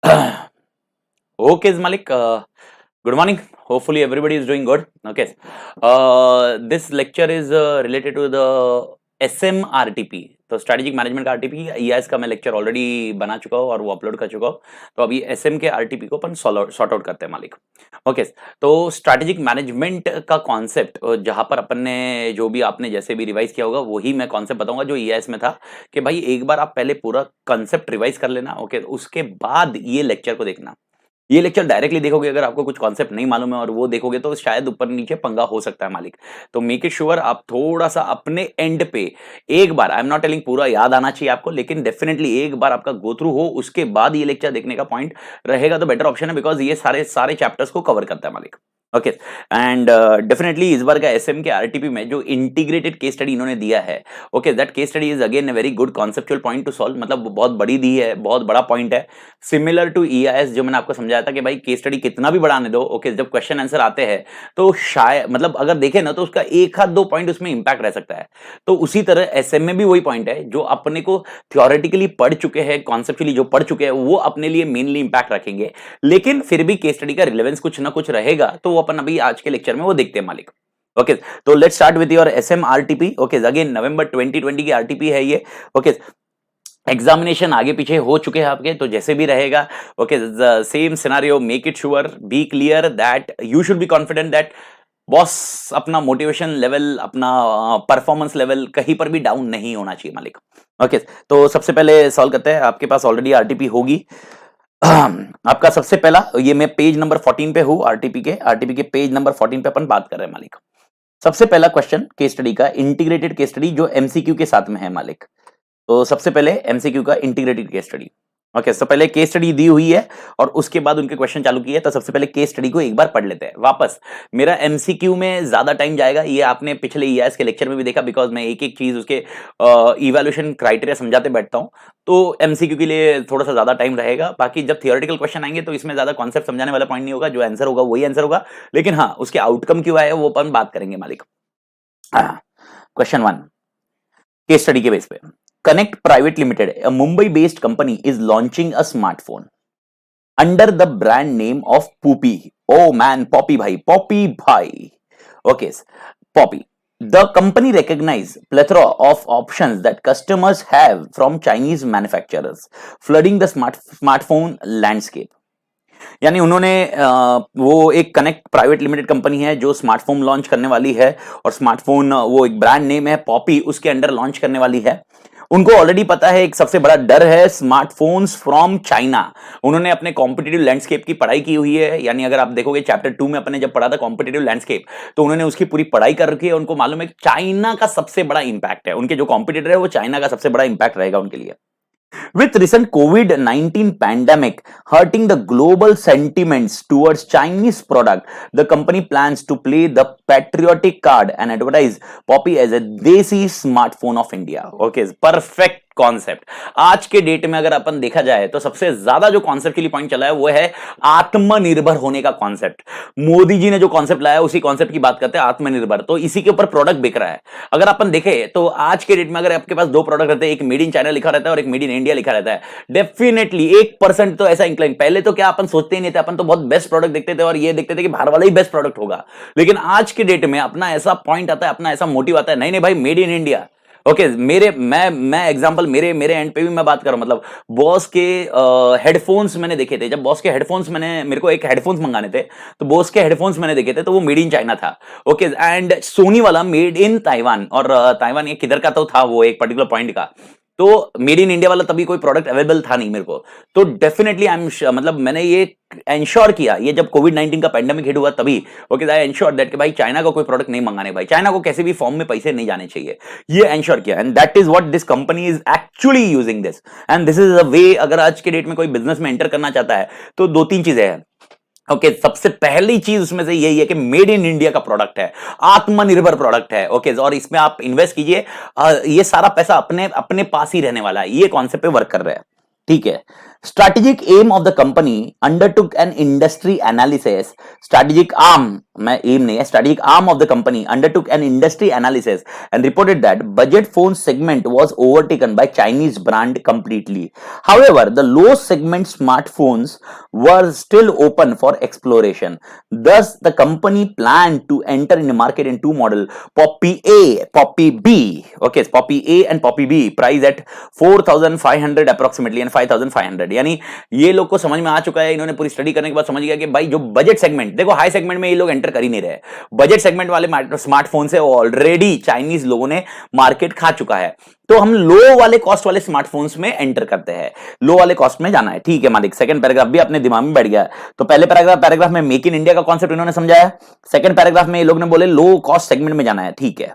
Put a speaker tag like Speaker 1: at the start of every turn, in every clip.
Speaker 1: Okay, Malik. Good morning. Hopefully, everybody is doing good. Okay. This lecture is related to the SMRTP. तो strategic management का RTP EIS का मैं lecture already बना चुका हूँ और वो अपलोड कर चुका हूँ। तो अभी एसएम के आरटीपी को अपन सॉर्ट आउट करते हैं मालिक। ओके, तो स्ट्रेटेजिक मैनेजमेंट का कॉन्सेप्ट जहां पर अपन ने जो भी आपने जैसे भी रिवाइज किया होगा वही मैं कॉन्सेप्ट बताऊंगा जो ईआईएस में था कि भाई एक बार आप पहले पूरा कॉन्सेप्ट रिवाइज कर लेना। ओके, उसके बाद ये लेक्चर को देखना। ये लेक्चर डायरेक्टली देखोगे अगर आपको कुछ कॉन्सेप्ट नहीं मालूम है और वो देखोगे तो शायद ऊपर नीचे पंगा हो सकता है मालिक। तो मेक इट श्योर आप थोड़ा सा अपने एंड पे एक बार, आई एम नॉट टेलिंग पूरा याद आना चाहिए आपको, लेकिन डेफिनेटली एक बार आपका गो थ्रू हो उसके बाद ये लेक्चर देखने का पॉइंट रहेगा तो बेटर ऑप्शन है, बिकॉज ये सारे सारे चैप्टर्स को कवर करता है मालिक। ओके, एंड डेफिनेटली इस बार का एसएम के आरटीपी में जो इंटीग्रेटेड केस स्टडी इन्होंने दिया है, okay, that case study is again a very good conceptual point two solve. मतलब बहुत बड़ी दी है, बहुत बड़ा पॉइंट है, सिमिलर टू ईआईएस जो मैंने आपको समझाया था कि भाई केस स्टडी कितना भी बढ़ाने दो, ओके, जब क्वेश्चन आंसर आते हैं तो शायद मतलब अगर देखें ना तो उसका एक हाथ दो पॉइंट उसमें इंपैक्ट रह सकता है। तो उसी तरह एसएम में भी वही पॉइंट है, जो अपने को थ्योरेटिकली पढ़ चुके हैं, कॉन्सेप्चुअली जो पढ़ चुके हैं वो अपने लिए मेनली इंपैक्ट रखेंगे, लेकिन फिर भी केस स्टडी का रिलेवेंस कुछ ना कुछ रहेगा। तो वो अपन अभी आज के लेक्चर में वो देखते हैं मालिक। ओके, तो let's start with your SM RTP. Okay, again November 2020 की आरटीपी है ये। ओके, एग्जामिनेशन आगे पीछे हो चुके हैं आपके, तो जैसे भी रहेगा, okay, same scenario, make it sure, be clear that you should be confident that boss अपना मोटिवेशन लेवल, अपना परफॉर्मेंस लेवल कहीं पर भी डाउन नहीं होना चाहिए मालिक। ओके, तो सबसे पहले सॉल्व करते हैं। आपके पास ऑलरेडी आरटीपी होगी। आपका सबसे पहला, ये मैं पेज नंबर 14 पे हूं, आरटीपी के पेज नंबर 14 पे अपन बात कर रहे हैं मालिक। सबसे पहला क्वेश्चन केस स्टडी का, इंटीग्रेटेड केस स्टडी जो एमसीक्यू के साथ में है मालिक। तो सबसे पहले एमसीक्यू का इंटीग्रेटेड केस स्टडी। ओके, तो पहले केस स्टडी दी हुई है और उसके बाद उनके क्वेश्चन चालू किए, तो सबसे पहले केस स्टडी को एक बार पढ़ लेते हैं वापस। मेरा एमसीक्यू में ज्यादा टाइम जाएगा, ये आपने पिछले ईआईएस के लेक्चर में भी देखा, बिकॉज मैं एक एक चीज उसके इवैल्यूएशन क्राइटेरिया समझाते बैठता हूं, तो एमसीक्यू के लिए थोड़ा सा ज्यादा टाइम रहेगा। बाकी जब थियोरेटिकल क्वेश्चन आएंगे तो इसमें ज्यादा कॉन्सेप्ट समझाने वाला पॉइंट नहीं होगा, जो आंसर होगा वही आंसर होगा, लेकिन हाँ उसके आउटकम क्यों आए वो अपन बात करेंगे मालिक। क्वेश्चन 1 केस स्टडी के बेस पे, Connect Private Limited, a Mumbai-based company, is launching a smartphone under the brand name of Poppy. Oh man, Poppy bhai, Poppy bhai. Okay, Poppy. The company recognizes plethora of options that customers have from Chinese manufacturers, flooding the smartphone landscape. यानी उन्होंने वो एक connect private limited company है जो smartphone launch करने वाली है, और स्मार्टफोन वो एक ब्रांड नेम है पॉपी, उसके अंडर लॉन्च करने वाली है। उनको ऑलरेडी पता है एक सबसे बड़ा डर है स्मार्टफोन्स फ्रॉम चाइना। उन्होंने अपने कॉम्पिटिटिव लैंडस्केप की पढ़ाई की हुई है, यानी अगर आप देखोगे चैप्टर 2 में अपने जब पढ़ा था कॉम्पिटिटिव लैंडस्केप, तो उन्होंने उसकी पूरी पढ़ाई कर रखी है। उनको मालूम है चाइना का सबसे बड़ा इंपैक्ट है, उनके जो कॉम्पिटिटर है वो चाइना का सबसे बड़ा इंपैक्ट रहेगा उनके लिए। With recent COVID-19 pandemic hurting the global sentiments towards Chinese product, the company plans to play the patriotic card and advertise Poppy as a Desi smartphone of India. Okay, perfect concept. आज के date में अगर अपन देखा जाए तो सबसे ज्यादा जो कॉन्सेप्ट के लिए पॉइंट चला है वो है आत्मनिर्भर होने का कॉन्सेप्ट। मोदी जी ने जो कॉन्सेप्ट लाया उसी कॉन्सेप्ट की बात करते हैं, आत्मनिर्भर। तो इसी के ऊपर प्रोडक्ट बिक रहा है। अगर अपन देखें तो आज के डेट में अगर आपके पास दो प्रोडक्ट रहते हैं, एक मेड इन चाइना लिखा रहता है और एक मेड इन इंडिया लिखा रहता है, डेफिनेटली 1% तो ऐसा इंक्लाइन। पहले तो क्या अपन सोचते ही नहीं थे, अपन तो बहुत बेस्ट प्रोडक्ट देखते थे और ये देखते थे कि बाहर वाला ही बेस्ट प्रोडक्ट होगा। लेकिन आज के डेट में अपना ऐसा पॉइंट आता है, अपना ऐसा मोटिव आता है, नहीं नहीं भाई मेड इन इंडिया। ओके, मैं एग्जांपल मेरे एंड पे भी मैं बात कर रहा हूं। मतलब बॉस के हेडफोन्स मैंने देखे थे, जब बॉस के हेडफोन्स मेरे को एक हेडफोन्स मंगाने थे, तो बॉस के हेडफोन्स मैंने देखे थे तो वो मेड इन चाइना था। ओके, एंड सोनी वाला मेड इन ताइवान, और ताइवान ये किधर का तो था वो एक पर्टिकुलर पॉइंट का। तो मेड इन इंडिया वाला तभी कोई प्रोडक्ट अवेलेबल था नहीं मेरे को। तो डेफिनेटली आई एम मतलब मैंने ये एंश्योर किया, ये जब कोविड-19 का पैंडेमिक हिट हुआ तभी, ओके, आई एंश्योर दैट कि भाई चाइना का कोई प्रोडक्ट नहीं मंगाने, भाई चाइना को कैसे भी फॉर्म में पैसे नहीं जाने चाहिए, ये एंश्योर किया। And that is what this company is actually using this, and this is a way. अगर आज के डेट में कोई बिजनेस में एंटर करना चाहता है तो दो तीन चीजें हैं। ओके, सबसे पहली चीज उसमें से यही है कि मेड इन इंडिया का प्रोडक्ट है, आत्मनिर्भर प्रोडक्ट है। ओके, और इसमें आप इन्वेस्ट कीजिए, ये सारा पैसा अपने अपने पास ही रहने वाला है, ये कॉन्सेप्ट पे वर्क कर रहा है। ठीक है, Strategic aim of the company undertook an industry analysis. Strategic arm, मैं aim नहीं है, strategic arm of the company undertook an industry analysis and reported that budget phone segment was overtaken by Chinese brand completely. However, the low segment smartphones were still open for exploration. Thus, the company planned to enter in the market in two models, Poppy A, Poppy B. Okay, Poppy A and Poppy B, price at 4,500 approximately and 5,500. यानी ये लोग को समझ में आ चुका है, इन्होंने पूरी स्टडी करने के बाद समझ गया कि भाई जो बजट सेगमेंट, देखो हाई सेगमेंट में ये लोग एंटर कर ही नहीं रहे, बजट सेगमेंट वाले स्मार्टफोन से ऑलरेडी चाइनीज लोगों ने मार्केट खा चुका है, तो हम लो वाले कॉस्ट वाले स्मार्टफोन्स में एंटर करते हैं, लो वाले कॉस्ट में जाना है। ठीक है मालिक, सेकंड पैराग्राफ भी अपने दिमाग में बैठ गया। तो पहले पैराग्राफ में मेक इन इंडिया का कॉन्सेप्ट इन्होंने समझाया, सेकंड पैराग्राफ में ये लोग ने बोले लो कॉस्ट सेगमेंट में जाना है। ठीक है,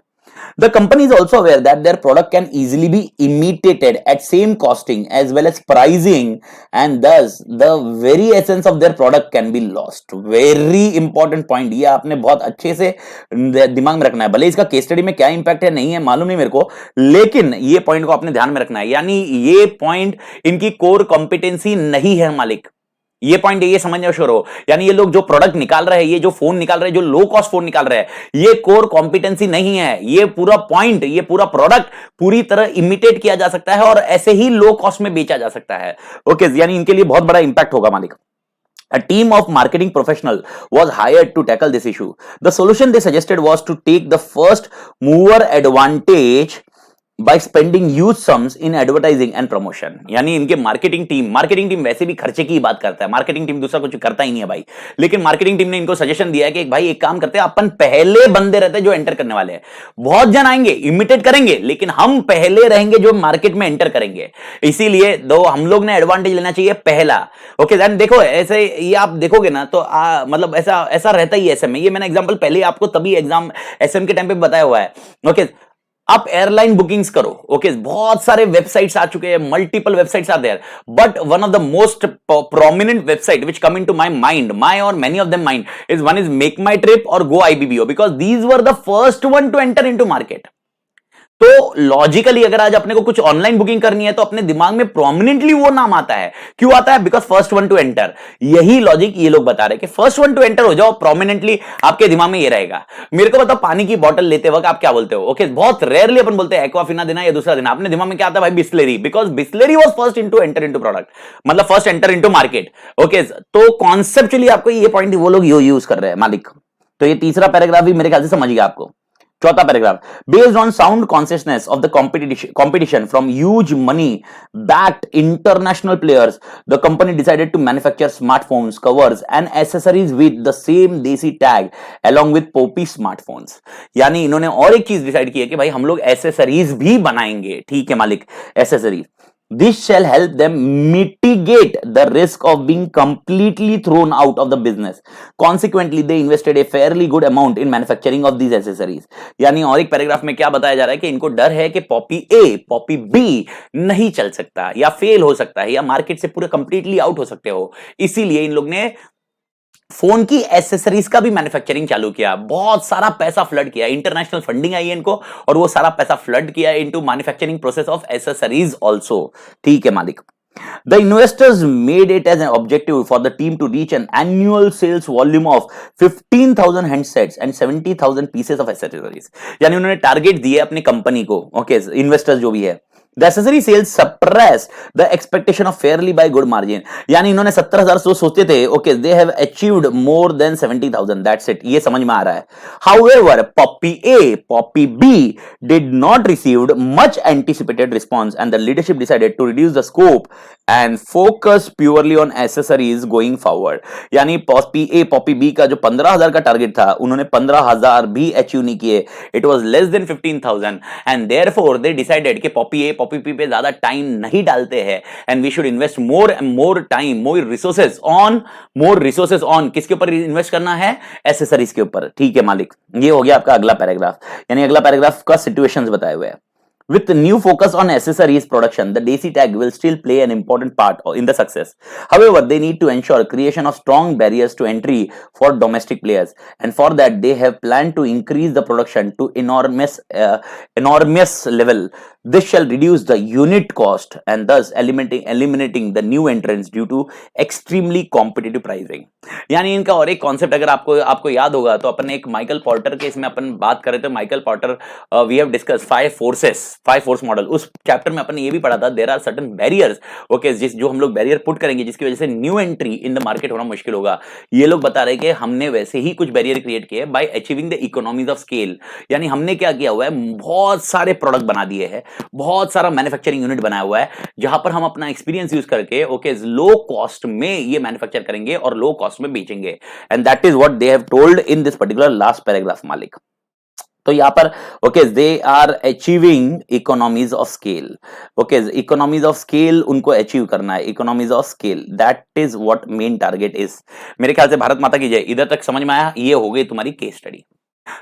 Speaker 1: the company is also aware that their product can easily be imitated at same costing as well as pricing, and thus the very essence of their product can be lost. Very important point, ये आपने बहुत अच्छे से दिमाग में रखना है। भले इसका केस स्टडी में क्या इंपैक्ट है नहीं है मालूम नहीं मेरे को, लेकिन ये पॉइंट को आपने ध्यान में रखना है। यानी ये पॉइंट इनकी कोर कॉम्पिटेंसी नहीं है मालिक, ये पॉइंट ये समझने शुरू हो। यानी ये लोग जो प्रोडक्ट निकाल रहे हैं, ये जो फोन निकाल रहे हैं, जो लो कॉस्ट फोन निकाल रहे हैं, ये कोर कॉम्पिटेंसी नहीं है। ये पूरा पॉइंट, ये पूरा प्रोडक्ट पूरी तरह इमिटेट किया जा सकता है और ऐसे ही लो कॉस्ट में बेचा जा सकता है। ओके, यानी इनके लिए बहुत बड़ा इंपैक्ट होगा मालिक। A team of marketing professional was hired to tackle this issue. The solution they suggested was to take the first mover advantage by spending huge sums in advertising and promotion. यानी इनके marketing team वैसे भी खर्चे की बात करता है, marketing team दूसरा कुछ करता ही नहीं है भाई, लेकिन मार्केटिंग टीम ने इनको सजेशन दिया है कि भाई एक काम करते हैं, अपन पहले बंदे रहते हैं जो एंटर करने वाले हैं, बहुत जन आएंगे इमिटेट करेंगे, लेकिन हम पहले रहेंगे जो मार्केट में एंटर करेंगे, इसीलिए दो हम लोग ने एडवांटेज लेना चाहिए पहला। ओके देन देखो, ऐसे ये आप देखोगे ना तो मतलब ऐसा रहता ही एसएम में, ये मैंने एग्जांपल पहले आपको तभी एग्जाम एसएम के टाइम पे बताया हुआ है। ओके, आप एयरलाइन बुकिंग्स करो, ओके, बहुत सारे वेबसाइट्स आ चुके हैं, multiple websites are there, but one of the most prominent website which come into my mind, my और many of them mind, is one is MakeMyTrip और Goibibo, because these were the first one to enter into market. तो logically अगर आज अपने को कुछ online booking करनी है तो अपने दिमाग में प्रोमिनेंटली वो नाम आता है, क्यों आता है? Because first one to enter. यही लॉजिक ये लोग बता रहे हैं कि फर्स्ट वन टू एंटर हो जाओ, प्रोमिनेंटली आपके दिमाग में ये रहेगा। मेरे को बताओ, पानी की बोतल लेते वक्त आप क्या बोलते हो? ओके, बहुत रेयरली अपन बोलते हैं एक्वाफिना देना या दूसरा देना, अपने दिमाग में क्या आता है भाई? Bisleri, because Bisleri was first into enter into product, मतलब first enter into market. Okay, तो कॉन्सेप्चुअली आपको ये पॉइंट वो लोग यूज कर रहे हैं मालिक। तो ये तीसरा पैराग्राफ भी मेरे ख्याल से समझ गया आपको। चौथा paragraph, based on sound consciousness of the competition from huge money backed international players, the company decided to manufacture smartphones, covers and accessories with the same desi tag along with Poppy smartphones। यानी इन्होंने और एक चीज decide की है कि भाई हम लोग एसेसरीज भी बनाएंगे। ठीक है मालिक, accessories. This shall help them mitigate the risk of being completely thrown out of the business. Consequently, they invested a fairly good amount in manufacturing of these accessories. यानी और एक पैराग्राफ में क्या बताया जा रहा है कि इनको डर है कि पॉपी ए, पॉपी बी नहीं चल सकता या फेल हो सकता है या मार्केट से पूरे कंप्लीटली आउट हो सकते हो, इसीलिए इन लोग ने फोन की एसेसरीज का भी मैन्युफैक्चरिंग चालू किया, बहुत सारा पैसा फ्लड किया, इंटरनेशनल फंडिंग आई है इनको और वो सारा पैसा फ्लड किया into manufacturing process of accessories also. ठीक है मालिक। The investors made it as an objective for the team to reach an annual sales volume of 15,000 handsets and 70,000 pieces of accessories। यानी उन्होंने टारगेट दिए अपनी कंपनी को। Okay, investors जो भी है, The accessory sales suppressed the expectation of fairly by good margin। यानी इन्होंने 70,000 सोचते थे, okay, they have achieved more than 70,000, that's it। ये समझ में आ रहा है। However, Poppy A, Poppy B did not receive much anticipated response and the leadership decided to reduce the scope and focus purely on accessories going forward। यानी Poppy A, Poppy B का जो 15,000 का target था, उन्होंने 15,000 भी achieve नहीं किए। It was less than 15,000 and therefore they decided कि Poppy A, Poppy B पे ज्यादा टाइम नहीं डालते हैं and we should invest more time, more resources on किसके ऊपर इन्वेस्ट करना है? एसेसरीज के ऊपर। ठीक है मालिक, ये हो गया आपका अगला पैराग्राफ। यानी अगला पैराग्राफ का सिचुएशंस बताए हुए हैं। With the new focus on accessories production, the Desi tag will still play an important part in the success. However, they need to ensure creation of strong barriers to entry for domestic players, and for that, they have planned to increase the production to enormous level. This shall reduce the unit cost and thus eliminating the new entrants due to extremely competitive pricing. यानी इनका और एक concept अगर आपको याद होगा तो अपन एक माइकल पोर्टर के इसमें अपन बात कर रहे थे. Michael Porter, we have discuss 5 force model. उस चैप्टर में अपन ये भी पढ़ा था there are certain barriers, okay, जो हम लोग बैरियर पुट करेंगे जिसकी वजह से new entry in the market होना मुश्किल होगा. ये लोग बता रहे कि हमने वैसे ही कुछ बैरियर क्रिएट किए bye achieving the economies of scale. यानी हमने क्या किया हुआ है, बहुत सारे प्रोडक्ट बना दिए हैं, बहुत सारा मैन्युफैक्चरिंग यूनिट बनाया हुआ है जहां पर हम अपना एक्सपीरियंस यूज करके ओके लो कॉस्ट में ये मैन्युफैक्चर करेंगे और लो कॉस्ट में बेचेंगे. And that is what they have told in this particular last paragraph मालिक. तो यहां पर okay they are achieving economies of scale. Okay, economies of scale उनको अचीव करना है, economies of scale, that is what main target is. मेरे ख्याल से भारत माता की जय, इधर तक समझ में आया. ये हो गई तुम्हारी केस स्टडी.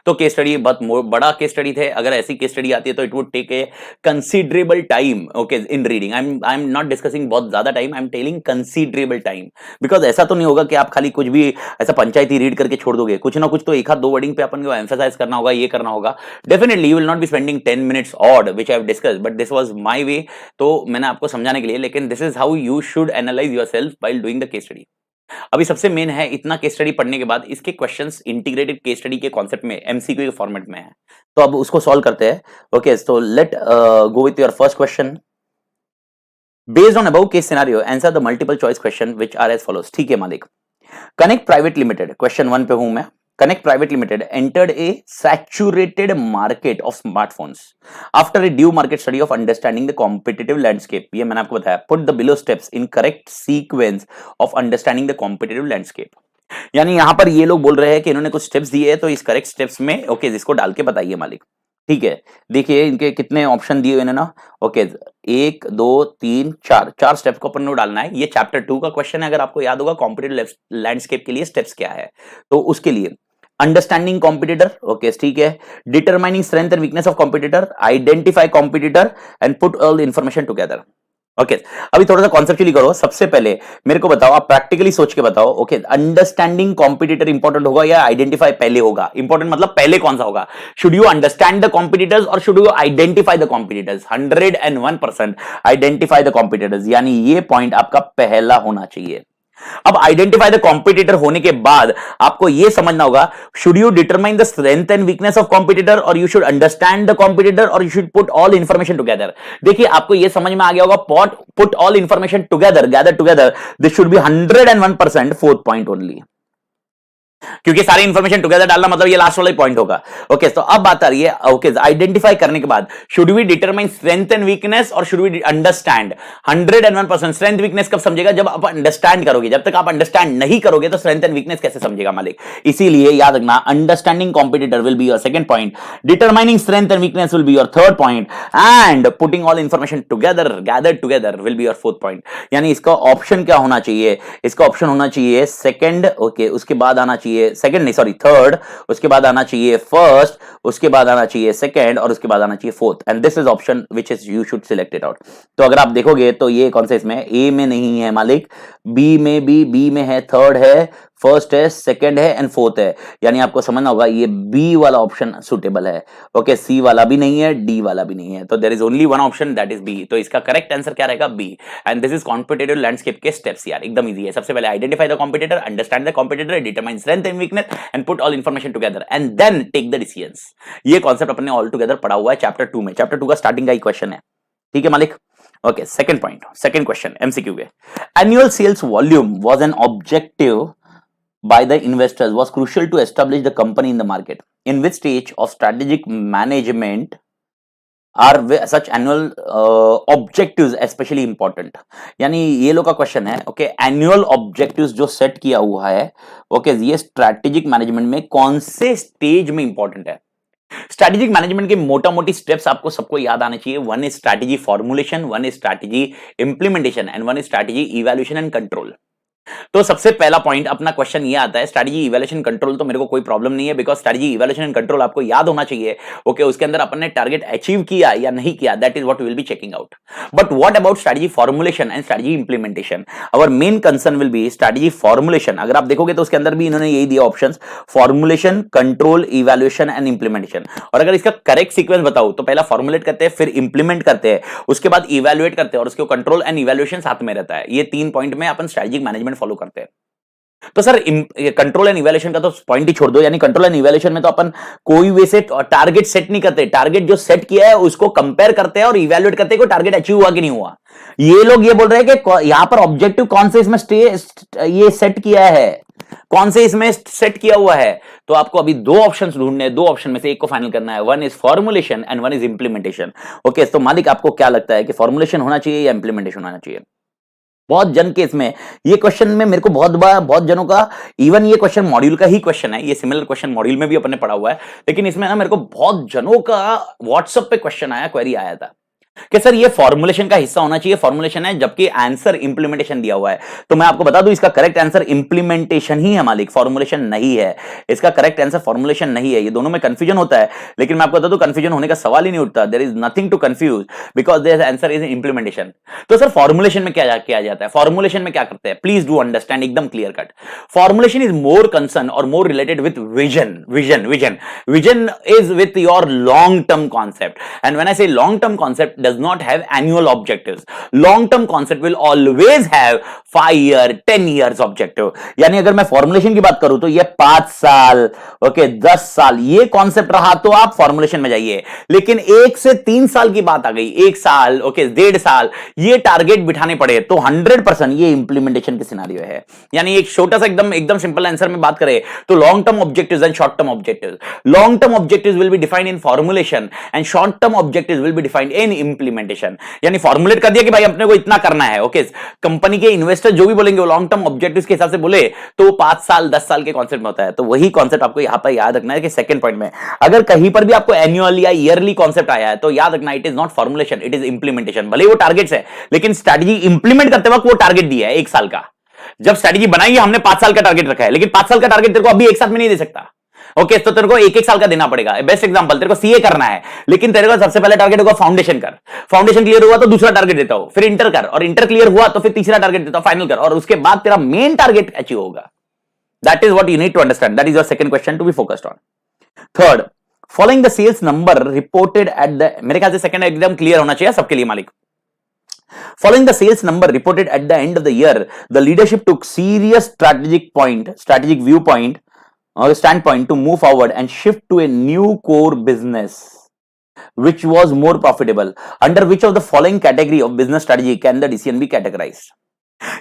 Speaker 1: तो केस स्टडी बहुत बड़ा केस स्टडी थे. अगर ऐसी केस स्टडी आती है तो it would take a considerable time okay in reading. I am not discussing बहुत ज्यादा time, I am telling considerable time. Because ऐसा तो नहीं होगा कि आप खाली कुछ भी ऐसा पंचायती रीड करके छोड़ दोगे. कुछ ना कुछ तो एक हाथ दो वर्डिंग पे अपन को एम्फसाइज करना होगा, ये करना होगा. Definitely you will not be spending 10 minutes odd which I have discussed, but this was my way. तो मैंने आपको समझाने के लिए, लेकिन this is how you should analyse yourself while doing the case study. अभी सबसे मेन है, इतना केस स्टडी पढ़ने के बाद इसके क्वेश्चंस इंटीग्रेटेड केस स्टडी के कॉन्सेप्ट में एमसीक्यू के फॉर्मेट में है. तो अब उसको सॉल्व करते हैं. Okay, so let go with your first question. Based on above case scenario answer the multiple choice question which are as follows. ठीक है मालिक. कनेक्ट प्राइवेट लिमिटेड, क्वेश्चन 1 पे हूं मैं. Connect Private Limited entered a saturated market of smartphones after a due market study of understanding the competitive landscape. ये मैंने आपको बताया. Put the below steps in correct sequence of understanding the competitive landscape. यानी यहां पर ये लोग बोल रहे हैं कि इन्होंने कुछ स्टेप्स दिए हैं, तो इस करेक्ट स्टेप्स में ओके इसको डाल के बताइए मालिक. ठीक है, देखिए इनके कितने ऑप्शन दिए हुए ना. ओके, 1 2 3 4 स्टेप को अपन को डालना है. ये चैप्टर 2 का क्वेश्चन है. अगर आपको याद होगा कॉम्पिटिटिव लैंडस्केप के लिए स्टेप्स क्या है, तो उसके लिए अंडरस्टैंडिंग कॉम्पिटिटर, ओके ठीक है, determining strength and weakness of competitor, identify competitor and put all the information together. Okay, अभी थोड़ा सा कॉन्सेप्चुअली करो. सबसे पहले मेरे को बताओ, आप प्रैक्टिकली सोच के बताओ. ओके, अंडरस्टैंडिंग कॉम्पिटिटर इंपॉर्टेंट होगा या आइडेंटिफाई पहले होगा? इंपॉर्टेंट मतलब पहले कौन सा होगा? Should you understand the competitors और should you identify the competitors? 101% identify the competitors, यानी ये पॉइंट आपका पहला होना चाहिए. अब आइडेंटिफाई द कॉम्पिटिटर होने के बाद आपको यह समझना होगा, should you determine the strength and weakness of competitor और you should understand the competitor और you should put all information together. देखिए आपको यह समझ में आ गया होगा, put all information together, gather together, this should be 101% fourth point only, क्योंकि सारी इंफॉर्मेशन टुगेदर डालना मतलब ये लास्ट वाला ही पॉइंट होगा. ओके, तो अब बात आ रही है ओके आइडेंटिफाई करने के बाद should we determine strength and weakness और should we understand? 101% strength weakness कब समझेगा? जब आप अंडरस्टैंड करोगे. जब तक आप अंडरस्टैंड नहीं करोगे तो स्ट्रेंथ एंड वीकनेस कैसे समझेगा मालिक? इसीलिए याद रखना, understanding competitor will be your second point, determining strength and weakness will be your third point and putting all information together, gathered together will be your fourth point. यानी इसका option क्या होना चाहिए? इसका ऑप्शन होना चाहिए सेकंड, ओके, उसके बाद आना चाहिए सेकंड नहीं सॉरी थर्ड, उसके बाद आना चाहिए फर्स्ट, उसके बाद आना चाहिए सेकंड और उसके बाद आना चाहिए fourth. And this is option which is you should select it out. तो अगर आप देखोगे तो ये कौन से इसमें ए में नहीं है मालिक, बी में भी, बी में है, थर्ड है, फर्स्ट है, सेकंड है एंड फोर्थ है. यानी आपको समझना होगा ये बी वाला ऑप्शन सुटेबल है. ओके, सी वाला भी नहीं है, डी वाला भी नहीं है. तो there is only one option, that is B. तो इसका करेक्ट आंसर क्या रहेगा? B. And this is competitive landscape के स्टेप्स. यार एकदम इजी है. सबसे पहले identify the competitor, understand the competitor, determine strength and weakness and put all information together and then take the decisions. ये कॉन्सेप्ट अपने ऑल टुगेदर पढ़ा हुआ है चैप्टर 2 में. चैप्टर 2 का स्टार्टिंग का ही क्वेश्चन है. ठीक है मालिक. Okay, second point, second question MCQ के. Annual sales volume was an objective by the investors was crucial to establish the company in the market. In which stage of strategic management are such annual objectives especially important? यानी ये लोग का question है. Okay, annual objectives जो set किया हुआ है, okay, ये स्ट्रैटेजिक मैनेजमेंट में कौन से स्टेज में इंपॉर्टेंट है? स्ट्रैटेजिक मैनेजमेंट के मोटा मोटी स्टेप्स आपको सबको याद आने चाहिए. One is strategy formulation, one is strategy implementation and one is strategy evaluation and control. तो सबसे पहला पॉइंट अपना क्वेश्चन ये आता है, स्ट्रेटजी इवैल्यूएशन कंट्रोल तो मेरे को कोई प्रॉब्लम नहीं है, because strategy evaluation and control आपको याद होना चाहिए। ओके, उसके अंदर अपन ने टारगेट अचीव किया या नहीं किया, that is what we will be checking out. But what about strategy formulation and strategy implementation? Our main concern will be strategy formulation. अगर आप देखोगे तो उसके अंदर भी इन्होंने यही दिया options, formulation, control, evaluation and implementation. और अगर इसका करेक्ट सीक्वेंस बताऊं तो पहला फॉर्मुलेट करते हैं, फिर इंप्लीमेंट करते हैं, उसके बाद इवैल्यूएट करते हैं, और उसके कंट्रोल एंड इवैल्यूएशन साथ में रहता है। ये 3 पॉइंट में अपन स्ट्रेटजिक मैनेजमेंट फॉलो करते हैं। तो सर कंट्रोल एंड इवैल्यूएशन का तो पॉइंट ही छोड़ दो, यानी कंट्रोल एंड इवैल्यूएशन में तो अपन कोई वैसे टारगेट सेट नहीं करते, टारगेट जो सेट किया है उसको कंपेयर करते हैं और इवैल्यूएट करते हैं कि टारगेट अचीव हुआ कि नहीं हुआ। ये लोग ये बोल रहे हैं कि यहां पर ऑब्जेक्टिव कौन से इसमें ये सेट किया है, कौन से इसमें सेट किया हुआ है। तो आपको अभी 2 ऑप्शंस ढूंढने हैं, 2 ऑप्शन में से एक को फाइनल करना है। One is formulation and one is implementation. Okay, तो मालिक आपको क्या लगता है कि फॉर्मुलेशन होना चाहिए या इंप्लीमेंटेशन होना चाहिए? बहुत जन के इसमें ये क्वेश्चन में मेरे को बहुत बार, बहुत जनों का, इवन ये क्वेश्चन मॉड्यूल का ही क्वेश्चन है, ये सिमिलर क्वेश्चन मॉड्यूल में भी अपन ने पढ़ा हुआ है, लेकिन इसमें ना मेरे को बहुत जनों का व्हाट्सएप पे क्वेश्चन आया, क्वेरी आया था कि सर ये फॉर्मुलेशन का हिस्सा होना चाहिए, फॉर्मुलेशन है जबकि आंसर इंप्लीमेंटेशन दिया हुआ है। तो मैं आपको बता दूं इसका करेक्ट आंसर इंप्लीमेंटेशन ही है मालिक, फॉर्मुलेशन नहीं है। इसका करेक्ट आंसर फॉर्मुलेशन नहीं है। ये दोनों में कंफ्यूजन होता है, लेकिन मैं आपको बता दूं कंफ्यूजन होने का सवाल ही नहीं उठता। There is nothing to confuse because their answer is implementation. तो सर फॉर्मुलेशन में क्या किया जाता है, फॉर्मुलेशन में क्या करते हैं, प्लीज डू अंडरस्टैंड एकदम clear cut. Formulation is more concern और more related with vision. Vision is with your long term concept, and when I say long term concept does not have annual objectives. Long term concept will always have 5 year 10 years objective. यानी अगर मैं formulation की बात करूं तो ये 5 साल, okay 10 साल ये कॉन्सेप्ट रहा तो आप फॉर्मुलेशन में जाइए। लेकिन 1 से 3 साल की बात आ गई, 1 साल, ओके 1.5 साल, ये टारगेट बिठाने पड़े तो 100% ये इंप्लीमेंटेशन के सिनेरियो है। यानी एक छोटा सा एकदम सिंपल आंसर में बात करें तो long term objectives and short term objectives, long term objectives will be defined in formulation and short term objectives will be defined in implementation. यानी फॉर्मुलेट कर दिया कि भाई अपने को इतना करना है। ओके, कंपनी के इन्वेस्टर जो भी बोलेंगे वो लॉन्ग टर्म ऑब्जेक्टिव्स के हिसाब से बोले तो 5 साल 10 साल के कॉन्सेप्ट में होता है। तो वही कॉन्सेप्ट आपको यहां पर याद रखना है कि सेकंड पॉइंट में अगर कहीं पर भी आपको एनुअल या ईयरली कॉन्सेप्ट आया है तो याद रखना it is not formulation, it is implementation. भले वो टारगेट्स है लेकिन स्ट्रेटजी इंप्लीमेंट करते वक्त वो टारगेट दिया है 1 साल का। जब स्ट्रेटजी बनाई है हमने 5 साल का टारगेट रखा है, लेकिन 5 साल का टारगेट तेरे को अभी एक साथ में नहीं दे सकता। ओके, तो तेरे को 1-1 साल का देना पड़ेगा। बेस्ट एग्जांपल, तेरे को सीए करना है लेकिन तेरे को सबसे पहले टारगेट होगा फाउंडेशन कर, फाउंडेशन क्लियर हुआ तो दूसरा टारगेट देता हूं, फिर इंटर कर, और इंटर क्लियर हुआ तो फिर तीसरा टारगेट देता हूं, फाइनल कर, और उसके बाद तेरा मेन टारगेट अचीव होगा। That is what you need to understand, that is your second question to be focused on. Third, following the sales number reported at the, मेरे ख्याल से सेकंड एकदम क्लियर होना चाहिए सबके लिए मालिक। Following the sales number reported at the end of the year, the leadership took serious strategic viewpoint or standpoint to move forward and shift to a new core business which was more profitable. Under which of the following category of business strategy can the decision be categorized?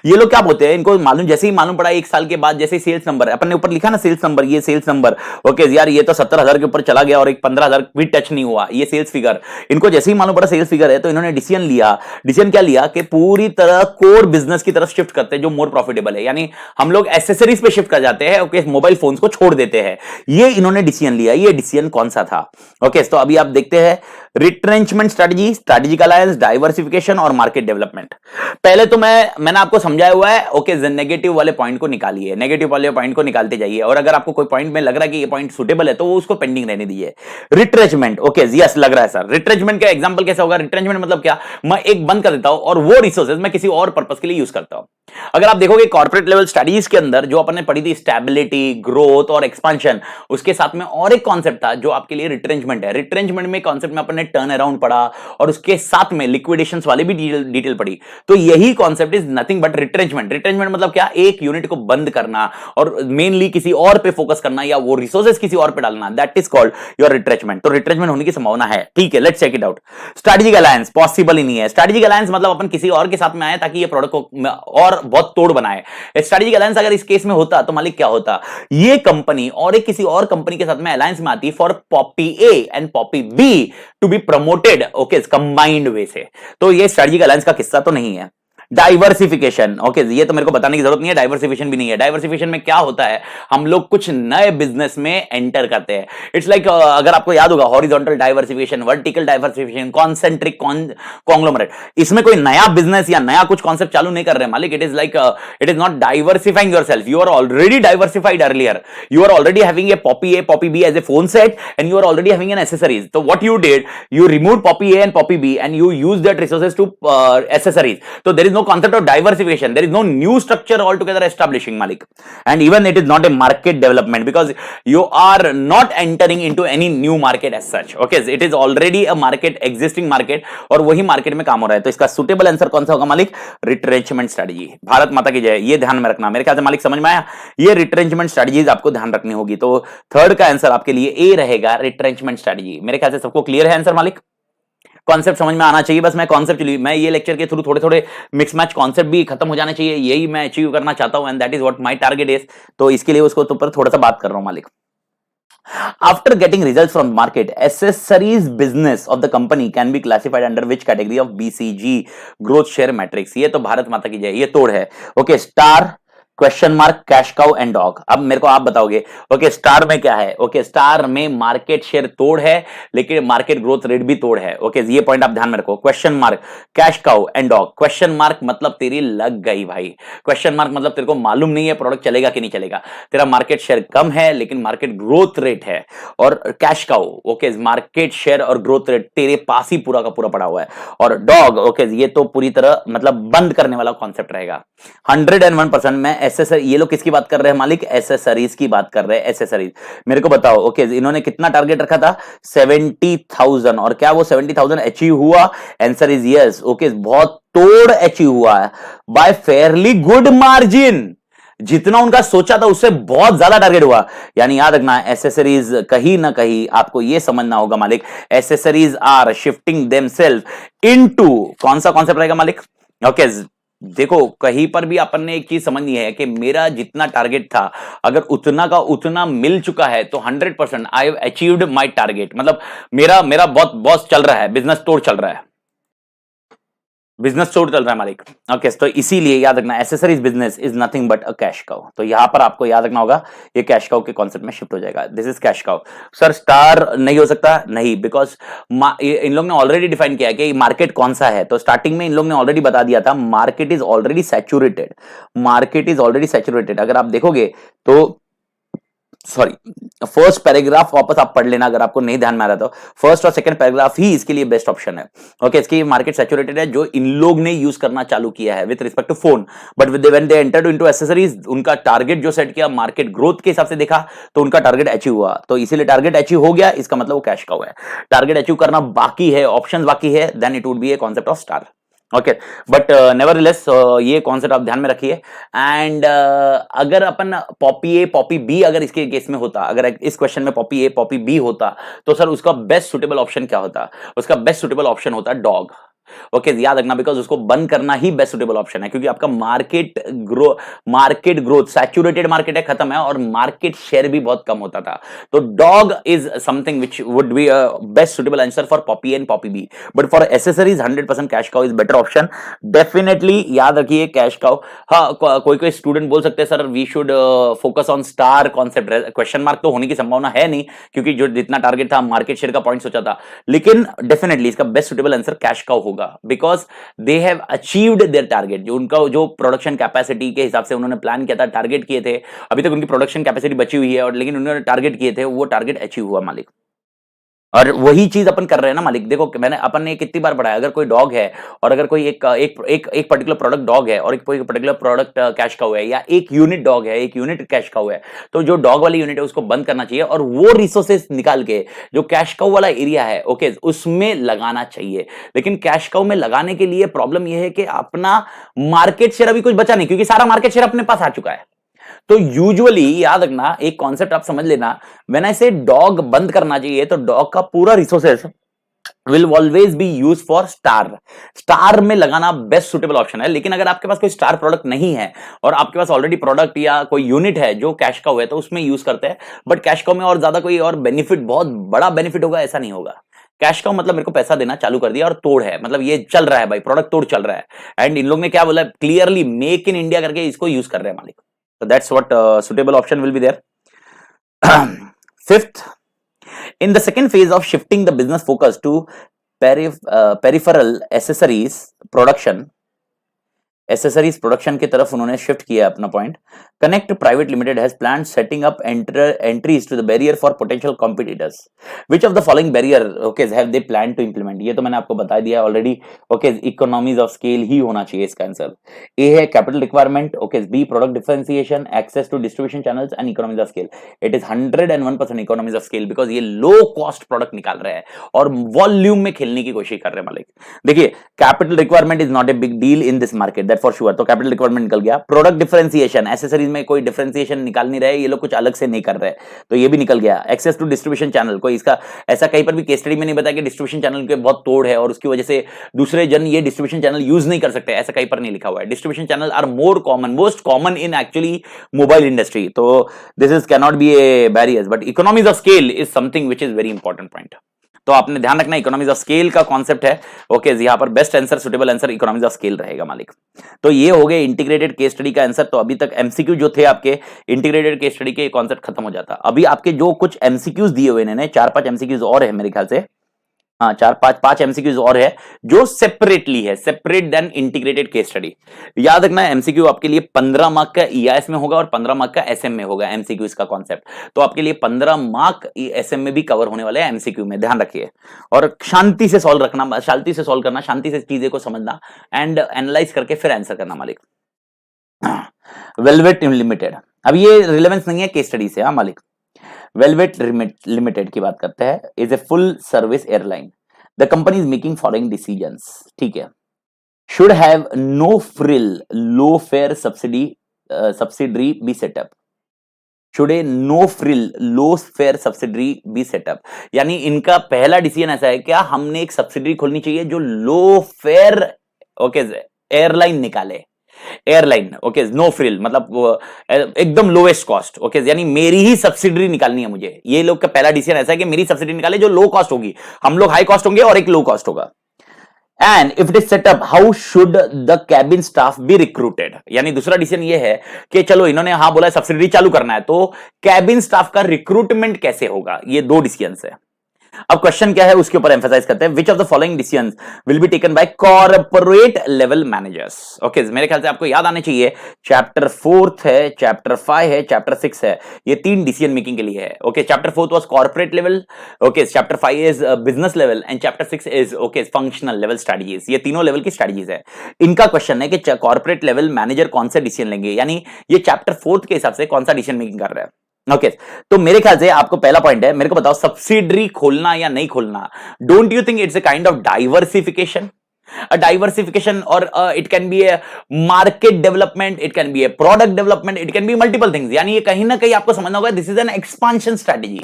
Speaker 1: ये लोग क्या बोलते हैं, इनको मालूम, जैसे ही मालूम पड़ा 1 साल के बाद, जैसे सेल्स नंबर अपन ने ऊपर लिखा ना सेल्स नंबर, ये सेल्स नंबर, ओके यार ये तो 70,000 के ऊपर चला गया और एक 15,000 भी टच नहीं हुआ, ये सेल्स फिगर, इनको जैसे ही मालूम पड़ा सेल्स फिगर है तो इन्होंने डिसीजन लिया। डिसीजन क्या लिया कि पूरी तरह कोर बिजनेस की तरफ शिफ्ट करते हैं जो मोर प्रॉफिटेबल है, यानी हम लोग एसेसरीज पे शिफ्ट कर जाते हैं, ओके मोबाइल फोन्स को छोड़ देते हैं। ये इन्होंने डिसीजन लिया। ये डिसीजन कौन सा था? ओके, तो अभी आप देखते हैं retrenchment strategy, strategic alliance, diversification और मार्केट डेवलपमेंट। पहले तो मैंने आपको समझाया हुआ है, ओके नेगेटिव वाले पॉइंट को निकालिए, नेगेटिव वाले पॉइंट को निकालते जाइए, और अगर आपको कोई पॉइंट में लग रहा है कि ये पॉइंट सुटेबल है तो वो उसको पेंडिंग रहने दीजिए। रिट्रेंचमेंट, ओके यस लग रहा है सर, रिट्रेंचमेंट का एग्जांपल कैसा होगा? रिट्रेंचमेंट मतलब क्या, मैं एक बंद कर देता हूं और वो रिसोर्सेज मैं किसी और पर्पस के लिए यूज करता हूं। अगर आप देखोगे कॉर्पोरेट लेवल स्टडीज के अंदर जो अपन ने पढ़ी थी, स्टेबिलिटी, ग्रोथ और एक्सपेंशन, उसके साथ में और एक कॉन्सेप्ट था जो आपके लिए रिट्रेंचमेंट है। रिट्रेंचमेंट में कॉन्सेप्ट में अपन ने टर्न अराउंड पढ़ा और उसके साथ में लिक्विडेशंस वाले भी डिटेल पढ़ी। तो यही concept is nothing but retrenchment. Retrenchment मतलब क्या, एक यूनिट को बंद करना और मेनली किसी और पे फोकस करना या वो रिसोर्सेज किसी और पे डालना, that is called your retrenchment. तो रिट्रेंचमेंट होने की संभावना है, ठीक है, let's check it out. Strategic alliance possible ही नहीं है। स्ट्रेटेजिक अलायंस मतलब अपन किसी और के साथ में आए ताकि ये प्रोडक्ट को और बहुत तोड़ बनाए। स्ट्रेटेजिक अलायंस अगर इस केस में होता तो मालिक क्या होता, ये कंपनी और एक किसी और कंपनी के साथ में अलायंस में आती for poppy A and poppy B to be promoted, okay combined way से। तो ये स्ट्रेटेजिक अलायंस का किस्सा तो नहीं है। डाइवर्सिफिकेशन। ओके, ये तो मेरे को बताने की जरूरत नहीं है, डाइवर्सिफिकेशन भी नहीं है। डाइवर्सिफिकेशन में क्या होता है, हम लोग कुछ नए बिजनेस में एंटर करते हैं। इट्स लाइक अगर आपको याद होगा horizontal diversification, vertical diversification, concentric conglomerate, इसमें कोई नया बिजनेस या नया कुछ कॉन्सेप्ट चालू नहीं कर रहे मालिक। It is like it is not diversifying yourself, you are already diversified earlier, you are already having a poppy B as a phone set and you are already having an accessories. तो what you did, you remove poppy A and poppy B and you use that resources to accessories. So there is no concept of diversification, there is no new structure altogether establishing malik, and even it is not a market development because you are not entering into any new market as such. Okay, it is already a market, existing market, और वही market में काम हो रहा है। तो इसका suitable answer कौन सा होगा मालिक, रिट्रेंचमेंट स्ट्रेटजी। भारत माता की जय, ये ध्यान में रखना। मेरे ख्याल से मालिक समझ में आया, ये रिट्रेंचमेंट स्ट्रेटजीज आपको ध्यान रखनी होगी। तो थर्ड का आंसर आपके लिए ए रहेगा, रिट्रेंचमेंट स्ट्रेटजी। मेरे ख्याल से सबको क्लियर है आंसर मालिक, कॉन्सेप्ट समझ में आना चाहिए। बस मैं कॉन्सेप्ट मैं ये लेक्चर के थ्रू थोड़े थोड़े मिक्स मैच कॉन्सेप्ट भी खत्म हो जाने चाहिए, यही मैं अचीव करना चाहता हूं, and that is what my target is. तो इसके लिए उसको ऊपर थोड़ा सा बात कर रहा हूं मालिक। After getting results from the market, accessories business of the company can be classified under which category of BCG, growth share matrix? ये तो भारत माता की जय, ये तोड़ है। Okay, star, question mark, cash cow and dog. अब मेरे को आप बताओगे ओके स्टार में क्या है। ओके, स्टार में मार्केट शेयर तोड़ है लेकिन मार्केट ग्रोथ रेट भी तोड़ है। ओके, ये पॉइंट आप ध्यान में रखो। Question mark, cash cow and dog. Question mark मतलब तेरी लग गई भाई, क्वेश्चन मार्क मतलब तेरे को मालूम नहीं है प्रोडक्ट चलेगा कि नहीं चलेगा, तेरा मार्केट शेयर कम है लेकिन मार्केट ग्रोथ रेट है। और cash cow, okay, market share और ग्रोथ रेट तेरे पास ही पूरा का पूरा पड़ा हुआ है। और डॉग, ओके, ये तो पूरी तरह मतलब बंद करने वाला कॉन्सेप्ट रहेगा। 101% में एसेसरी, ये लोग किसकी बात कर रहे हैं मालिक, एसेसरीज की बात कर रहे हैं, एसेसरीज। मेरे को बताओ ओके, इन्होंने कितना टारगेट रखा था, 70,000, और क्या वो 70,000 अचीव हुआ? Answer is yes. ओके, बहुत तोड़ अचीव हुआ है बाय फेयरली गुड मार्जिन, जितना उनका सोचा था उससे बहुत ज्यादा टारगेट हुआ। यानी याद रखना, एसेसरीज कहीं ना कहीं आपको यह समझना होगा मालिक, accessories are shifting themself into, कौन सा कॉन्सेप्ट रहेगा मालिक? ओके, देखो कहीं पर भी अपन ने एक चीज समझनी है कि मेरा जितना टारगेट था अगर उतना का उतना मिल चुका है तो 100% I have achieved my target. मतलब मेरा मेरा बहुत बॉस चल रहा है, बिजनेस तोड़ चल रहा है, बिजनेस तोड़ चल रहा है मालिक। ओके, तो इसीलिए याद रखना, accessories business is nothing but a cash cow. तो यहां पर आपको याद रखना होगा ये कैश काउ के कॉन्सेप्ट में शिफ्ट हो जाएगा। This is cash cow. Sir star नहीं हो सकता, नहीं, बिकॉज इन लोग ने ऑलरेडी डिफाइन किया कि मार्केट कौन सा है। तो स्टार्टिंग में इन लोग ने ऑलरेडी बता दिया था market is already saturated, market is already saturated. अगर आप देखोगे तो सॉरी, फर्स्ट पैराग्राफ वापस आप पढ़ लेना अगर आपको नहीं ध्यान में आ रहा तो, फर्स्ट और सेकंड पैराग्राफ ही इसके लिए बेस्ट ऑप्शन है। ओके, इसकी मार्केट सैचुरेटेड है जो इन लोग ने यूज करना चालू किया है with respect to phone, but when they entered into accessories, उनका टारगेट जो सेट किया मार्केट ग्रोथ के हिसाब से देखा तो उनका टारगेट अचीव हुआ। तो इसीलिए टारगेट अचीव हो गया, इसका मतलब वो कैश काउ है। टारगेट अचीव करना बाकी है, ऑप्शन बाकी है, then it would be a concept of star. Okay, but nevertheless ये कॉन्सेप्ट आप ध्यान में रखिए। एंड अगर अपन पॉपी ए पॉपी बी अगर इसके केस में होता, अगर इस क्वेश्चन में पॉपी ए पॉपी बी होता तो सर उसका बेस्ट सुटेबल ऑप्शन क्या होता? उसका बेस्ट सुटेबल ऑप्शन होता डॉग। ओके, याद रखना, बिकॉज उसको बंद करना ही बेस्ट सुटेबल ऑप्शन है, क्योंकि आपका मार्केट ग्रोथ सैचुरेटेड मार्केट है, खत्म है, और मार्केट शेयर भी बहुत कम होता था। तो dog is something which would be best suitable answer for poppy and poppy B, but for accessories 100% cash cow is better option. Definitely याद रखिए कैश काउ। हाँ, कोई कोई स्टूडेंट बोल सकते हैं sir we should focus on star concept, question mark तो होने की संभावना है नहीं, क्योंकि जो जितना टारगेट था मार्केट शेयर का पॉइंट सोचा था, लेकिन डेफिनेटली इसका best suitable answer cash cow होगा, because they have achieved their target. जो उनका जो प्रोडक्शन कैपेसिटी के हिसाब से उन्होंने प्लान किया था, टारगेट किए थे, अभी तक उनकी प्रोडक्शन कैपेसिटी बची हुई है, और लेकिन उन्होंने टारगेट किए थे, वो टारगेट अचीव हुआ मालिक। और वही चीज अपन कर रहे हैं ना मालिक। देखो मैंने अपन ने कितनी बार पढ़ा है, अगर कोई डॉग है और अगर कोई एक पर्टिकुलर प्रोडक्ट डॉग है और एक पर्टिकुलर प्रोडक्ट कैश काउ है, या एक यूनिट डॉग है एक यूनिट कैश काउ है, तो जो डॉग वाली यूनिट है उसको बंद करना चाहिए और वो रिसोर्सेस निकाल के जो कैश काउ वाला एरिया है ओके उसमें लगाना चाहिए। लेकिन कैश काउ में लगाने के लिए प्रॉब्लम यह है कि अपना मार्केट शेयर अभी कुछ बचा नहीं, क्योंकि सारा मार्केट शेयर अपने पास आ चुका है। तो यूजुअली याद रखना, एक कॉन्सेप्ट आप समझ लेना, व्हेन आई से डॉग बंद करना चाहिए तो डॉग का पूरा resources will always be use for star. Star में लगाना बेस्ट सुटेबल ऑप्शन है। लेकिन अगर आपके पास कोई स्टार प्रोडक्ट नहीं है और आपके पास ऑलरेडी प्रोडक्ट या कोई यूनिट है जो कैश काउ है तो उसमें यूज करते हैं, बट कैश काउ में और ज्यादा कोई और बेनिफिट, बहुत बड़ा बेनिफिट होगा ऐसा नहीं होगा। कैश काउ मतलब मेरे को पैसा देना चालू कर दिया और तोड़ है, मतलब ये चल रहा है भाई, प्रोडक्ट तोड़ चल रहा है। एंड इन लोग ने क्या बोला, क्लियरली मेक इन इंडिया करके इसको यूज कर रहे हैं मालिक। So that's what suitable option will be there. Fifth, in the second phase of shifting the business focus to peripheral accessories production, accessories production की तरफ उन्होंने शिफ्ट किया अपना point. Connect private limited has planned setting up entries to the barrier for potential competitors. Which of the following barrier okay have they plan to implement? ये तो मैंने आपको बता दिया already. Okay, economies of scale ही होना चाहिए इसका आंसर। ए है capital requirement, okay, B product differentiation, access to distribution channels and economies of scale. It is 101% economies of scale, because ये लो कॉस्ट प्रोडक्ट निकाल रहे हैं और वॉल्यूम में खेलने की कोशिश कर रहे हैं मालिक। देखिए, capital requirement is not a big deal in this market, that for sure. तो कैपिटल रिक्वायरमेंट निकल गया। प्रोडक्ट डिफरेंशिएशन, एसेसरीज में कोई डिफरेंशिएशन निकाल नहीं रहे, ये लोग कुछ अलग से नहीं कर रहे, तो ये भी निकल गया। एक्सेस टू डिस्ट्रीब्यूशन चैनल, कोई इसका ऐसा कहीं पर भी केस स्टडी में नहीं बताया कि डिस्ट्रीब्यूशन चैनल के बहुत तोड़ है और उसकी वजह से दूसरे जन ये डिस्ट्रीब्यूशन चैनल यूज नहीं कर सकते, ऐसा कहीं पर नहीं लिखा हुआ है। Distribution channel are more common, most common in actually mobile industry, तो this is can not be a barrier, but economies of scale is something which is very important point. तो आपने ध्यान रखना, इकोनॉमीज ऑफ स्केल का concept है। Okay, यहां पर best answer, suitable answer economies of scale रहेगा मालिक। तो ये हो गए इंटीग्रेटेड केस स्टडी का आंसर। तो अभी तक एमसीक्यू जो थे आपके इंटीग्रेटेड केस स्टडी के कॉन्सेप्ट खत्म हो जाता। अभी आपके जो कुछ एमसीक्यूज दिए हुए इन्होंने, 4-5 एमसीक्यूज और है मेरे ख्याल से, हाँ 4-5 एमसीक्यूज और है जो सेपरेटली है, separate then integrated case study. याद रखना, एमसीक्यू आपके लिए 15 मार्क का ईआईएस में होगा और 15 मार्क का एसएम में होगा एमसीक्यू इसका कॉन्सेप्ट। तो आपके लिए 15 मार्क एसएम में भी कवर होने वाले हैं एमसीक्यू में, ध्यान रखिए। और शांति से सॉल्व रखना, शांति से सॉल्व करना, शांति से चीजें को समझना एंड एनालाइज करके फिर आंसर करना मालिक। वेलवेट लिमिटेड, अब ये रिलेवेंस नहीं है केस स्टडी से, हाँ मालिक। वेलवेट लिमिटेड की बात करते हैं, is a full service airline. The company is making following decisions, ठीक है। Should have no frill low fare subsidiary be set up. Should a no frill low fare subsidiary be set up, यानी इनका पहला decision ऐसा है, क्या हमने एक सब्सिडरी खोलनी चाहिए जो लो फेयर ओके एयरलाइन निकाले। एयरलाइन, ओके, नो फ्रिल मतलब एकदम लोएस्ट कॉस्ट, ओके, यानी मेरी ही सब्सिडरी निकालनी है मुझे। ये लोग का पहला डिसीजन ऐसा है कि मेरी सब्सिडरी निकाले जो लो कॉस्ट होगी, हम लोग हाई कॉस्ट होंगे और एक लो कॉस्ट होगा। And if it is set up, how should the cabin staff be recruited, यानी दूसरा डिसीजन ये है कि चलो इन्होंने हाँ बोला सब्सिडरी चालू करना है, तो कैबिन स्टाफ का रिक्रूटमेंट कैसे होगा। ये दो डिसीजन है। अब क्वेश्चन क्या है उसके ऊपर एम्फेसाइज करते हैं। Which of the following decisions will be taken by corporate level managers. Okay, मेरे ख्याल से आपको याद आने चाहिए, चैप्टर 4 है, चैप्टर 5 है, चैप्टर 6 है, ये 3 डिसीजन मेकिंग के लिए है। Okay, chapter 4 was corporate level, okay, chapter 5 is business level and chapter 6 is okay functional level strategies. ये तीनों लेवल की स्ट्रेटजीज है। इनका क्वेश्चन है कि कॉर्पोरेट लेवल मैनेजर कौन से डिसीजन लेंगे, यानी ये चैप्टर 4 के हिसाब से कौन सा डिसीजन मेकिंग कर रहा है। ओके तो मेरे ख्याल से आपको पहला पॉइंट है, मेरे को बताओ सब्सिडरी खोलना या नहीं खोलना। Don't you think it's a kind of diversification? A diversification or it can be a market development, it can be a product development, it can be multiple things। यानी ये कहीं ना कहीं आपको समझना होगा this is an expansion strategy.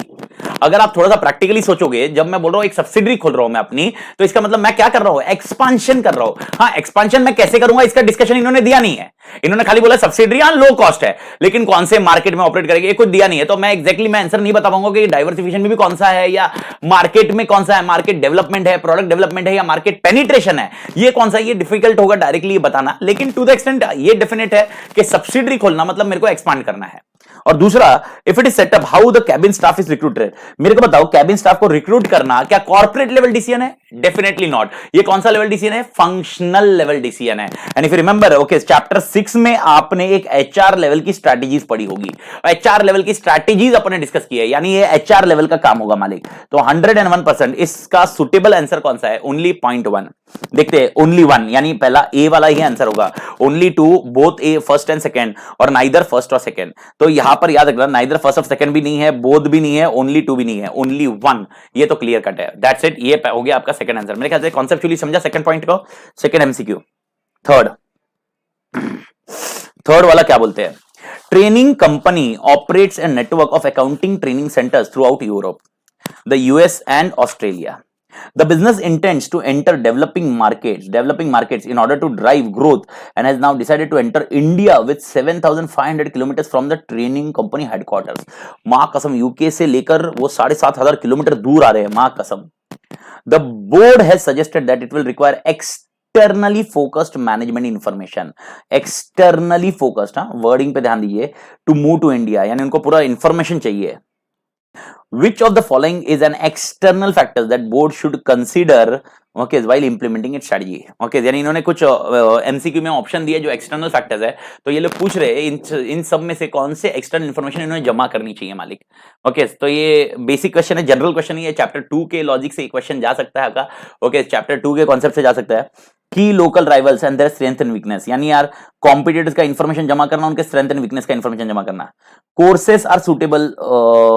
Speaker 1: अगर आप थोड़ा सा प्रैक्टिकली सोचोगे, जब मैं बोल रहा हूं एक सब्सिडरी खोल रहा हूं मैं अपनी, तो इसका मतलब मैं क्या कर रहा हूं, एक्सपांशन कर रहा हूं। हाँ, एक्सपांशन मैं कैसे करूंगा इसका डिस्कशन इन्होंने दिया नहीं है। इन्होंने खाली बोला सब्सिडरी लो कॉस्ट है, लेकिन कौन से मार्केट में ऑपरेट करेगी ये कुछ दिया नहीं है। तो मैं एग्जैक्टली मैं आंसर नहीं बता पाऊंगा कि डाइवर्सिफिकेशन में भी कौन सा है या मार्केट में कौन सा है, मार्केट डेवलपमेंट है, प्रोडक्ट डेवलपमेंट है या मार्केट पेनिट्रेशन है, ये कौन सा, ये डिफिकल्ट होगा डायरेक्टली ये बताना। लेकिन टू द एक्सटेंट ये डेफिनेट है कि सब्सिडरी खोलना मतलब मेरे को एक्सपांड करना है। और दूसरा, if it is set up how the cabin staff is recruited, मेरे को बताओ कैबिन स्टाफ को रिक्रूट करना क्या कॉर्पोरेट लेवल डिसीजन है? Definitely not. ये कौन सा लेवल डिसीजन है? फंक्शनल लेवल डिसीजन है। And if you remember, okay, chapter 6 में आपने एक एचआर लेवल की स्ट्रैटेजीज पढ़ी होगी, एचआर लेवल की स्ट्रैटेजीज अपने डिस्कस की है, यानी ये एचआर लेवल का काम होगा मालिक। तो 101% इसका सुटेबल आंसर कौन सा है? ओनली 0.1 देखते हैं, ओनली 1 यानी पहला ए वाला ही आंसर होगा। Only 2 both A first and second और नाइदर फर्स्ट और सेकंड। तो यहां पर याद रखना नाइदर फर्स्ट और सेकंड भी नहीं है, बोथ भी नहीं है, ओनली 2 भी नहीं है, ओनली 1। ये तो क्लियर कट है, दैट्स इट। ये हो गया आपका सेकंड आंसर। मेरे ख्याल से कॉन्सेप्चुअली समझा सेकंड पॉइंट को। Second MCQ. थर्ड वाला क्या बोलते हैं? Training company operates a network of accounting training centres through out Europe, the US and Australia. The business intends to enter developing markets in order to drive growth and has now decided to enter India with 7,500 kilometers from the training company headquarters। मां कसम, UK से लेकर वो 7,500 kilometre दूर आ रहे हैं, मां कसम। The board has suggested that it will require externally focused management information, externally focused, wording पे ध्यान दीजिए, टू मूव टू इंडिया, यानी उनको पूरा इंफॉर्मेशन चाहिए। Which of the following is an external factor that board should consider okay while implementing its strategy? Okay, यानी इन्होंने कुछ एमसीक्यू में ऑप्शन दिए जो एक्सटर्नल फैक्टर्स है, तो ये लोग पूछ रहे हैं इन सब में से कौन से एक्सटर्नल इंफॉर्मेशन इन्होंने जमा करनी चाहिए मालिक। ओके, तो ये बेसिक क्वेश्चन है, जनरल क्वेश्चन ही है, चैप्टर 2 के लॉजिक से एक क्वेश्चन जा सकता है का। ओके, चैप्टर 2 के कॉन्सेप्ट से जा सकता है। की local rivals and their strength and weakness, यानी यार कॉम्पिटिटर्स का इंफॉर्मेशन जमा करना, उनके स्ट्रेंथ एंड वीकनेस का इंफॉर्मेशन जमा करना। Courses are suitable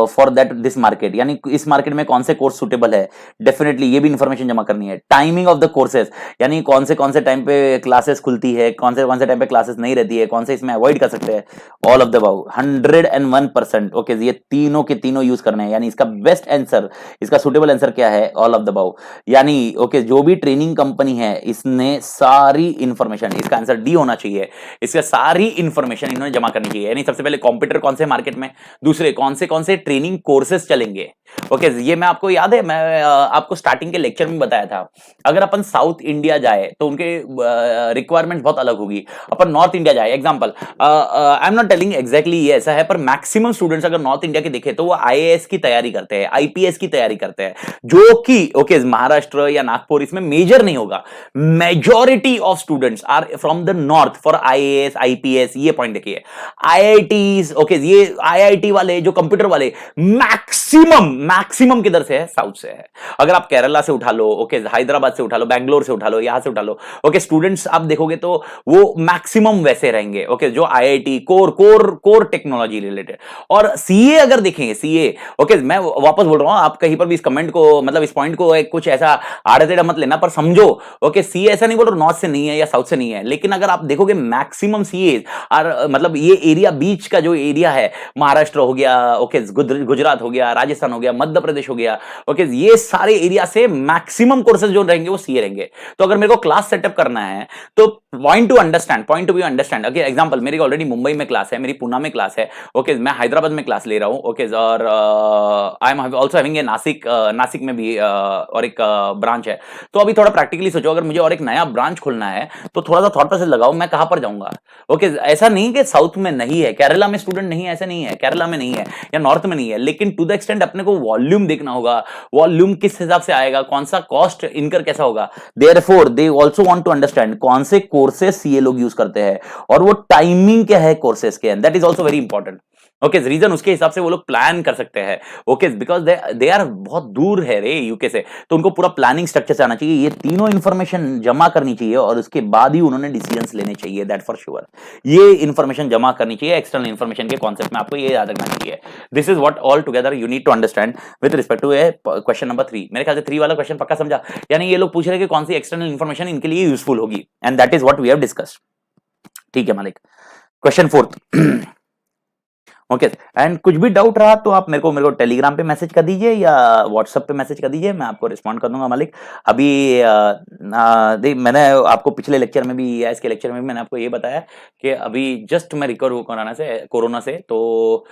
Speaker 1: for that this market, यानी इस मार्केट में कौन से कोर्स सुटेबल है, डेफिनेटली ये भी इंफॉर्मेशन जमा करनी है। टाइमिंग ऑफ द कोर्सेस, यानी कौन से टाइम पे क्लासेस खुलती है, कौन से टाइम पे क्लासेस नहीं रहती है, कौन से इसमें अवॉइड कर सकते हैं। All of the above 101%। Okay, ये तीनों के तीनों यूज करने हैं, यानी इसका बेस्ट आंसर, इसका सुटेबल आंसर क्या है, ऑल ऑफ द अबव। यानी ओके, जो भी ट्रेनिंग कंपनी है इसने सारी इंफॉर्मेशन, इसका आंसर डी होना चाहिए, इसका सारी इंफॉर्मेशन इन्होंने जमा करनी चाहिए। यानी सबसे पहले कंप्यूटर कौन से मार्केट में, दूसरे कौन से ट्रेनिंग कोर्सेज चलेंगे। ओके, ये मैं आपको याद है, मैं आपको स्टार्टिंग के लेक्चर में बताया था, अगर अपन साउथ इंडिया जाए तो उनके रिक्वायरमेंट बहुत अलग होगी, अपन नॉर्थ इंडिया जाए, example I am not telling exactly ये ऐसा है, पर मैक्सिमम स्टूडेंट्स अगर नॉर्थ इंडिया के देखे तो वो आईएएस की तैयारी करते हैं, आईपीएस की तैयारी करते हैं, जो कि ओके महाराष्ट्र या नागपुर इसमें मेजर नहीं होगा। Majority of students are from the north for IAS IPS, ये पॉइंट देखिए। आईआईटीज ओके, ये आईआईटी वाले जो कंप्यूटर वाले मैक्सिमम किधर से है, साउथ से है। अगर आप केरला से उठा लो, ओके हैदराबाद से उठा लो, बैंगलोर से उठा लो, यहां से उठा लो, ओके स्टूडेंट्स आप देखोगे तो वो मैक्सिमम वैसे रहेंगे। ओके, जो आईआईटी कोर टेक्नोलॉजी रिलेटेड। और सीए अगर देखेंगे, सीए ओके, मैं वापस बोल रहा हूं, आप कहीं पर भी इस कमेंट को मतलब इस पॉइंट को कुछ ऐसा आड़े टेढ़ा मत लेना, पर समझो ओके, सीए ऐसा नहीं बोल रहा नॉर्थ से नहीं है या साउथ से नहीं है, लेकिन अगर आप देखोगे मैक्सिमम सीए और मतलब ये एरिया बीच का जो एरिया है, महाराष्ट्र हो गया, ओके गुजरात हो गया, राजस्थान हो गया, मध्य प्रदेश हो गया, ओके ये सारे एरिया से मैक्सिमम कोर्सेज जो रहेंगे वो सीए रहेंगे। तो अगर मेरे को क्लास सेटअप करना है तो point two view understand. Okay, example मेरी ऑलरेडी मुंबई में क्लास है, मेरी पुणे में क्लास है, ओके मैं हैदराबाद में क्लास ले रहा हूं, ओके और I am also having a Nashik में भी और एक ब्रांच है। तो अभी थोड़ा प्रैक्टिकली सोचो, अगर मुझे और एक नया ब्रांच खोलना है तो थोड़ा सा थॉट प्रोसेस लगाओ, मैं कहां पर जाऊंगा। ओके, ऐसा नहीं कि साउथ में नहीं है, केरला में स्टूडेंट नहीं है, ऐसा नहीं है, केरला में नहीं है या नॉर्थ में नहीं है, लेकिन टू द एक्सटेंट अपने को वॉल्यूम देखना होगा, वॉल्यूम किस हिसाब से आएगा, कौन सा कॉस्ट इनकर कैसा होगा। Therefore they also want to understand कौन से कोर्सेस ये लोग यूज करते हैं और वो टाइमिंग क्या है कोर्सेस के, that is also very important. Okay, reason उसके हिसाब से वो लोग प्लान कर सकते हैं। ओके, बिकॉज दे आर बहुत दूर है रे यूके से, तो उनको पूरा प्लानिंग स्ट्रक्चर से आना चाहिए, ये तीनों इंफॉर्मेशन जमा करनी चाहिए और उसके बाद ही उन्होंने डिसीजंस लेने चाहिए, दैट फॉर श्योर। ये इंफॉर्मेशन जमा करनी चाहिए, एक्सटर्नल इंफॉर्मेशन के कॉन्सेप्ट में आपको ये याद रखना चाहिए। This is what all together you need to understand with respect to question number 3। मेरे ख्याल से 3 वाला क्वेश्चन पक्का समझा, यानी ये लोग पूछ रहे हैं कि कौन सी एक्सटर्नल इंफॉर्मेशन इनके लिए यूजफुल होगी, and that is what we have discussed. ठीक है मालिक, क्वेश्चन 4। ओके, एंड कुछ भी डाउट रहा तो आप मेरे को टेलीग्राम पे मैसेज कर दीजिए या व्हाट्सएप पे मैसेज कर दीजिए, मैं आपको रिस्पॉन्ड कर दूंगा मालिक। अभी मैंने आपको पिछले लेक्चर में भी या इसके लेक्चर में भी मैंने आपको ये बताया कि अभी जस्ट मैं रिकवर हूँ कोरोना से, तो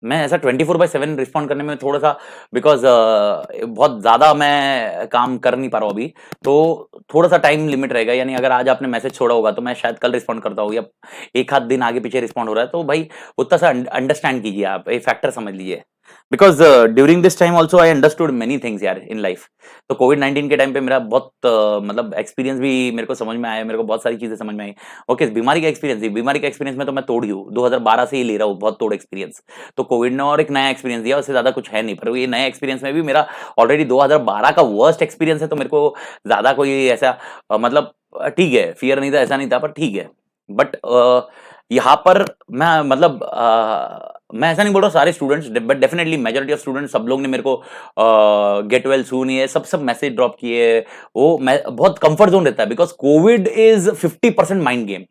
Speaker 1: मैं ऐसा 24/7 रिस्पॉन्ड करने में थोड़ा सा, बिकॉज बहुत ज्यादा मैं काम कर नहीं पा रहा हूँ अभी, तो थोड़ा सा टाइम लिमिट रहेगा। यानी अगर आज आपने मैसेज छोड़ा होगा तो मैं शायद कल रिस्पॉन्ड करता हूँ, या एक आध दिन आगे पीछे रिस्पॉन्ड हो रहा है, तो भाई उतना सा अंडरस्टैंड कीजिए, आप ये फैक्टर समझ लीजिए। Because during this time also I understood many things यार इन लाइफ। तो कोविड-19 के टाइम पे मेरा बहुत मतलब एक्सपीरियंस भी मेरे को समझ में आया, मेरे को बहुत सारी चीजें समझ में आई। ओके, बीमारी का एक्सपीरियंस में तो मैं तोड़ ही हूँ, 2012 से ही ले रहा हूँ, बहुत तोड़ एक्सपीरियंस। तो कोविड ने और एक नया एक्सपीरियंस दिया, उससे ज्यादा कुछ है नहीं, पर ये नया एक्सपीरियंस में भी मेरा ऑलरेडी 2012 का वर्स्ट एक्सपीरियंस है, तो मेरे को ज्यादा कोई ऐसा मतलब ठीक है, फियर नहीं था, ऐसा नहीं था, पर ठीक है। बट यहाँ पर मैं मतलब मैं ऐसा नहीं बोल रहा सारे students, but definitely majority of students, सब लोग ने मेरे को गेट वेल सून ये सब मैसेज ड्रॉप किए। वो मैं बहुत कंफर्ट जोन रहता है, because Covid is 50% mind game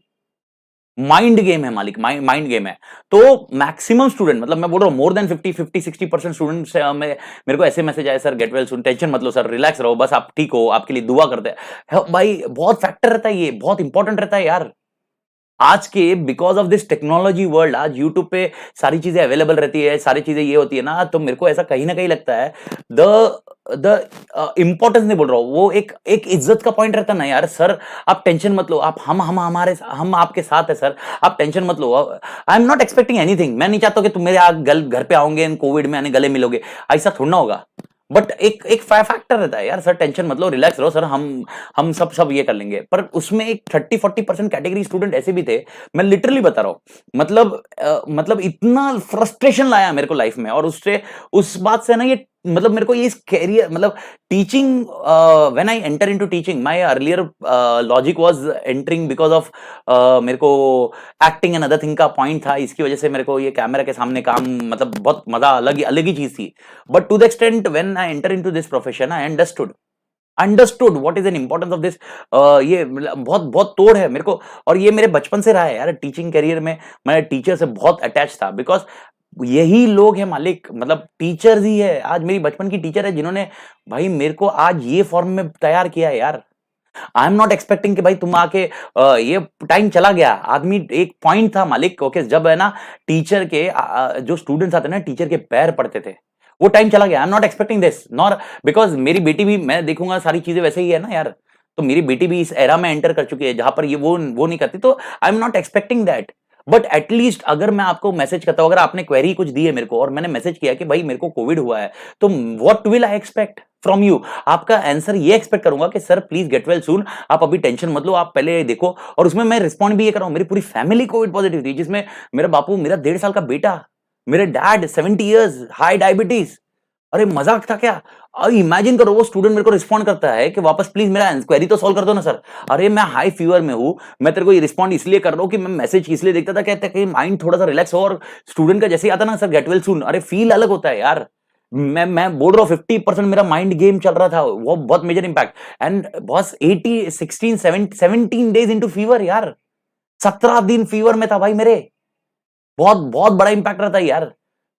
Speaker 1: है मालिक, माइंड गेम है। तो मैक्सिमम स्टूडेंट, मतलब मैं बोल रहा हूँ मोर देन 50-60% स्टूडेंट्स मेरे को ऐसे मैसेज आए, sir get well soon, tension मत लो सर, रिलैक्स रहो, बस आप ठीक हो, आपके लिए दुआ करते हैं भाई। बहुत फैक्टर रहता है, ये बहुत इंपॉर्टेंट रहता है यार। आज के because of this technology world, आज यूट्यूब पे सारी चीजें अवेलेबल रहती है, सारी चीजें ये होती है ना, तो मेरे को ऐसा कहीं ना कहीं लगता है द इंपॉर्टेंस नहीं बोल रहा हूँ, वो एक एक इज्जत का पॉइंट रहता ना यार। सर आप टेंशन मत लो, आप हम आपके साथ है सर, आप टेंशन मत लो। I am not expecting anything, मैं नहीं चाहता कि तुम मेरे घर पे आओगे कोविड में आने गले मिलोगे, ऐसा थोड़ा ना होगा। बट एक एक फैक्टर रहता है यार, सर टेंशन मत लो, रिलैक्स रहो सर, हम सब ये कर लेंगे। पर उसमें एक 30-40% कैटेगरी स्टूडेंट ऐसे भी थे, मैं लिटरली बता रहा हूँ, मतलब इतना फ्रस्ट्रेशन लाया मेरे को लाइफ में, और उससे उस बात से ना ये मतलब मेरे को ये कैरियर मतलब teaching, when I enter into teaching, my earlier logic was entering because of मेरे को एक्टिंग एंड अदर थिंग का पॉइंट था, इसकी वजह से मेरे को ये कैमरा के सामने काम मतलब बहुत मजा, अलग अलग ही चीज थी। But to the extent when I enter into this profession, I understood what is an importance of this. ये बहुत बहुत तोड़ है मेरे को, और ये मेरे बचपन से रहा है यार। टीचिंग करियर में मैं टीचर से बहुत अटैच था, बिकॉज यही लोग हैं मालिक, मतलब टीचर्स ही है। आज मेरी बचपन की टीचर है जिन्होंने भाई मेरे को आज ये फॉर्म में तैयार किया है यार। आई एम नॉट एक्सपेक्टिंग कि भाई तुम आके ये टाइम चला गया, आदमी एक पॉइंट था मालिक, ओके, जब है ना टीचर के जो स्टूडेंट्स आते ना टीचर के पैर पड़ते थे, वो टाइम चला गया। आई am not expecting this, nor because मेरी बेटी भी, मैं देखूंगा सारी चीजें वैसे ही है ना यार, तो मेरी बेटी भी इस एरा में एंटर कर चुकी है जहां पर ये वो नहीं करती, तो आई am not expecting that. But at least अगर मैं आपको मैसेज करता हूं, अगर आपने क्वेरी कुछ दी है मेरे को और मैंने मैसेज किया कि भाई मेरे को कोविड हुआ है, तो what will I expect from you? आपका आंसर ये एक्सपेक्ट करूंगा कि sir please get well soon, आप अभी टेंशन मत लो, आप पहले देखो। और उसमें मैं रिस्पॉन्ड भी ये कर रहा हूं, मेरी पूरी फैमिली कोविड पॉजिटिव थी, जिसमें मेरा बापू, मेरा 1.5 साल का बेटा, मेरे डैड 70 इयर्स, हाई डायबिटीज। अरे मजाक था क्या? इमेजिन करो, वो स्टूडेंट मेरे को रिस्पॉन्ड करता है कि वापस प्लीज मेरा क्वेरी तो सॉल्व कर दो ना सर। अरे मैं हाई फीवर में हूं, मैं तेरे को ये रिस्पॉन्ड इसलिए कर रहा हूं कि मैं मैसेज इसलिए देखता था, कहते कि माइंड थोड़ा सा रिलैक्स हो, और स्टूडेंट का जैसे ही आता ना सर गेट वेल सून, अरे फील अलग होता है यार। मैं बोल रहा हूँ 50% मेरा माइंड गेम चल रहा था, वो बहुत major impact. And boss 17 days into fever यार, 17 दिन फीवर में था भाई मेरे, बहुत बहुत बड़ा इंपैक्ट रहता है यार।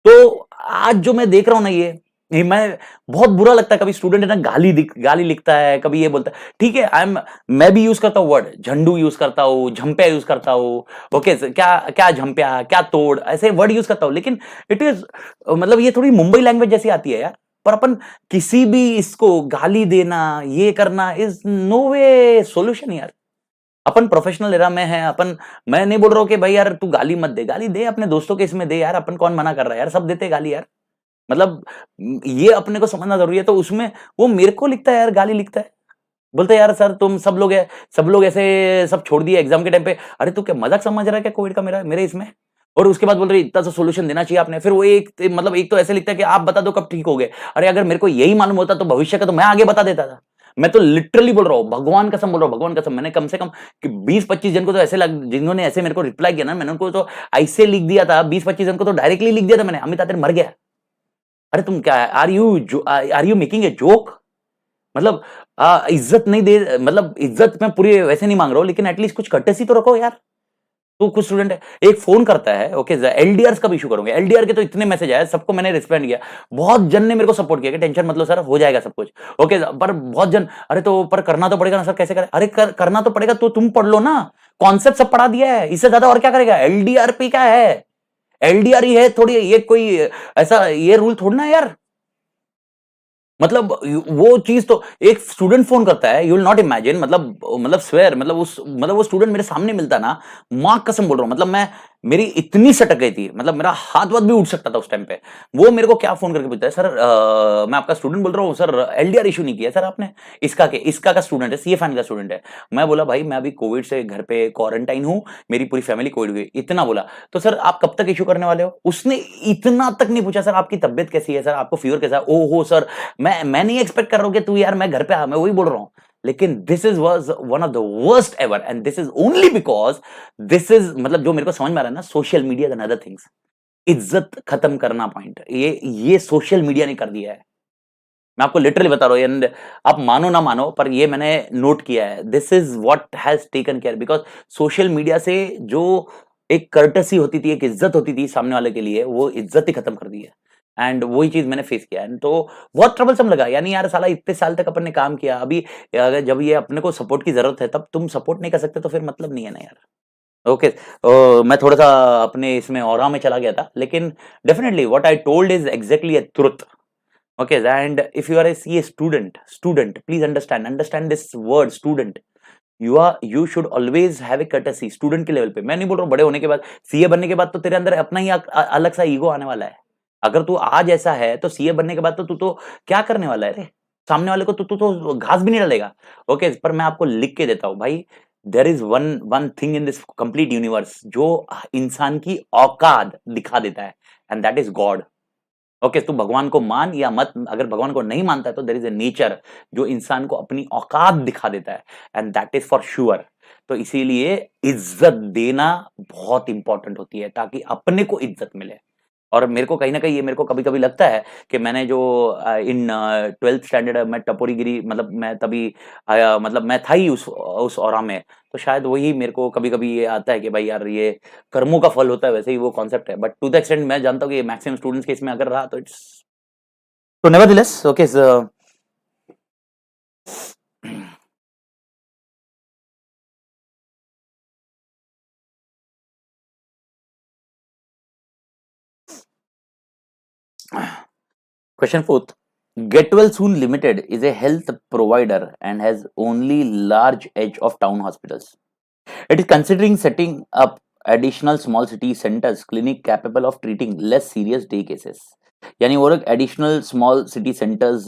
Speaker 1: तो आज जो मैं देख रहा हूं ना, ये मैं बहुत बुरा लगता है। कभी स्टूडेंट है ना गाली लिखता है, कभी ये बोलता है, ठीक है, मैं भी यूज करता हूँ वर्ड, झंडू यूज करता हूँ, झंपिया यूज करता हूँ, ओके, क्या क्या झंपिया, क्या तोड़, ऐसे वर्ड यूज करता हूँ, लेकिन इट इज मतलब ये थोड़ी मुंबई लैंग्वेज जैसी आती है यार। पर अपन किसी भी इसको गाली देना, ये करना इज नो वे सोल्यूशन यार। अपन प्रोफेशनल एरा में है अपन। मैं नहीं बोल रहा हूँ कि भाई यार तू गाली मत दे, गाली दे अपने दोस्तों के इसमें दे यार, अपन कौन मना कर रहा है यार, सब देते गाली यार। मतलब ये अपने को समझना जरूरी है। तो उसमें वो मेरे को लिखता है यार, गाली लिखता है, बोलते हैं यार सर तुम सब लोग ऐसे सब छोड़ दिए एग्जाम के टाइम पे। अरे तू क्या मजाक समझ रहा है क्या कोविड का मेरे इसमें? और उसके बाद बोल रहे इतना सा सोल्यूशन देना चाहिए आपने। फिर वो एक तो ऐसे लिखता है कि आप बता दो कब ठीक हो गए। अरे अगर मेरे को यही मालूम होता तो भविष्य का तो मैं आगे बता देता था। मैं तो लिटरली बोल रहा हूँ, भगवान कसम बोल रहा हूँ, भगवान कसम, मैंने कम से कम 20-25 जन को तो ऐसे जिन्होंने ऐसे मेरे को रिप्लाई किया ना, मैंने उनको तो ऐसे लिख दिया था, 20-25 जन को तो डायरेक्टली लिख दिया था मैंने, अमित आतिर मर गया। अरे तुम क्या, are you making a joke? मतलब इज्जत नहीं दे, मतलब इज्जत मैं पूरी वैसे नहीं मांग रहा हूँ, लेकिन एटलीस्ट कुछ कर्टेसी तो रखो यार। तो कुछ स्टूडेंट है, एक फोन करता है, ओके, एलडीआर का इशू करूंगा, एलडीआर के तो इतने मैसेज आए, सबको मैंने रिस्पॉन्ड किया। बहुत जन ने मेरे को सपोर्ट किया कि टेंशन मत लो सर, हो जाएगा सब कुछ, ओके। पर बहुत जन, अरे तो पर करना तो पड़ेगा ना सर, कैसे करें? अरे करना तो पड़ेगा, तो तुम पढ़ लो ना, कॉन्सेप्ट सब पढ़ा दिया है, इससे ज्यादा और क्या करेगा? एलडीआर पे क्या है, एलडीआर ही है, थोड़ी ये कोई ऐसा ये रूल थोड़ा ना यार। मतलब वो चीज तो एक स्टूडेंट फोन करता है, यू विल नॉट इमेजिन, मतलब स्वेयर, मतलब वो स्टूडेंट मेरे सामने मिलता ना, मां कसम बोल रहा हूं, मतलब मेरी इतनी सटक गई थी, मतलब मेरा हाथ वाथ भी उठ सकता था उस टाइम पे। वो मेरे को क्या फोन करके पूछता है, सर मैं आपका स्टूडेंट बोल रहा हूँ सर, एलडीआर इशू नहीं किया सर आपने? इसका का स्टूडेंट है, सीए फाइनल का स्टूडेंट है। मैं बोला भाई मैं अभी कोविड से घर पे क्वारंटाइन हूँ, मेरी पूरी फैमिली कोविड हुई, इतना बोला। तो सर आप कब तक इशू करने वाले हो? उसने इतना तक नहीं पूछा, सर आपकी तबियत कैसी है, सर आपको फीवर कैसा है? ओहो सर, मैं नहीं एक्सपेक्ट कर रहा हूं कि तू यार मैं घर पे आ, मैं वही बोल रहा हूं। लेकिन this is was one of the worst ever, and this is only because this is, मतलब जो मेरे को समझ में आ रहा है ना, social media and other things, इज्जत खत्म करना पॉइंट, ये सोशल मीडिया ने कर दिया है। मैं आपको लिटरली बता रहा हूं, एंड आप मानो ना मानो, पर ये मैंने नोट किया है, this is what has taken care, because social media से जो एक कर्टसी होती थी, एक इज्जत होती थी सामने वाले के लिए, वो इज्जत ही खत्म कर दी है। एंड वही चीज मैंने फेस किया है, तो बहुत ट्रबलसम लगा, यानी यार साला इतने साल तक अपन ने काम किया, अभी अगर जब ये अपने को सपोर्ट की जरूरत है तब तुम सपोर्ट नहीं कर सकते, तो फिर मतलब नहीं है ना यार। ओके मैं थोड़ा सा अपने इसमें ऑरा में चला गया था, लेकिन definitely what I told is exactly a truth. Okay, and if you are a CA student, please understand this word student. You should always have a courtesy student के लेवल पे. मैं नहीं बोल रहा हूँ बड़े होने के बाद, सीए बनने के बाद तो तेरे अंदर अपना ही अलग सा ईगो आने वाला है. अगर तू आज ऐसा है तो सीए बनने के बाद तो तू तो क्या करने वाला है रे? सामने वाले को तू तो घास भी नहीं डालेगा. ओके, पर मैं आपको लिख के देता हूँ भाई, there is one thing in this complete universe जो इंसान की औकात दिखा देता है, and that is God. Okay, तू भगवान को मान या मत, अगर भगवान को नहीं मानता है तो देयर इज ए नेचर जो इंसान को अपनी औकात दिखा देता है, and that is for sure. तो इसीलिए इज्जत देना बहुत इंपॉर्टेंट होती है ताकि अपने को इज्जत मिले. और मेरे को कहीं ना कहीं ये मेरे को कभी कभी लगता है कि मैंने जो इन 12th स्टैंडर्ड में टपोरीगिरी, मतलब मैं तभी मतलब मैं था ही उस ऑरा में, तो शायद वही मेरे को कभी कभी ये आता है कि भाई यार ये कर्मों का फल होता है, वैसे ही वो कॉन्सेप्ट है. बट टू द एक्सटेंट मैं जानता हूँ कि मैक्सिमम स्टूडेंट्स के इसमें अगर रहा तो इट्स तो nevertheless. Okay, question fourth. Get Well Soon Limited is a health provider and has only large edge of town hospitals. It is considering setting up additional small city centers clinic capable of treating less serious day cases. यानी वो लोग additional small city centres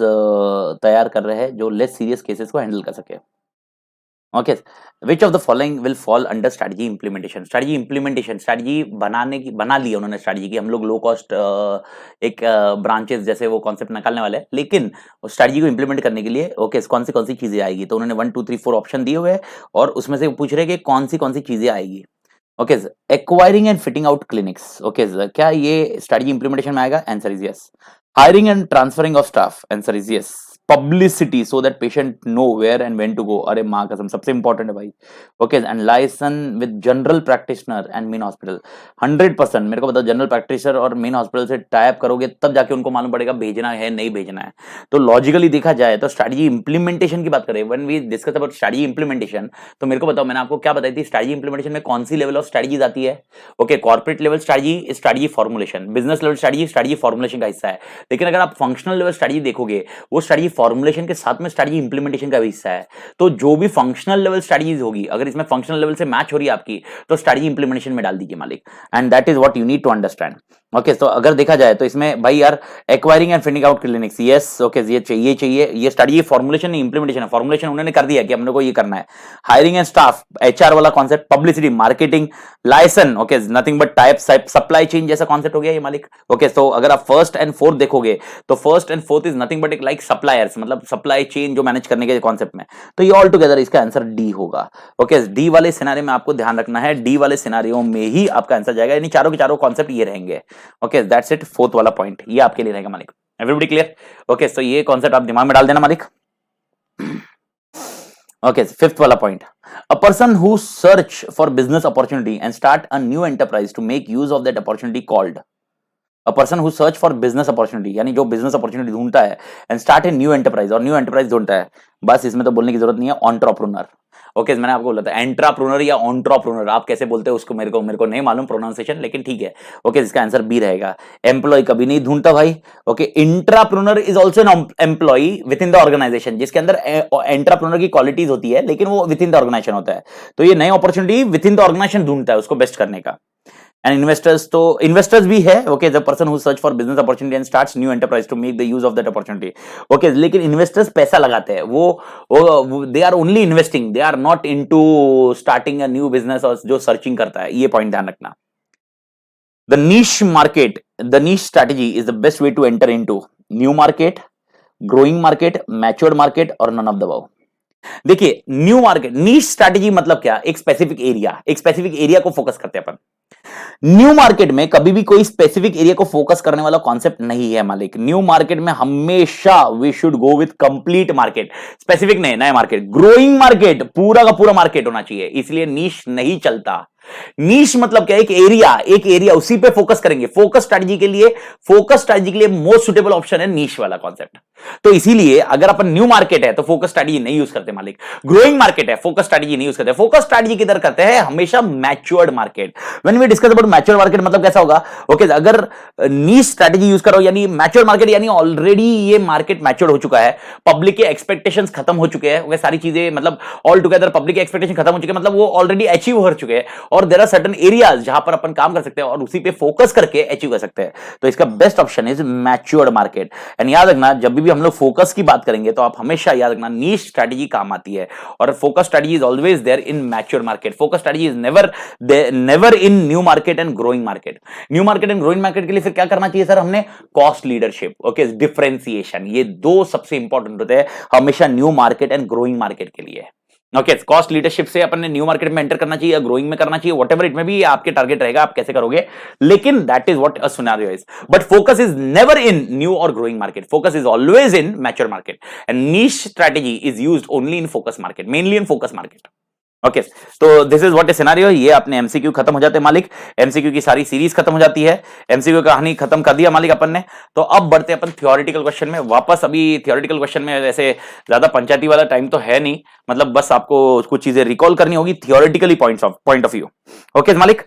Speaker 1: तैयार कर रहे हैं जो less serious cases को handle कर सके. Okay, which of the following will fall under strategy implementation. Strategy बना ली उन्होंने स्ट्रेटजी की. हम लोग लो कॉस्ट एक ब्रांचेस जैसे वो कॉन्सेप्ट निकालने वाले हैं, लेकिन स्ट्रेटजी को इंप्लीमेंट करने के लिए ओके कौन सी चीजें आएगी. तो उन्होंने 1 2 3 4 ऑप्शन दिए हुए हैं और उसमें से पूछ रहे हैं कि कौन सी चीजें आएगी. Okay, acquiring and fitting out clinics. Okay, क्या ये स्ट्रेटजी इंप्लीमेंटेशन में आएगा? Answer is yes. Hiring and transferring of staff. Answer is yes. Publicity so that patient know where and when to go. अरे माँ कसम सबसे इंपॉर्टेंट है भाई. Okay, and liaison with general practitioner and main hospital. 100% मेरे को बताओ, general practitioner और मेन हॉस्पिटल से टाइप करोगे तब जाके उनको मालूम पड़ेगा भेजना है नहीं भेजना है. तो लॉजिकली देखा जाए तो स्ट्रेटजी इंप्लीमेंटेशन की बात करें, when we discuss about strategy implementation, तो मेरे को बताओ मैंने आपको क्या बताई थी. स्ट्रेटजी इंप्लीमेंटेशन में कौन सी लेवल ऑफ स्ट्रेटजीज आती है? Okay, corporate level strategy formulation, business level strategy formulation का हिस्सा है. लेकिन अगर आप फंक्शनल लेवल स्ट्रेटजी देखोगे वो स्ट्रेटजी फॉर्मुलेशन के साथ में स्ट्रेटजी इंप्लीमेंटेशन का भी हिस्सा है. तो जो भी फंक्शनल लेवल स्ट्रेटजीज होगी, अगर इसमें फंक्शनल लेवल से मैच हो रही है आपकी, तो स्ट्रेटजी इंप्लीमेंटेशन में डाल दीजिए मालिक. And that is what you need to understand. Okay, तो अगर देखा जाए तो इसमें भाई यार acquiring and fitting out clinics, yes okay, ये चाहिए. ये स्ट्रेटजी फॉर्मुलेशन नहीं इंप्लीमेंटेशन है. फॉर्मुलेशन उन्होंने कर दिया कि हमने को ये करना है. हायरिंग एंड स्टाफ, एचआर वाला concept, publicity, marketing, liaison, okay, nothing but tie up supply chain जैसा कॉन्सेप्ट हो गया ये मालिक. ओके, तो अगर आप फर्स्ट एंड फोर्थ देखोगे तो first and fourth is nothing but like suppliers, मतलब सप्लाई चेन जो मैनेज करने के कॉन्सेप्ट में. तो ये ऑल टुगेदर इसका आंसर डी होगा. ओके, डी वाले सिनारियो में आपको ध्यान रखना है, डी वाले सिनारियो में ही आपका आंसर जाएगा, यानी चारों के चारों कॉन्सेप्ट ये रहेंगे. Okay, that's it. फोर्थ वाला पॉइंट ये आपके लिए रहेगा मालिक. Everybody clear? ओके, सो ये कॉन्सेप्ट आप दिमाग में डाल देना मालिक. Okay, fifth wala point. A person who search for business opportunity and start a new enterprise to make use of that opportunity called. A person who search for business opportunity, यानी जो business opportunity ढूंढता है and start a new enterprise और new enterprise ढूंढता है, बस इसमें तो बोलने की जरूरत नहीं है, entrepreneur. ओके, मैंने आपको बोला था एंट्राप्रूनर या ऑन्ट्राप्रूनर, आप कैसे बोलते हो उसको मेरे को नहीं मालूम प्रोनाउंसिएशन, लेकिन ठीक है. ओके, इसका आंसर बी रहेगा. एम्प्लॉय कभी नहीं ढूंढता भाई. Okay, intrapreneur is also an employee within the organization, जिसके अंदर एंट्राप्रूनर की क्वालिटीज होती है, लेकिन वो विद इन द ऑर्गेनाइजेशन होता है. तो ये नई opportunity within the organisation ढूंढता है उसको बेस्ट करने का. एंड इन्वेस्टर्स, तो इन्वेस्टर्स भी है. Okay, the person who search for business opportunity and starts new enterprise to make the use of that opportunity. Okay, लेकिन इन्वेस्टर्स पैसा लगाते हैं, वो they are only investing, they are not into starting a new business और जो searching करता है. ये पॉइंट ध्यान रखना. The niche market, the niche strategy is the best way to enter into new market, growing market, matured market और none of the above. देखिए, new market नीश strategy मतलब क्या? एक स्पेसिफिक एरिया को फोकस करते हैं अपन. न्यू मार्केट में कभी भी कोई स्पेसिफिक एरिया को फोकस करने वाला कॉन्सेप्ट नहीं है मालिक. न्यू मार्केट में हमेशा we should go with complete market, specific नहीं, नया मार्केट, ग्रोइंग मार्केट, पूरा का पूरा मार्केट होना चाहिए. इसलिए नीश नहीं चलता. नीश मतलब क्या है, एक एरिया उसी पे फोकस करेंगे। फोकस स्ट्रेटजी के लिए मोस्ट सुटेबल ऑप्शन है नीश वाला कॉन्सेप्ट। तो इसीलिए अगर अपन न्यू मार्केट है तो फोकस स्ट्रेटजी नहीं यूज करते मालिक, ग्रोइंग मार्केट है फोकस स्ट्रेटजी नहीं यूज करते। फोकस स्ट्रेटजी किधर करते हैं, हमेशा matured market. When we discuss about matured market मतलब कैसा होगा, ओके अगर नीश स्ट्रेटजी यूज करो यानी मैच्योर्ड मार्केट, यानी ऑलरेडी ये मार्केट मैच्योर्ड हो चुका है, पब्लिक के एक्सपेक्टेशंस खत्म हो चुके हैं, वो सारी चीजें मतलब ऑल टुगेदर पब्लिक के एक्सपेक्टेशन खत्म हो चुके हैं, मतलब वो ऑलरेडी अचीव हो चुके हैं, और देयर आर सर्टेन एरियाज जहां पर अपन काम कर सकते हैं और उसी पे फोकस करके अचीव कर सकते हैं। तो इसका best option is matured market. And याद रखना, जब भी हम लोग फोकस की बात करेंगे तो आप हमेशा याद रखना नीश स्ट्रेटजी काम आती है, और focus strategy is always there in mature market. Focus strategy is never in new market and growing market. New market and growing market के लिए फिर क्या करना चाहिए सर, हमने कॉस्ट लीडरशिप, ओके डिफरेंशिएशन, ये दो सबसे इंपॉर्टेंट होते हैं हमेशा new market and growing market के लिए। ओके कॉस्ट लीडरशिप से अपन ने न्यू मार्केट में एंटर करना चाहिए या ग्रोइंग में करना चाहिए, व्हाटएवर इट में भी आपके टारगेट रहेगा, आप कैसे करोगे, लेकिन that is what a scenario is. But focus is never in new और growing market, focus is always in mature market, and niche strategy is used only in focus market, mainly in focus market. Okay तो this is what a scenario. ये अपने MCQ खत्म हो जाते हैं मालिक, MCQ की सारी सीरीज खत्म हो जाती है, एमसीक्यू कहानी खत्म कर दिया मालिक अपन ने। तो अब बढ़ते हैं अपन थ्योरेटिकल क्वेश्चन में वापस। अभी थ्योरेटिकल क्वेश्चन में वैसे ज्यादा पंचायती वाला टाइम तो है नहीं, मतलब बस आपको कुछ चीजें रिकॉल करनी होगी theoretically point of view. Okay मालिक,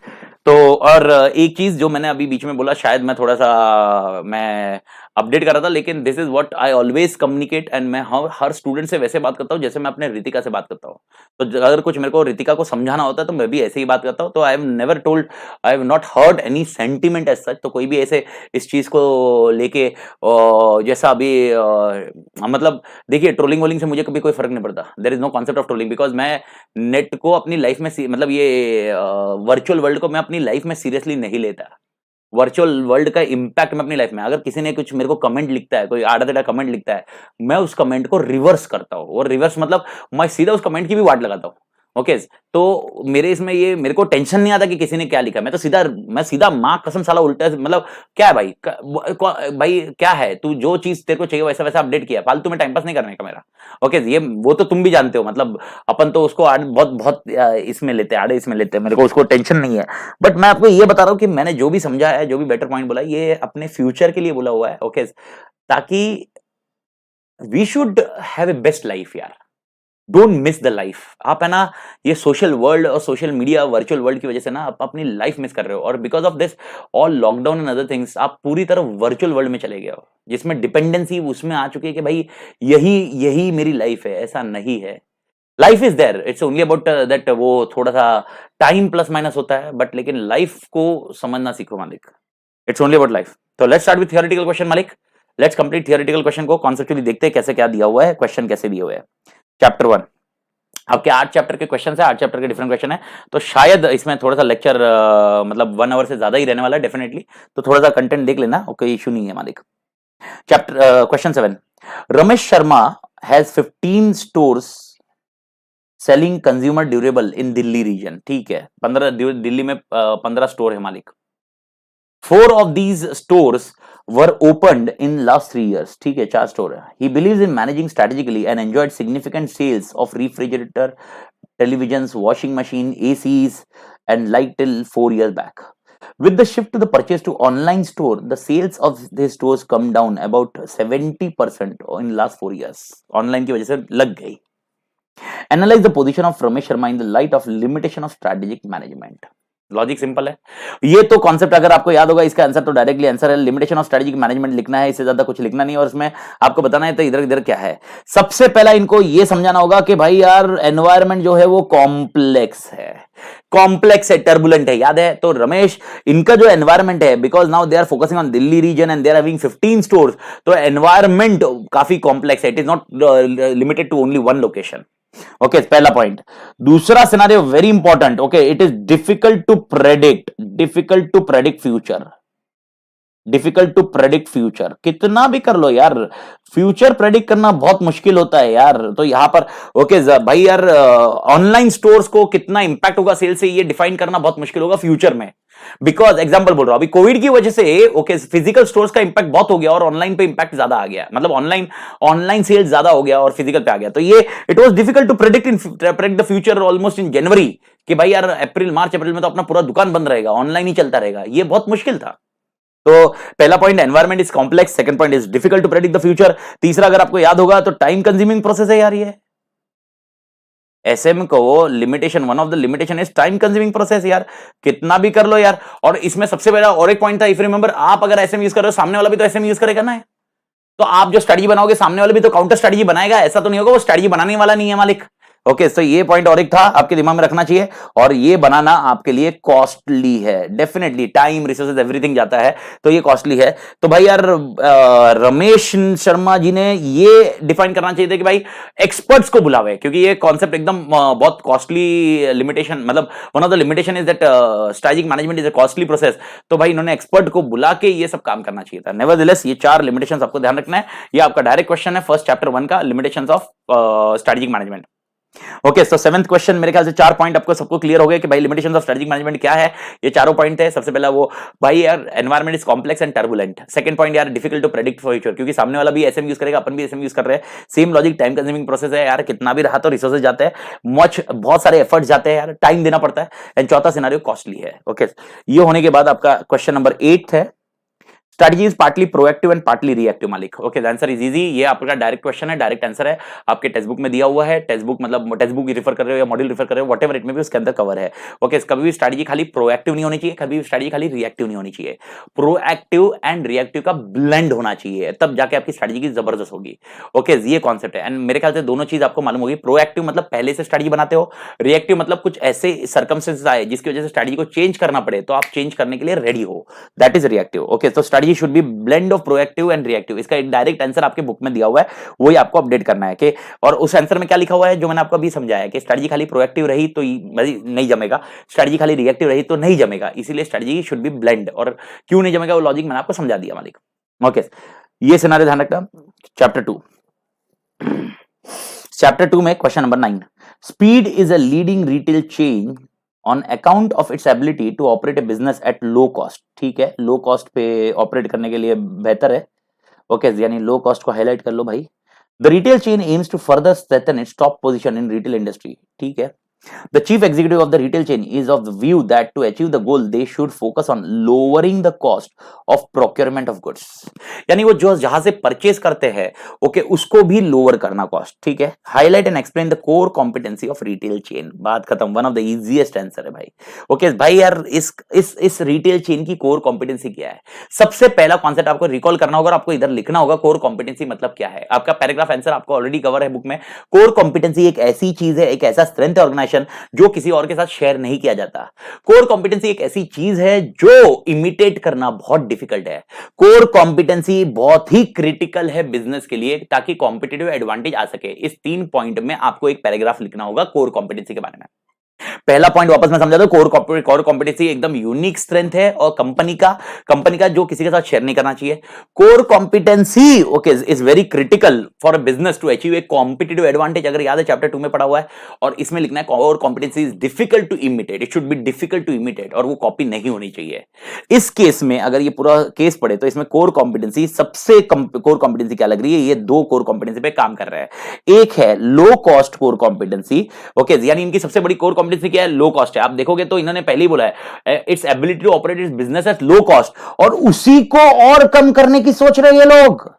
Speaker 1: तो और एक चीज जो मैंने अभी बीच में बोला, शायद मैं थोड़ा सा मैं अपडेट कर रहा था, लेकिन this is what I always communicate, and मैं हर स्टूडेंट से वैसे बात करता हूं जैसे मैं अपने रितिका से बात करता हूं। तो अगर कुछ मेरे को रितिका को समझाना होता है तो मैं भी ऐसे ही बात करता हूं। तो I have not heard any sentiment as such. तो कोई भी ऐसे इस चीज को लेके जैसा अभी मतलब देखिए, ट्रोलिंग वोलिंग से मुझे कभी कोई फर्क नहीं पड़ता। There is no concept of trolling, because मैं नेट को अपनी लाइफ में मतलब ये वर्चुअल वर्ल्ड को मैं अपनी लाइफ में सीरियसली नहीं लेता। वर्चुअल वर्ल्ड का इंपैक्ट मैं अपनी लाइफ में, अगर किसी ने कुछ मेरे को कमेंट लिखता है, कोई आड़ा टेढ़ा कमेंट लिखता है, मैं उस कमेंट को रिवर्स करता हूँ, और रिवर्स मतलब मैं सीधा उस कमेंट की भी वाट लगाता हूँ। ओके तो मेरे इसमें ये मेरे को टेंशन नहीं आता कि किसी ने क्या लिखा, मैं सीधा मां कसम साला उल्टा, मतलब क्या है भाई भाई क्या है, तू जो चीज तेरे को चाहिए वैसा वैसा अपडेट किया, फालतू में टाइम पास नहीं करने का मेरा। ओके ये वो तो तुम भी जानते हो, मतलब अपन तो उसको बहुत बहुत इसमें लेते हैं, आड़े इसमें लेते हैं, मेरे को उसको टेंशन नहीं है। बट मैं आपको ये बता रहा हूँ कि मैंने जो भी समझा है, जो भी बेटर पॉइंट बोला, ये अपने फ्यूचर के लिए बोला हुआ है। ओके ताकि we should have a best life यार, डोंट मिस द लाइफ। आप है ना, ये सोशल वर्ल्ड और सोशल मीडिया वर्चुअल वर्ल्ड की वजह से ना आप अपनी लाइफ मिस कर रहे हो, और because of this all lockdown and other things आप पूरी तरह वर्चुअल वर्ल्ड में चले गए हो, जिसमें डिपेंडेंसी उसमें आ चुकी है कि भाई यही मेरी लाइफ है। ऐसा नहीं है, life is there, it's only about that, वो थोड़ा सा टाइम प्लस माइनस होता है, बट लेकिन लाइफ को समझना सीखो मालिक, इट्स ओनली अबाउट लाइफ। तो let's start with theoretical question मालिक, लेट्स कंप्लीट थियोरेटिकल क्वेश्चन को, कॉन्सेप्चुअली देखते हैं कैसे क्या दिया हुआ है, क्वेश्चन कैसे दिए हुए हैं। चैप्टर 1 आपके 8 चैप्टर के क्वेश्चन है, 8 चैप्टर के डिफरेंट क्वेश्चन है, तो शायद इसमें थोड़ा सा लेक्चर मतलब 1 आवर से ज्यादा ही रहने वाला है डेफिनेटली, तो थोड़ा सा कंटेंट देख लेना, कोई इशू नहीं है मालिक। Chapter question 7, Ramesh Sharma has 15 stores selling consumer durable in Delhi region. ठीक है, 15 दिल्ली में 15 स्टोर है मालिक। 4 of these stores were opened in last 3 years. ठीक है, 4 स्टोर है। He believes in managing strategically and enjoyed significant sales of refrigerator, televisions, washing machine, ACs and light till 4 years back. With the shift to the purchase to online store, the sales of these stores come down about 70% in last 4 years. Online की वजह से लग गई। Analyze the position of Ramesh Sharma in the light of limitation of strategic management. Logic simple है, ये तो concept अगर आपको याद होगा, इसका आंसर तो डायरेक्टली आंसर है, लिमिटेशन ऑफ स्ट्रेटेजिक मैनेजमेंट लिखना है, इससे ज्यादा कुछ लिखना नहीं, और इसमें आपको बताना है तो इधर इधर क्या है। सबसे पहला इनको ये समझाना होगा कि भाई यार एनवायरनमेंट जो है वो कॉम्प्लेक्स है, टर्बुलेंट है, याद है। तो रमेश इनका जो एनवायरनमेंट है, because now they are focusing on Delhi region and they are having 15 stores, तो एनवायरनमेंट काफी कॉम्प्लेक्स है, it is not limited to only one location. Okay पहला पॉइंट। दूसरा scenario very important, okay it is difficult to predict future. Difficult to predict future, कितना भी कर लो यार, future predict करना बहुत मुश्किल होता है यार। तो यहां पर ओके भाई यार, ऑनलाइन स्टोर्स को कितना इंपैक्ट होगा सेल से, ये डिफाइन करना बहुत मुश्किल होगा फ्यूचर में। बिकॉज एग्जांपल बोल रहा हूं, अभी कोविड की वजह से ओके फिजिकल स्टोर्स का इंपैक्ट बहुत हो गया और ऑनलाइन पे इंपैक्ट ज्यादा आ गया, मतलब ऑनलाइन ऑनलाइन सेल्स ज्यादा हो गया और फिजिकल पे आ गया। तो ये it was difficult to predict the future almost in January, कि भाई यार अप्रैल मार्च अप्रैल में तो अपना पूरा दुकान बंद रहेगा, ऑनलाइन ही चलता रहेगा, ये बहुत मुश्किल था। तो पहला point environment is complex, second point is difficult to predict the future, तीसरा अगर आपको याद होगा तो टाइम कंज्यूमिंग प्रोसेस है यार ये। एसएम को limitation, one of the limitation is time consuming process यार, कितना भी कर लो यार। और इसमें सबसे पहला और एक पॉइंट था, इफ रिमेंबर, आप अगर एसएम यूज कर रहे हो सामने वाला भी तो एसएम यूज करेगा ना, तो आप जो स्ट्रेटजी बनाओगे सामने वाला भी तो काउंटर स्ट्रेटजी बनाएगा, ऐसा तो नहीं होगा वो स्ट्रेटजी बनाने वाला नहीं है मालिक। ओके सो ये पॉइंट और एक था आपके दिमाग में रखना चाहिए, और ये बनाना आपके लिए कॉस्टली है, डेफिनेटली टाइम रिसोर्सेज एवरीथिंग जाता है, तो ये कॉस्टली है। तो भाई यार रमेश शर्मा जी ने ये डिफाइन करना चाहिए था कि भाई एक्सपर्ट्स को बुलावे, क्योंकि ये कॉन्सेप्ट एकदम बहुत कॉस्टली लिमिटेशन, मतलब one of the limitation is that strategic management is a costly process. तो भाई इन्होंने एक्सपर्ट को बुला के ये सब काम करना चाहिए था। नेवरदलेस ये 4 लिमिटेशंस आपको ध्यान रखना है, ये आपका डायरेक्ट क्वेश्चन है फर्स्ट चैप्टर 1 का, limitations of strategic management. Okay so 7th question, मेरे ख्याल से 4 पॉइंट आपको सबको क्लियर हो गए कि भाई लिमिटेशंस ऑफ स्ट्रेटेजिक मैनेजमेंट क्या है। ये चारों पॉइंट है। सबसे पहला वो भाई यार environment is complex and turbulent, second point यार डिफिकल्ट टू प्रेडिक्ट फ्यूचर, क्योंकि सामने वाला भी एसएम यूज करेगा, अपन भी एसएम यूज कर रहे हैं, same logic, time consuming process है यार, कितना भी रहा तो रिसोर्सेज जाते हैं, बहुत सारे एफर्ट्स जाते हैं यार, टाइम देना पड़ता है, एंड चौथा सिनेरियो कॉस्टली है। ओके ये होने के बाद आपका क्वेश्चन नंबर 8 है, strategy is partly proactive and partly reactive मालिक। Okay the answer is easy, ये आपका डायरेक्ट क्वेश्चन है, डायरेक्ट आंसर है, आपके टेक्स्ट बुक में दिया हुआ है, टेक्स्ट बुक मतलब टेक्स्ट बुक रिफर कर रहे हो या मॉड्यूल रिफर कर रहे हो, व्हाटएवर इट में भी उसके अंदर कवर है। ओके कभी भी स्ट्रेटजी खाली प्रोएक्टिव नहीं होनी चाहिए, कभी भी स्ट्रेटजी खाली रिएक्टिव नहीं होनी चाहिए, प्रोएक्टिव एंड रिएक्टिव का ब्लेंड होना चाहिए, तब जाके आपकी स्ट्रेटजी की जबरदस्त होगी। ओके ये कॉन्सेप्ट है, एंड मेरे ख्याल से दोनों चीज आपको मालूम होगी, प्रोएक्टिव मतलब पहले से स्ट्रेटजी बनाते हो, रिएक्टिव मतलब कुछ ऐसे सर्कमस्टेंसेस आए जिसकी वजह से स्ट्रेटजी को चेंज करना पड़े तो आप चेंज करने के लिए रेडी हो, दैट इज रिएक्टिव। ओके तो strategy should be blend of proactive and reactive, इसका एक डायरेक्ट आंसर आपके बुक में दिया हुआ है, वही आपको अपडेट करना है कि, और उस आंसर में क्या लिखा हुआ है जो मैंने आपको अभी समझाया कि स्ट्रेटजी खाली प्रोएक्टिव रही तो नहीं जमेगा, स्ट्रेटजी खाली रिएक्टिव रही तो नहीं जमेगा, इसीलिए स्ट्रेटजी शुड बी ब्लेंड, और क्यों नहीं जमेगा वो लॉजिक मैंने आपको समझा दिया मालिक। ओके ये सिनेरियो ध्यान रखना। चैप्टर 2, चैप्टर 2 में question number 9, speed is a leading retail chain on account of its ability to operate a business at low cost. ठीक है, लो कॉस्ट पे ऑपरेट करने के लिए बेहतर है। ओके यानी लो कॉस्ट को हाईलाइट कर लो भाई। The retail chain aims to further strengthen its top position in retail industry. ठीक है, the chief executive of the retail chain is of the view that to achieve the goal they should focus on lowering the cost of procurement of goods, यानी वो जो जहां से purchase करते हैं okay उसको भी लोअर करना कॉस्ट। ठीक है, highlight and explain the core competency of retail chain, बात खत्म, one of the easiest answer है भाई। ओके भाई यार इस रिटेल चेन की कोर कॉम्पिटेंसी क्या है, सबसे पहला कॉन्सेप्ट आपको रिकॉल करना होगा, आपको इधर लिखना होगा कोर कॉम्पिटेंसी मतलब क्या है। आपका पैराग्राफ आंसर आपको ऑलरेडी कवर है बुक में। कोर कॉम्पिटेंसी एक ऐसी चीज है, एक ऐसा स्ट्रेंथ है ऑर्गेनाइजेशन जो किसी और के साथ शेयर नहीं किया जाता। कोर कॉम्पिटेंसी एक ऐसी चीज है जो इमिटेट करना बहुत डिफिकल्ट है। कोर कॉम्पिटेंसी बहुत ही क्रिटिकल है बिजनेस के लिए ताकि कॉम्पिटिटिव एडवांटेज आ सके। इस 3 पॉइंट में आपको एक पैराग्राफ लिखना होगा कोर कॉम्पिटेंसी के बारे में। पहला पॉइंट वापस मैं समझा दो, कोर कॉम्पिटेंसी एकदम यूनिक स्ट्रेंथ है और कंपनी का जो किसी के साथ शेयर नहीं करना चाहिए। Core competency okay is very critical for a business to achieve a competitive advantage, अगर याद है चैप्टर 2 में पढ़ा हुआ है, और इसमें लिखना है core competency is difficult to imitate, it should be difficult to imitate, और वो कॉपी नहीं होनी चाहिए। इस केस में अगर ये पूरा केस पढ़े तो इसमें कोर कॉम्पिटेंसी सबसे कोर कॉम्पिटेंसी क्या लग रही है, ये 2 कोर कॉम्पिटेंसी पे काम कर रहा है। एक है low cost core competency, okay यानी इनकी सबसे बड़ी कोर कॉम्पिटेंसी क्या है, लो कॉस्ट है। आप देखोगे तो इन्होंने पहले ही बोला है its ability to operate its business at low cost, और उसी को और कम करने की सोच रहे हैं ये लोग।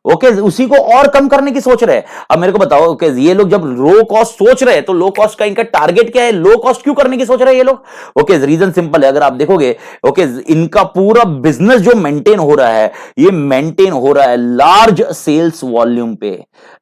Speaker 1: ओके उसी को और कम करने की सोच रहे हैं। अब मेरे को बताओ ओके ये लोग जब लो कॉस्ट सोच रहे हैं तो लो कॉस्ट का इनका टारगेट क्या है, लो कॉस्ट क्यों करने की सोच रहे हैं ये लोग। ओके रीजन सिंपल है, अगर आप देखोगे ओके इनका पूरा बिजनेस जो मेंटेन हो रहा है ये मेंटेन हो रहा है लार्ज सेल्स वॉल्यूम पे।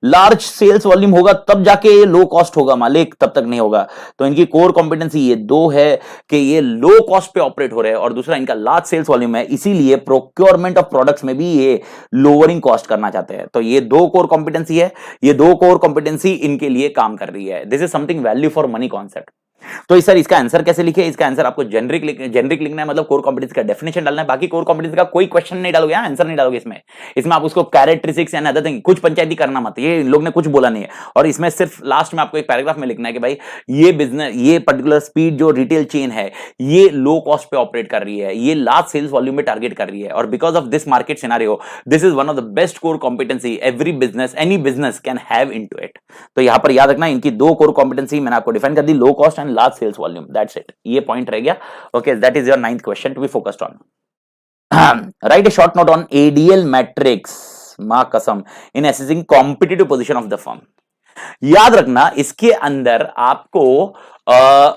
Speaker 1: लार्ज सेल्स वॉल्यूम होगा तब जाके ये लो कॉस्ट होगा मालिक, तब तक नहीं होगा। तो इनकी कोर कॉम्पिटेंसी ये 2 है कि ये लो कॉस्ट पे ऑपरेट हो रहे हैं, और दूसरा इनका लार्ज सेल्स वॉल्यूम है, इसीलिए प्रोक्योरमेंट ऑफ प्रोडक्ट्स में भी ये लोअरिंग कॉस्ट करना चाहते हैं। तो ये 2 कोर कॉम्पिटेंसी है, ये 2 कोर कॉम्पिटेंसी इनके लिए काम कर रही है। This is something value for money concept. तो सर इसका आंसर कैसे लिखे? इसका आंसर आपको जेनरिक लिखना है, मतलब कोर कॉम्पिटेंसी का डेफिनेशन डालना है। बाकी कोर कॉम्पिटेंसी का कोई क्वेश्चन नहीं डालोगे, आंसर नहीं डालोगे इसमें आप उसको कैरेक्टरिस्टिक्स एंड अदर थिंग कुछ पंचायती करना मत, ये लोग ने कुछ बोला नहीं है। और इसमें सिर्फ लास्ट में आपको एक पैराग्राफ में लिखना है कि भाई ये बिजनेस, ये पर्टिकुलर स्पीड जो रिटेल चेन है ये लो कॉस्ट पे ऑपरेट कर रही है, ये लार्ज सेल्स वॉल्यूम में टारगेट कर रही है, और because of this market scenario this is one of the best core competency every business any business can have into it. तो यहां पर याद रखना इनकी दो कोर कॉम्पिटेंसी मैंने आपको डिफाइन कर दी, low cost and large sales volume, that's it, ये पॉइंट रह गया। Okay, that is your 9th question to be focused on. Write a short note on ADL matrix, मां कसम, in assessing competitive position of the firm. याद रखना इसके अंदर आपको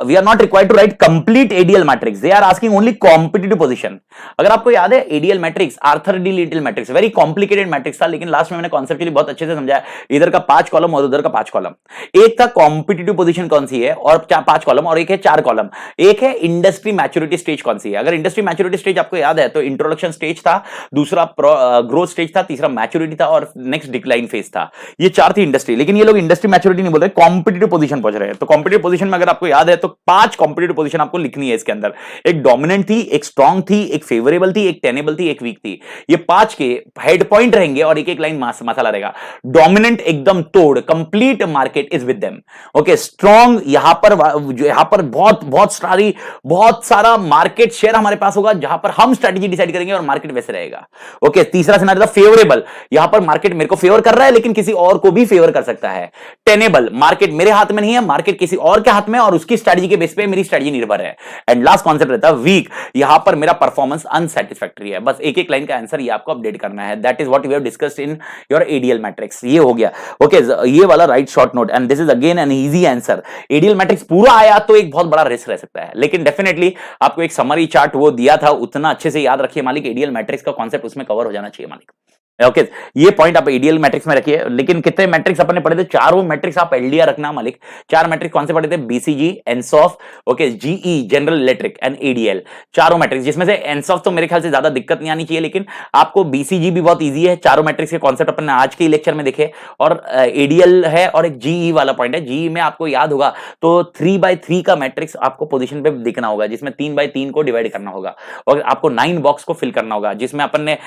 Speaker 1: we are not required to write complete ADL matrix, they are asking only competitive position. अगर आपको याद है ADL matrix, Arthur D little matrix, very complicated matrix था, लेकिन लास्ट में मैंने कॉन्सेप्चुअली बहुत अच्छे से समझाया। इधर का 5 कॉलम और उधर का 5 कॉलम, एक था कॉम्पिटिटिव पोजीशन कौन सी है और 5 कॉलम, और एक है 4 कॉलम, एक है इंडस्ट्री मैच्योरिटी स्टेज कौन सी है। अगर इंडस्ट्री मैच्योरिटी स्टेज आपको याद है तो इंट्रोडक्शन स्टेज था, दूसरा ग्रोथ स्टेज था, तीसरा मैच्योरिटी था और नेक्स्ट डिक्लाइन फेज था। ये 4 थी इंडस्ट्री, लेकिन ये लोग इंडस्ट्री मैच्योरिटी नहीं बोल रहे, कॉम्पिटिटिव पोजीशन पहुंच रहे हैं। तो कॉम्पिटिटिव पोजीशन में अगर आपको याद है तो 5 कॉम्पिटिटिव पोजीशन आपको लिखनी है इसके अंदर। एक डोमिनेंट थी, एक स्ट्रांग थी, एक फेवरेबल थी, एक टेनेबल थी, एक वीक थी। ये 5 के हेड पॉइंट रहेंगे और एक एक लाइन मसाला रहेगा। डोमिनेंट एकदम तोड़, complete market is with them. Okay, strong यहां पर बहुत सारा मार्केट शेयर हमारे पास होगा जहां पर हम स्ट्रेटजी डिसाइड करेंगे और मार्केट वैसे रहेगा। ओके, तीसरा सिनेरियो था फेवरेबल, यहां पर मार्केट मेरे को फेवर कर रहा है लेकिन किसी और को भी फेवर कर सकता है। टेनेबल, मार्केट मेरे हाथ में नहीं है, मार्केट किसी और के हाथ में और उसकी स्ट्रेटजी के बेस पे मेरी स्ट्रेटजी निर्भर है। एंड लास्ट कॉन्सेप्ट रहता है वीक, यहां पर मेरा परफॉर्मेंस अनसैटिस्फैक्टरी है। बस एक एक लाइन का आंसर ये आपको अपडेट करना है। That is what we have discussed in your ADL matrix. ये हो गया। ओके, ये वाला right short note, and this is again an easy answer. ADL matrix पूरा आया तो एक बहुत बड़ा रिस्क रह सकता है, लेकिन डेफिनेटली आपको एक समरी चार्ट वो दिया था, उतना अच्छे से याद रखिए मालिक, एडीएल मैट्रिक्स का कॉन्सेप्ट उसमें कवर हो जाना चाहिए मालिक। ओके, ये पॉइंट आप एडीएल मैट्रिक्स में रखिए। लेकिन कितने मैट्रिक्स अपन ने पढ़े थे? 4 मैट्रिक्स आप एलडीआर रखना मालिक। 4 मैट्रिक्स कौन से पढ़े थे? BCG, Ansoff, okay, GE General Electric and ADL, चारों मैट्रिक्स, जिसमें से एनसॉफ तो मेरे ख्याल से ज्यादा दिक्कत नहीं आनी चाहिए, लेकिन आपको बीसीजी भी बहुत ईजी है। चारों मैट्रिक्स के कॉन्सेप्ट अपन ने आज के लेक्चर में देखे, और एडीएल है और एक जीई वाला पॉइंट है। जीई में आपको याद होगा तो 3x3 का मैट्रिक्स आपको पोजीशन पे दिखना होगा, जिसमें 3x3 को डिवाइड करना होगा और आपको 9 बॉक्स को फिल करना होगा, जिसमें अपन ने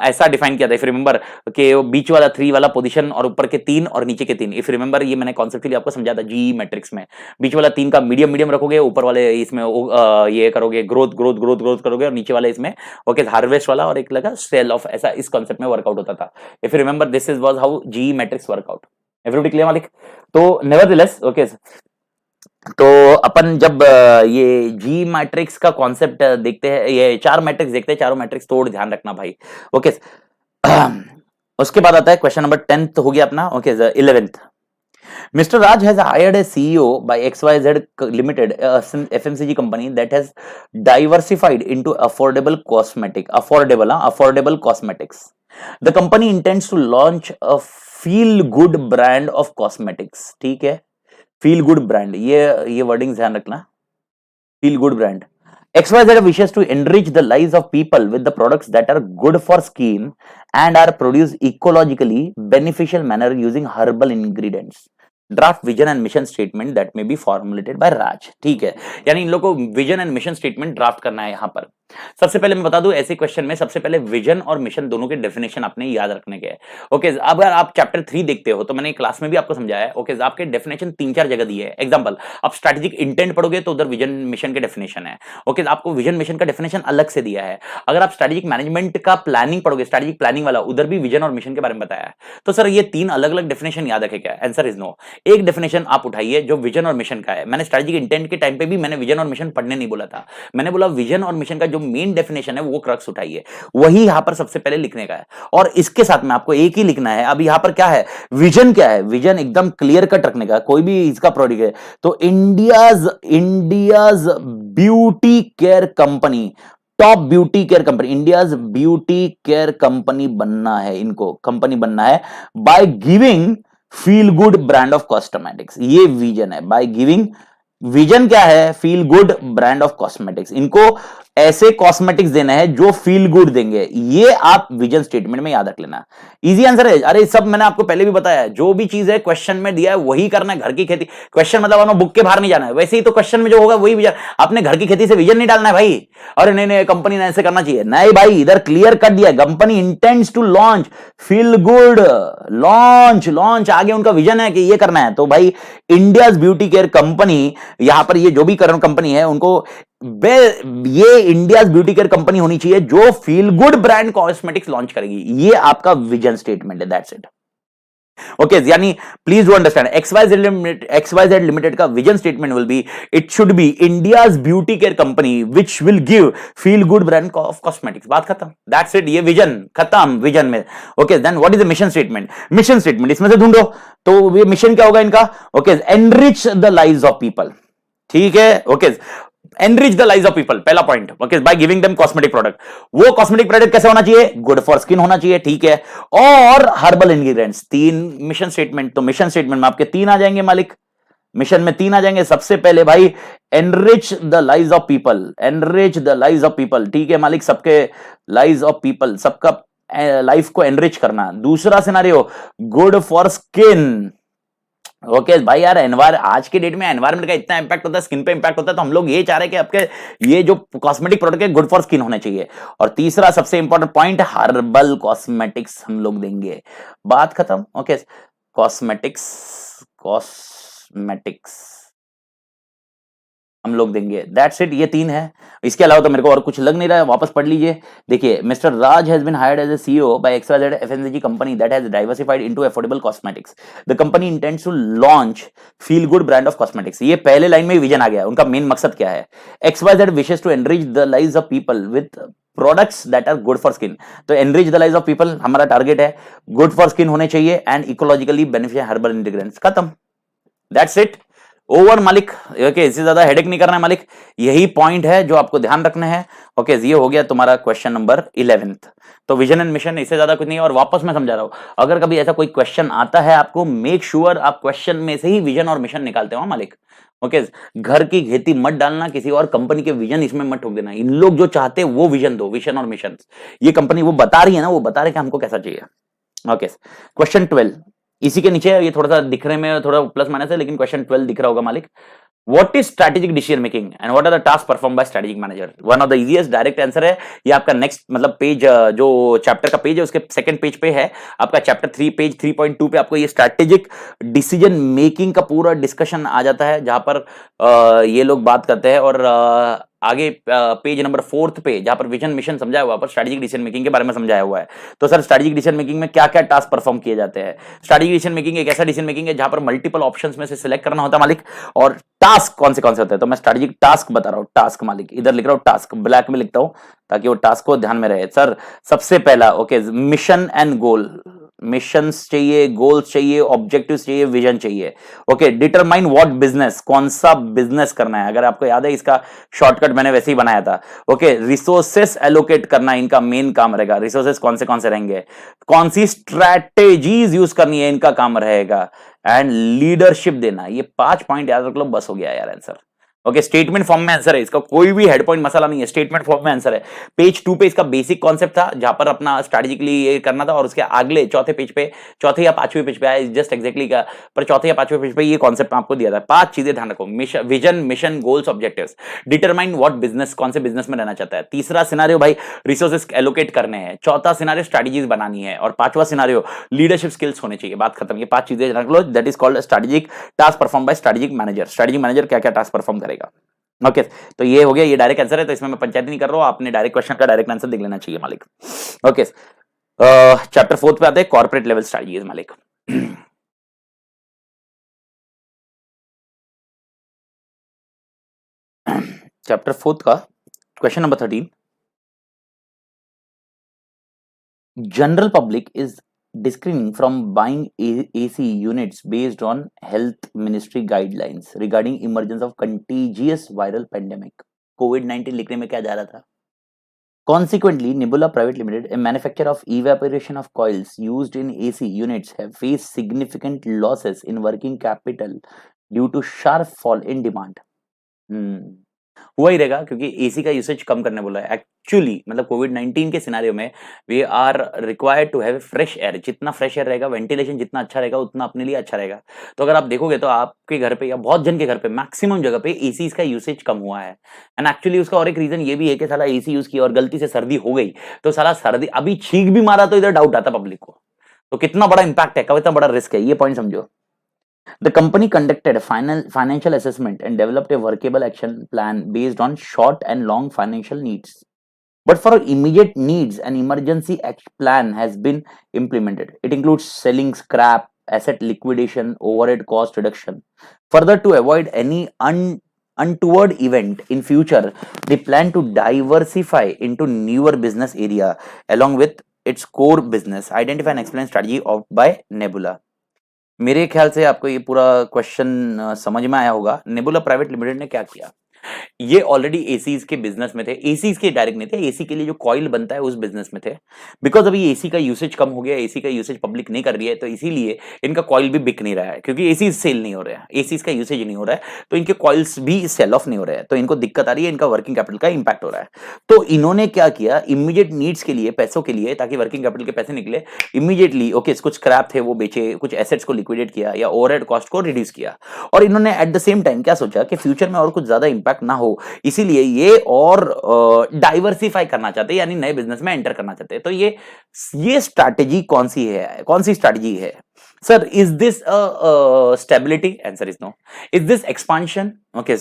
Speaker 1: ऐसा डिफाइन किया था, इफ रिमेंबर, कि बीच वाला 3 वाला पोजीशन और ऊपर के 3 और नीचे के 3। इफ रिमेंबर, ये मैंने कॉन्सेप्चुअली आपको समझा था जीई मैट्रिक्स में। बीच वाला 3 का मीडियम रखोगे, ऊपर वाले इसमें ये करोगे ग्रोथ करोगे, और नीचे वाले इसमें ओके हार्वेस्ट वाला, और एक लगा सेल ऑफ, ऐसा इस कॉन्सेप्ट में वर्कआउट होता था। If remember, this is was how GE matrix workout. Everybody clear मालिक? तो नेवरदलेस ओके, तो अपन जब ये जी मैट्रिक्स का कॉन्सेप्ट देखते हैं, ये 4 मैट्रिक्स देखते हैं, चारों मैट्रिक्स तोड़ ध्यान रखना भाई। ओके, उसके बाद आता है क्वेश्चन नंबर 10 हो गया अपना। Okay, 11th, Mr. Raj has hired a CEO by XYZ Limited, FMCG company that has diversified into affordable cosmetics. The company intends to launch a feel good brand of cosmetics. ठीक है, feel good brand, ये wording ध्यान रखना, feel good brand. XYZ wishes to enrich the lives of people with the products that are good for skin and are produced ecologically beneficial manner using herbal ingredients. Draft vision and mission statement that may be formulated by Raj. ठीक है, यानी इन लोगों को vision and mission statement draft करना है। यहां पर सबसे पहले मैं बता दूं, ऐसे क्वेश्चन में सबसे पहले विजन और मिशन दोनों के डेफिनेशन आपने याद रखने के हैं। ओके, अगर आप चैप्टर 3 देखते हो तो मैंने क्लास में भी आपको समझाया है। ओके, आपके डेफिनेशन 3-4 जगह दिए है। एग्जांपल, आप स्ट्रेटेजिक इंटेंट पढ़ोगे तो उधर विजन मिशन के डेफिनेशन है। ओके, आपको विजन मिशन का डेफिनेशन अलग से दिया है। अगर आप स्ट्रेटेजिक मैनेजमेंट का प्लानिंग पढ़ोगे, स्ट्रेटेजिक प्लानिंग वाला, उधर भी विजन और मिशन के बारे में बताया है। तो सर ये 3 अलग अलग डेफिनेशन याद रखे क्या? Answer is no. एक डेफिनेशन आप उठाइए जो विजन और मिशन का है। मैंने स्ट्रेटेजिक इंटेंट के टाइम पे भी मैंने विजन और मिशन पढ़ने नहीं बोला था, मैंने बोला विजन और मिशन का जो मेन डेफिनेशन है वो क्रक्स उठाइए, वही यहां पर सबसे पहले लिखने का है। और इसके साथ में आपको एक ही लिखना है। अब यहां पर क्या है, विजन क्या है? विजन एकदम क्लियर कट रखने का, कोई भी इसका प्रोडक्ट है तो India's beauty care company, top beauty care company, India's beauty care company बनना है, इनको कंपनी बनना है by giving feel good brand of cosmetics. ये विजन है, बाय गिविंग, विजन क्या है? Feel good brand of cosmetics. इनको ऐसे कॉस्मेटिक्स देना है जो फील गुड देंगे। ये आप विजन स्टेटमेंट में याद रख लेना। इजी आंसर है। अरे सब मैंने आपको पहले भी बताया, जो भी चीज है क्वेश्चन में दिया है वही करना है। घर की खेती, क्वेश्चन मतलब आपने बुक के बाहर नहीं जाना है, वैसे ही तो क्वेश्चन में जो होगा वही विजन। आपने घर की खेती से विजन नहीं डालना है भाई, अरे नहीं नहीं कंपनी ने ऐसे करना चाहिए, नहीं भाई, इधर क्लियर कर दिया, company intends to launch feel good, launch launch, आगे उनका विजन है कि ये करना है। तो भाई इंडियाज ब्यूटी केयर कंपनी, यहां पर ये जो भी करंट कंपनी है उनको ये इंडिया ब्यूटी केयर कंपनी होनी चाहिए जो feel good brand cosmetics launch करेगी। ये आपका विजन स्टेटमेंट है, दैट्स इट। ओके, यानी please do understand, XYZ limited का vision statement will be, it should be India's beauty care company which will give feel good brand of cosmetics. बात खत्म, that's it, ये vision खत्म vision में। Okay, then what is the mission statement? Mission statement इसमें से ढूंढो, तो ये मिशन क्या होगा इनका? Okay, enrich the lives of people, ठीक है। Okay, enrich the lives of people, पहला point, okay, by giving them cosmetic product. वो कॉस्मेटिक प्रोडक्ट कैसे होना चाहिए? गुड फॉर स्किन होना चाहिए, ठीक है, और हर्बल इंग्रेडिएंट्स। तीन मिशन स्टेटमेंट, तो मिशन स्टेटमेंट में आपके तीन आ जाएंगे मालिक, मिशन में तीन आ जाएंगे। सबसे पहले भाई enrich the lives of people, enrich the lives of people, ठीक है मालिक, सबके लाइव्स ऑफ पीपल, सबका लाइफ को एनरिच करना। दूसरा scenario, good for skin. Okay भाई यार, आज के डेट में एनवायरमेंट का इतना इंपैक्ट होता है, स्किन पे इंपैक्ट होता है, तो हम लोग ये चाह रहे हैं कि आपके ये जो कॉस्मेटिक प्रोडक्ट है गुड फॉर स्किन होने चाहिए। और तीसरा सबसे इंपॉर्टेंट पॉइंट, हर्बल कॉस्मेटिक्स हम लोग देंगे। बात खत्म। ओके, कॉस्मेटिक्स, कॉस्मेटिक्स हम लोग देंगे, दैट्स इट। ये तीन है, इसके अलावा तो मेरे को और कुछ लग नहीं रहा है। वापस पढ़ लीजिए, देखिए, mister Raj has been hired as a CEO by XYZ FMCG company that has diversified into affordable cosmetics. The company intends to launch feel good brand of cosmetics. ये पहले लाइन में ही विजन आ गया, उनका मेन मकसद क्या है? XYZ wishes to enrich the lives of people with products that are good for skin. तो enrich the lives of people हमारा टारगेट है, गुड फॉर स्किन होने चाहिए and ecologically beneficial herbal ingredients. खत्म, दैट्स इट, ओवर मालिक। Okay, इससे ज्यादा headache नहीं करना है मालिक, यही पॉइंट है जो आपको ध्यान रखने हैं। ओके, ये हो गया तुम्हारा क्वेश्चन नंबर 11। तो विजन एंड मिशन, इससे ज्यादा कुछ नहीं है। और वापस मैं समझा रहा हूं, अगर कभी ऐसा कोई क्वेश्चन आता है आपको, मेक श्योर आप क्वेश्चन में से ही विजन और मिशन निकालते हो मालिक। ओके, घर की खेती मत डालना, किसी और कंपनी के विजन इसमें मत ठोक देना। इन लोग जो चाहते हैं वो विजन दो, विजन और मिशन। ये कंपनी वो बता रही है ना, वो बता रहे कि हमको कैसा चाहिए। ओके, क्वेश्चन 12 इसी के नीचे, ये थोड़ा सा दिखने में थोड़ा प्लस माइनस है, लेकिन क्वेश्चन 12 दिख रहा होगा मालिक। What is strategic decision making and what are the tasks performed by strategic manager? One of the easiest direct answer है ये। आपका नेक्स्ट मतलब पेज, जो चैप्टर का पेज है उसके सेकंड पेज पे है आपका चैप्टर 3, पेज 3.2 पे आपको ये स्ट्रैटेजिक डिसीजन मेकिंग का पूरा डिस्कशन आ जाता है, जहां पर ये लोग बात करते हैं। और आगे पेज नंबर 4 पे जहां पर विजन मिशन समझाया हुआ, पर स्ट्रैटेजिक डिसीजन मेकिंग के बारे में समझाया हुआ है। तो सर स्ट्रैटेजिक डिसीजन मेकिंग में क्या क्या टास्क परफॉर्म किए जाते हैं? स्ट्रैटेजिक डिसीजन मेकिंग एक ऐसा डिसीजन मेकिंग है जहां पर मल्टीपल ऑप्शंस में से सिलेक्ट करना होता है मालिक, और टास्क कौन से होते हैं। तो मैं स्ट्रैटेजिक टास्क बता रहा हूं, टास्क मालिक, इधर लिख रहा हूं टास्क, ब्लैक में लिखता हूं ताकि वो टास्क को ध्यान में रहे। सर सबसे पहला, okay, mission and goal, missions चाहिए, गोल्स चाहिए, ऑब्जेक्टिव्स चाहिए, विजन चाहिए। ओके, डिटरमाइन व्हाट बिजनेस, कौन सा बिजनेस करना है। अगर आपको याद है इसका शॉर्टकट मैंने वैसे ही बनाया था। ओके, रिसोर्सेस एलोकेट करना इनका मेन काम रहेगा। रिसोर्सेस कौन से रहेंगे, कौन सी स्ट्रैटेजीज यूज करनी है, इनका काम रहेगा। एंड लीडरशिप देना, ये 5 पॉइंट याद रख लो, बस हो गया यार आंसर। ओके, स्टेटमेंट फॉर्म में आंसर है इसका, कोई भी हेड पॉइंट मसाला नहीं है, स्टेटमेंट फॉर्म में आंसर है। पेज 2 पे इसका बेसिक कॉन्सेप्ट था जहां पर अपना स्ट्रैटेजिकली ये करना था, और उसके अगले चौथे पेज पे, चौथे या पांचवें पेज पे आया जस्ट एग्जैक्टली का, पर चौथे या पांचवें पेज पे ये कॉन्सेप्ट आपको दिया था। 5 चीजें ध्यान रखो, vision, mission, goals, objectives, determine what business, कौन से बिजनेस में रहना चाहता है। तीसरा सिनारियो भाई रिसोर्सेस एलोकेट करने हैं। चौथा सिनारियो स्ट्रैटेजीज बनानी है, और पांचवा सिनारियो लीडरशिप स्किल्स होने चाहिए। बात खत्म, ये 5 चीजें रख लो, that is called strategic task perform by strategic manager. Strategic manager क्या क्या टास्क परफॉर्म करेगा। ओके, तो ये हो गया, ये डायरेक्ट आंसर है, तो इसमें मैं पंचायत नहीं कर रहा हूं, आपने डायरेक्ट क्वेश्चन का डायरेक्ट आंसर देख लेना चाहिए मालिक। ओके, चैप्टर 4 पे आते हैं, कॉर्पोरेट लेवल स्ट्रैटेजीज मालिक। चैप्टर 4 का question number 13, general public is discraining from buying AC units based on health ministry guidelines regarding emergence of contagious viral pandemic. COVID-19 लिखने में क्या जा रहा था? Consequently, Nebula Private Limited, a manufacturer of evaporation of coils used in AC units, have faced significant losses in working capital due to sharp fall in demand. हुआ ही रहेगा, क्योंकि AC का यूसेज कम करने बोला है एक्चुअली। मतलब कोविड-19 के सिनेरियो में we are required to have fresh air. जितना फ्रेश एयर रहेगा, वेंटिलेशन जितना अच्छा रहेगा, उतना अपने लिए अच्छा रहेगा। तो अगर आप देखोगे तो आपके घर पे या बहुत जन के घर पे मैक्सिमम जगह पे एसीज का यूसेज कम हुआ है। एंड एक्चुअली उसका और एक रीजन ये भी है कि साला एसी यूज किया और गलती से सर्दी हो गई, तो साला सर्दी अभी छींक भी मारा तो इधर डाउट आता पब्लिक को। तो कितना बड़ा इंपैक्ट है, कितना बड़ा रिस्क है, ये पॉइंट समझो। The company conducted a financial assessment and developed a workable action plan based on short and long financial needs. But for immediate needs, an emergency plan has been implemented. It includes selling scrap, asset liquidation, overhead cost reduction. Further, to avoid any untoward event in future, they plan to diversify into newer business area along with its core business. Identify and explain strategy of by Nebula. मेरे ख्याल से आपको ये पूरा question समझ में आया होगा। नेबुला प्राइवेट लिमिटेड ने क्या किया, ये ऑलरेडी एसीज के बिजनेस में थे, एसीज के डायरेक्ट नहीं थे, एसी के लिए जो कॉइल बनता है उस बिजनेस में थे। बिकॉज अभी एसी का यूसेज कम हो गया, एसी का यूसेज पब्लिक नहीं कर रही है, तो इसीलिए इनका कॉइल भी बिक नहीं रहा है, क्योंकि एसी सेल नहीं हो रहा है, एसीज का यूसेज नहीं हो रहा है, तो इनके कॉइल्स भी सेल ऑफ नहीं हो रहे हैं, तो इनको दिक्कत आ रही है, इनका वर्किंग कैपिटल का इंपैक्ट हो रहा है। तो इन्होंने क्या किया, इमीडिएट नीड्स के लिए, पैसों के लिए, ताकि वर्किंग कैपिटल के पैसे निकले, इमीडिएटली ओके कुछ स्क्रैप थे वो बेचे, कुछ एसेट्स को लिक्विडेट किया या ओवरहेड कॉस्ट को रिड्यूस किया। और इन्होंने एट द सेम टाइम क्या सोचा कि फ्यूचर में और कुछ ज्यादा इंपैक्ट ना हो, इसीलिए ये और डाइवर्सिफाई करना चाहते हैं, यानी नए बिजनेस में एंटर करना चाहते हैं। तो ये स्ट्रैटेजी कौन सी है, कौन सी स्ट्रैटेजी है sir? Is this stability? Answer is no. Is this expansion? Okay,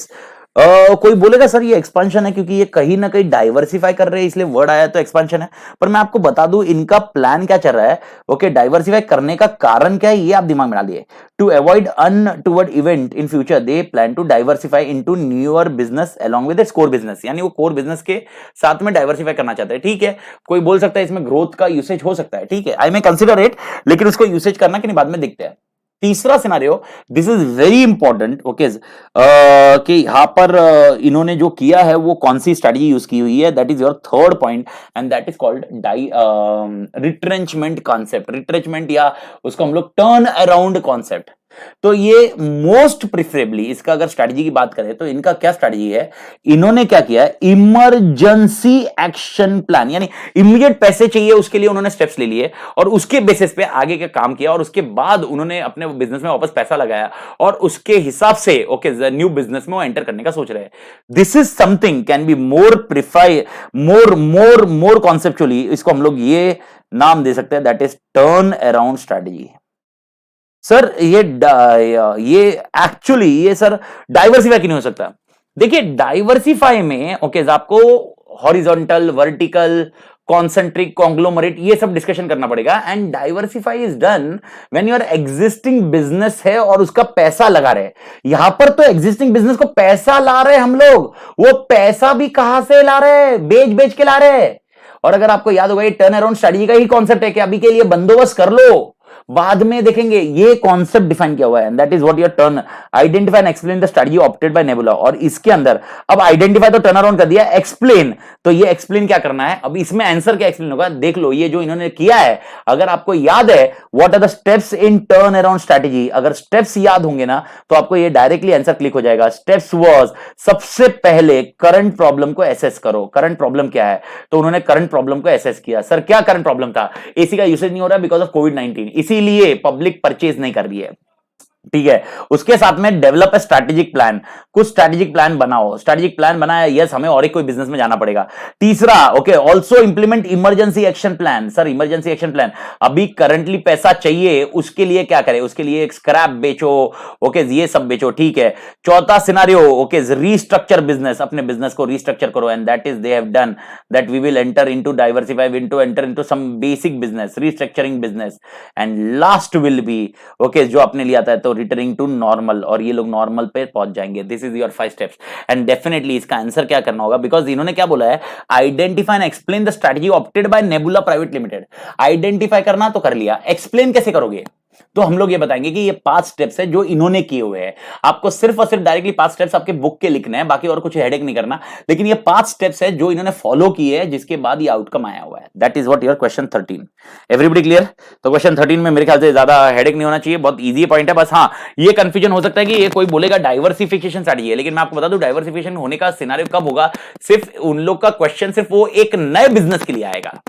Speaker 1: कोई बोलेगा सर ये एक्सपांशन है क्योंकि ये कहीं ना कहीं डाइवर्सिफाई कर रहे हैं, इसलिए वर्ड आया तो एक्सपांशन है। पर मैं आपको बता दूं इनका प्लान क्या चल रहा है। ओके, डाइवर्सिफाई करने का कारण क्या है ये आप दिमाग में डालिए। To avoid untoward event in future they plan to diversify into newer business along with its core business, यानी वो कोर बिजनेस के साथ में डाइवर्सिफाई करना चाहते हैं। ठीक है, कोई बोल सकता है इसमें ग्रोथ का यूसेज हो सकता है, ठीक है, आई मे कंसिडर इट, लेकिन उसको यूसेज करना कि नहीं बाद में देखते हैं। तीसरा scenario, this is very important, okay, कि यहां पर इन्होंने जो किया है वो कौन सी स्ट्रेटजी यूज की हुई है, that is your third point, and that is called retrenchment concept. Retrenchment या उसको हम लोग टर्न अराउंड कॉन्सेप्ट। तो ये मोस्ट प्रिफरेबली, इसका अगर स्ट्रेटजी की बात करें तो इनका क्या स्ट्रेटजी है, इन्होंने क्या किया, इमरजेंसी एक्शन प्लान, यानी इमीडिएट पैसे चाहिए उसके लिए उन्होंने स्टेप्स ले लिए और उसके बेसिस पे आगे का काम किया और उसके बाद उन्होंने अपने बिजनेस में वापस पैसा लगाया और उसके हिसाब से ओके न्यू बिजनेस में वो एंटर करने का सोच रहे हैं। This is something can be more purify more conceptually, इसको हम लोग ये नाम दे सकते हैं, that is turn around strategy. Sir ये एक्चुअली ये सर डाइवर्सिफाई क्यों नहीं हो सकता? देखिए डाइवर्सिफाई में ओके आपको हॉरिजॉन्टल, वर्टिकल, कॉन्सेंट्रिक, कॉन्ग्लोमरेट ये सब डिस्कशन करना पड़ेगा। And diversify is done when your existing business है और उसका पैसा लगा रहे। यहां पर तो एग्जिस्टिंग बिजनेस को पैसा ला रहे हम लोग, वो पैसा भी कहां से ला रहे, बेच बेच के ला रहे। और अगर आपको याद होगा ये टर्न अराउंड स्ट्रेटजी का ही कॉन्सेप्ट है कि अभी के लिए बंदोबस्त कर लो, बाद में देखेंगे, ये कॉन्सेप्ट डिफाइन किया हुआ है, that is what your turn identify and explain the strategy opted by Nebula. और इसके अंदर अब आइडेंटिफाई तो टर्न अराउंड कर दिया, एक्सप्लेन, तो ये एक्सप्लेन क्या करना है, अब इसमें आंसर क्या एक्सप्लेन होगा देख लो। ये जो इन्होंने किया है, अगर आपको याद है what are the steps in turn around strategy, अगर स्टेप्स याद होंगे ना तो आपको ये डायरेक्टली आंसर क्लिक हो जाएगा। स्टेप्स वाज, सबसे पहले करंट प्रॉब्लम को एसेस करो। करंट प्रॉब्लम क्या है, तो उन्होंने करंट प्रॉब्लम को एसेस किया। सर क्या करंट प्रॉब्लम था, एसी का यूसेज नहीं हो रहा बिकॉज ऑफ कोविड-19, इसीलिए पब्लिक परचेज नहीं कर रही है, ठीक है। उसके साथ में डेवलप ए स्ट्रैटेजिक प्लान, कुछ स्ट्रैटेजिक प्लान बनाओ। स्ट्रैटेजिक प्लान बनाया, यस हमें और एक कोई बिजनेस में जाना पड़ेगा। तीसरा okay also implement emergency action plan. Sir emergency action plan, अभी करंटली पैसा चाहिए, उसके लिए क्या करें, उसके लिए एक स्क्रैप बेचो, ओके ये सब बेचो, ठीक है। चौथा सिनारियो ओके रीस्ट्रक्चर बिजनेस, अपने बिजनेस को रीस्ट्रक्चर करो, and that is they have done that we will enter into diversify into enter into some basic business, restructuring business. And last will be okay जो आपने लिया था तो returning to normal, और ये लोग नॉर्मल पे पहुंच जाएंगे। This is your 5 steps and definitely इसका आंसर क्या करना होगा, बिकॉज इन्होंने क्या बोला है, identify and explain the strategy opted by nebula private limited. Identify करना तो कर लिया, एक्सप्लेन कैसे करोगे, तो हम लोग ये बताएंगे कि ये 5 स्टेप्स है जो इन्होंने किए हुए हैं। आपको सिर्फ और सिर्फ डायरेक्टली 5 स्टेप्स आपके बुक के लिखने हैं, बाकी और कुछ हेडेक नहीं करना, लेकिन ये 5 स्टेप्स है जो इन्होंने फॉलो किए हैं, जिसके बाद ये आउटकम आया हुआ है। That is what your question 13। Everybody clear? तो क्वेश्चन 13 में मेरे ख्याल से ज्यादा हेडेक नहीं होना चाहिए, बहुत इजी पॉइंट है। बस हाँ, ये कंफ्यूजन हो सकता है कि ये कोई बोलेगा डाइवर्सिफिकेशन स्ट्रेटजी है, लेकिन मैं आपको बता दूं डाइवर्सिफिकेशन होने का सिनेरियो कब होगा, सिर्फ उन लोग का क्वेश्चन सिर्फ वो एक नए बिजनेस के लिए आएगा।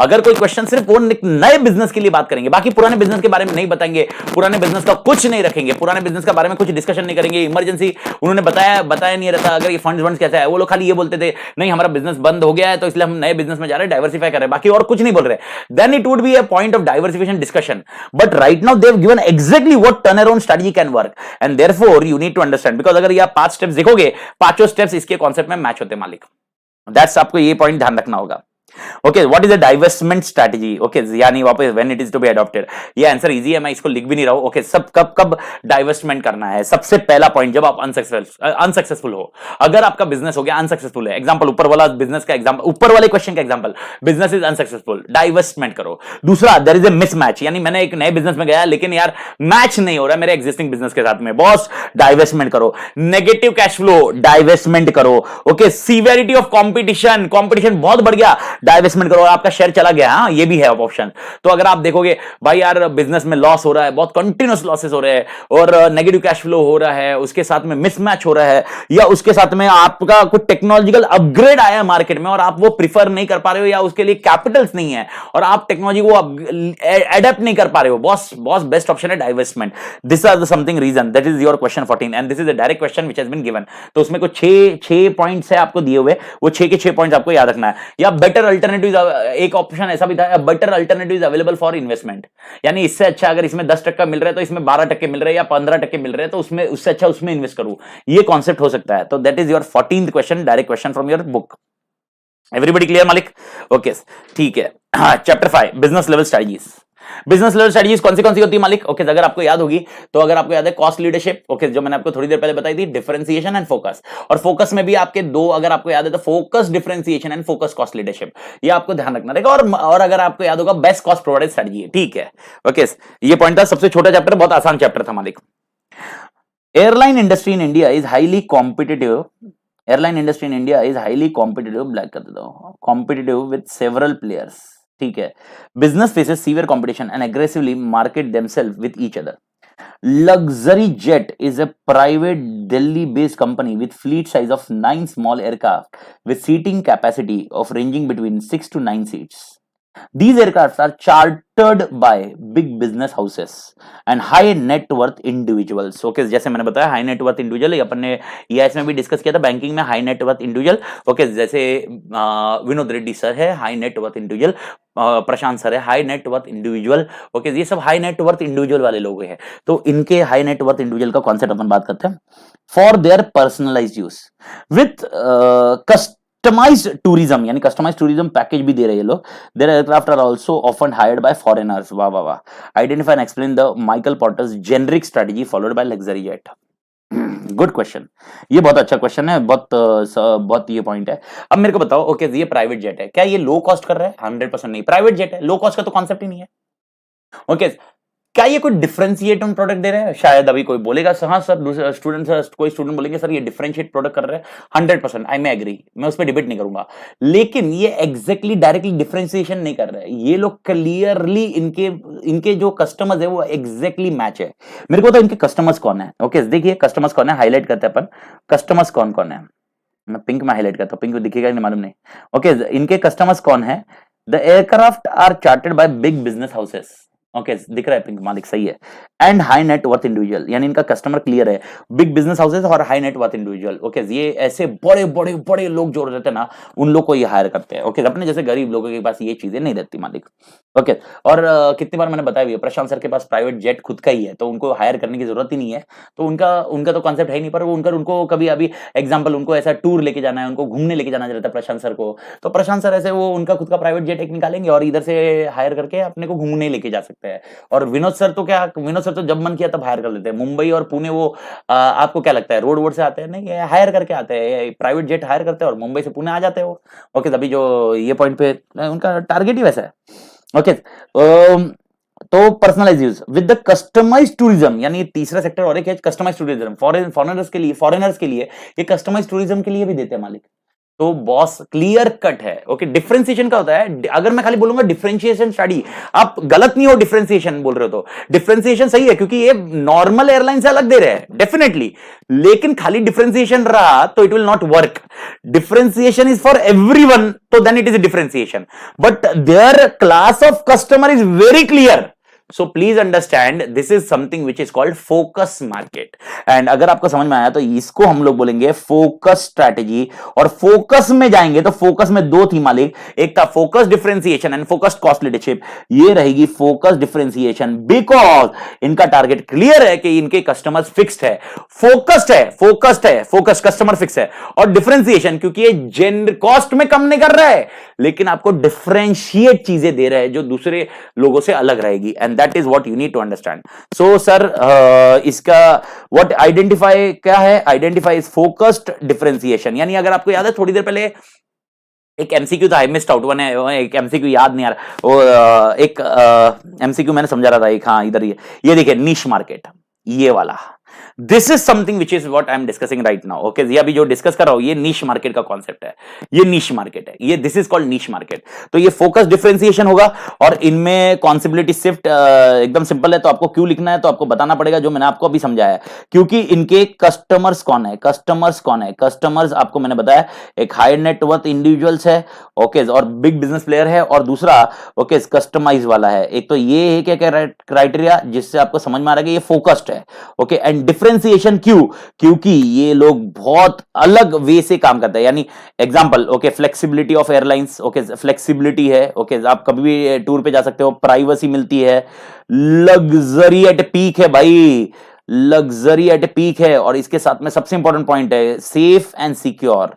Speaker 1: अगर कोई क्वेश्चन सिर्फ वो नए बिजनेस के लिए बात करेंगे, बाकी पुराने बिजनेस के बारे में नहीं बताएंगे, पुराने बिजनेस का कुछ नहीं रखेंगे, पुराने बिजनेस के बारे में कुछ डिस्कशन नहीं करेंगे, इमरजेंसी उन्होंने बताया नहीं रहता, अगर ये फंड्स कैसा है, वो लोग खाली ये बोलते थे नहीं हमारा बिजनेस बंद हो गया है तो इसलिए हम नए बिजनेस में जा रहे हैं, डाइवर्सिफाई कर रहे हैं, बाकी और कुछ नहीं बोल रहे, then it would be a point of diversification discussion. But right now they have given exactly what turn around strategy can work, and therefore you need to understand, because अगर ये आप 5 स्टेप्स देखोगे, पांचों स्टेप्स इसके concept में match होते हैं मालिक। दैट्स आपको ये पॉइंट ध्यान रखना होगा। Okay, what is a divestment strategy? Okay, यानी वापस when it is to be adopted, ये आंसर इजी है, मैं इसको लिख भी नहीं रहा हूं। ओके, सब कब डाइवर्समेंट करना है? सबसे पहला पॉइंट, जब आप अनसक्सेसफुल हो, अगर आपका बिजनेस हो गया अनसक्सेसफुल है, एग्जांपल ऊपर वाला बिजनेस का एग्जांपल, ऊपर वाले क्वेश्चन का एग्जांपल, बिजनेस इज अनसक्सेसफुल, डाइवर्समेंट करो। दूसरा, देयर इज अ मिसमैच, यानी मैंने एक नए बिजनेस में गया लेकिन यार मैच नहीं हो रहा मेरे एग्जिस्टिंग बिजनेस के साथ में, बॉस डाइवर्समेंट करो। नेगेटिव कैश फ्लो, डाइवर्समेंट करो। ओके, सीवियरिटी ऑफ कंपटीशन बहुत बढ़ गया, डाइवर्समेंट करो, आपका शेयर चला गया, हाँ ये भी है ऑप्शन। तो अगर आप देखोगे भाई यार बिजनेस में लॉस हो रहा है, बहुत कंटिन्यूस लॉसेस हो रहे हैं और नेगेटिव कैश फ्लो हो रहा है, उसके साथ में मिसमैच हो रहा है, या उसके साथ में आपका कुछ टेक्नोलॉजिकल अपग्रेड आया है मार्केट में और आप वो प्रीफर नहीं कर पा रहे हो, या उसके लिए कैपिटल्स नहीं है और आप टेक्नोलॉजी को एडेप्ट नहीं कर पा रहे हो, बॉस बेस्ट ऑप्शन है divestment. This are the something reason, that is your question 14 and this is a direct question which has been given. तो उसमें कुछ 6 पॉइंट्स है आपको दिए हुए, वो 6 के 6 पॉइंट्स आपको याद रखना है। या बेटर अल्टरनेटिव, एक ऑप्शन ऐसा भी था, better alternative available for investment, यानी इससे अच्छा अगर इसमें 10% मिल रहा है तो इसमें 12% मिल रहा है या 15% मिल रहा है तो उसमें उससे अच्छा उसमें इन्वेस्ट करूं, ये कॉन्सेप्ट हो सकता है। तो that is your 14th question, direct question from your book. Everybody clear मालिक? ओके, ठीक है। Chapter 5, business level strategies. Business level strategies कौन सी होती है मालिक? ओके, अगर आपको याद होगी तो, अगर आपको याद है कॉस्ट लीडरशिप, ओके, जो मैंने आपको थोड़ी देर पहले बताई थी, डिफरेंशिएशन एंड फोकस, और फोकस में भी आपके दो, अगर आपको याद है तो focus differentiation and focus cost leadership, ये आपको ध्यान रखना रहेगा। और अगर आपको याद होगा बेस्ट कॉस्ट प्रोवाइडेड स्ट्रेटजी है, ठीक है। ओके, ये पॉइंट था, सबसे छोटा चैप्टर, बहुत आसान चैप्टर था मालिक। Airline industry in India is highly competitive, airline industry in India is highly competitive, black कर देता हूं, कॉम्पिटिटिव विद सेवरल प्लेयर्स, ठीक है। Business faces severe competition and aggressively market themselves with each other. Luxury Jet is a private Delhi-based company with fleet size of 9 small aircraft with seating capacity of ranging between 6 to 9 seats. These aircrafts are chartered by big business houses and high net worth individuals. Okay, जैसे मैंने बताया high net worth individual, अपन ने EIS में भी discuss किया था, banking में high net worth individual. Okay, जैसे विनोद रेड्डी सर है हाई नेट वर्थ इंडिविजुअल, प्रशांत सर है high net worth individual. Okay, ये सब हाई नेट वर्थ इंडिविजुअल वाले लोग हैं। तो इनके हाई नेट वर्थ इंडिविजुअल का कॉन्सेप्ट अपन बात करते हैं। For their personalized use with customized tourism, यानी कस्टमाइज्ड टूरिज्म पैकेज भी दे रहे हैं लोग। Their aircraft are also often hired by foreigners. वाह वाह वाह। Identify and explain the Michael Porter's generic strategy followed by Luxury Jet. Good question, ये बहुत अच्छा क्वेश्चन है, बहुत ये पॉइंट है। अब मेरे को बताओ, ओके ये प्राइवेट जेट है, क्या ये लो कॉस्ट कर रहा है? 100% नहीं, प्राइवेट जेट है, लो कॉस्ट का तो कॉन्सेप्ट ही नहीं है। ओके, क्या ये कोई डिफरेंशिएट प्रोडक्ट दे रहे हैं? शायद अभी कोई बोलेगा हाँ सर, कोई स्टूडेंट बोलेंगे सर ये डिफरेंशिएट प्रोडक्ट कर रहे हैं, 100% आई मे एग्री, मैं उस पर डिबेट नहीं करूंगा, लेकिन ये एग्जैक्टली डायरेक्टली डिफरेंशिएशन नहीं कर रहे हैं। ये लोग क्लियरली इनके जो कस्टमर्स है वो एग्जैक्टली मैच है। मेरे को तो इनके कस्टमर्स कौन है, ओके देखिए कस्टमर्स कौन है, हाईलाइट करते हैं अपन, कस्टमर्स कौन कौन है, मैं पिंक में हाईलाइट करता हूं, पिंक दिखेगा नहीं मालूम नहीं। ओके, इनके कस्टमर्स कौन है? The aircraft are chartered by big business houses. Okay, दिख रहा है पिंक मालिक, सही है। And high net worth individual, यानी इनका कस्टमर क्लियर है, बिग बिजनेस हाउसेस और high net worth individual. Okay, ये ऐसे बड़े बड़े बड़े लोग जो रहते हैं ना, उन लोग को ये हायर करते हैं। ओके, अपने जैसे गरीब लोगों के पास ये चीजें नहीं रहती मालिक। ओके, और कितनी बार मैंने बताया भी, प्रशांत सर के पास प्राइवेट जेट खुद का ही है, तो उनको हायर करने की जरूरत ही नहीं है। तो उनका तो कॉन्सेप्ट है ही नहीं, पर उनको कभी अभी एग्जाम्पल उनको ऐसा टूर लेके जाना है, उनको घूमने लेके जाना रहता है प्रशांत सर को, तो प्रशांत सर ऐसे वो उनका खुद का प्राइवेट जेट एक निकालेंगे और इधर से हायर करके अपने को घूमने लेके जा सकते हैं। और विनोद सर तो जब मन किया तब हायर कर लेते हैं। मुंबई और पुणे वो आपको क्या लगता है रोड वोड से आते हैं? नहीं, हायर करके आते हैं, प्राइवेट जेट हायर करते हैं और मुंबई से पुणे आ जाते हैं वो। ओके, तभी जो ये पॉइंट पे उनका टारगेट ही वैसा है। ओके, तो personalize use with the customized tourism, यानी तीसरा सेक्टर और एक है कस्टमाइज्ड टूरिज्म, फॉरेनर्स के लिए ये कस्टमाइज्ड टूरिज्म के लिए भी देते हैं मालिक। तो बॉस क्लियर कट है। ओके, डिफरेंशिएशन का होता है, अगर मैं खाली बोलूंगा डिफरेंशिएशन स्टडी, आप गलत नहीं हो डिफरेंशिएशन बोल रहे हो तो डिफरेंशिएशन सही है, क्योंकि ये नॉर्मल एयरलाइन से अलग दे रहे हैं डेफिनेटली, लेकिन खाली डिफरेंशिएशन रहा तो it will not work. Differentiation is for everyone, तो then it is differentiation, but their class of customer is very clear. So please understand this is something which is called focus market, and अगर आपको समझ में आया तो इसको हम लोग बोलेंगे फोकस स्ट्रैटेजी। और फोकस में जाएंगे तो फोकस में दो थी मालिक, एक था focus differentiation and focused cost leadership. ये रहेगी फोकस डिफरेंशिएशन, बिकॉज इनका टारगेट क्लियर है कि इनके कस्टमर्स फिक्स्ड है, फोकस्ड कस्टमर फिक्स है। और डिफरेंशिएशन क्योंकि ये जेन कॉस्ट में कम नहीं कर रहा है, लेकिन आपको डिफरेंशिएट चीजें दे रहा है जो दूसरे लोगों से अलग रहेगी, and that is what you need to understand. So sir, इसका व्हाट आइडेंटिफाई क्या है? Identify is focused differentiation. यानी अगर आपको याद है थोड़ी देर पहले एक एमसीक्यू था, आई मिस्ड आउट वन है, एक एमसीक्यू याद नहीं आ रहा, वो एक एमसीक्यू मैंने समझा रहा था एक, हाँ इधर ये देखिए नीश मार्केट, ये वाला, this is something which is what I am discussing right now. Okay, ये अभी जो डिस्कस कर रहा हूं ये नीश मार्केट का कॉन्सेप्ट है, ये नीश मार्केट है, ये this is called niche market. तो ये फोकस डिफरेंशिएशन होगा, और इनमें कॉन्सिबिलिटी शिफ्ट एकदम सिंपल है। तो आपको क्यों लिखना है, तो आपको बताना पड़ेगा जो मैंने आपको अभी समझाया, क्योंकि इनके कस्टमर्स कौन है, कस्टमर्स आपको मैंने बताया, एक हाई नेटवर्थ इंडिविजुअल्स है, ओके, और बिग बिजनेस प्लेयर है, और दूसरा ओके कस्टमाइज वाला है। एक तो ये है क्या क्राइटेरिया जिससे आपको समझ में आ रहा है कि ये फोकस्ड है। ओके, एंड डिफरेंशिएशन क्यों? क्योंकि ये लोग बहुत अलग वे से काम करते हैं। यानी example, okay, flexibility of airlines, okay, flexibility है, ओके, आप कभी भी टूर पे जा सकते हो, प्राइवेसी मिलती है, लग्जरी एट पीक है भाई, लग्जरी एट पीक है, और इसके साथ में सबसे इंपॉर्टेंट पॉइंट है safe and secure,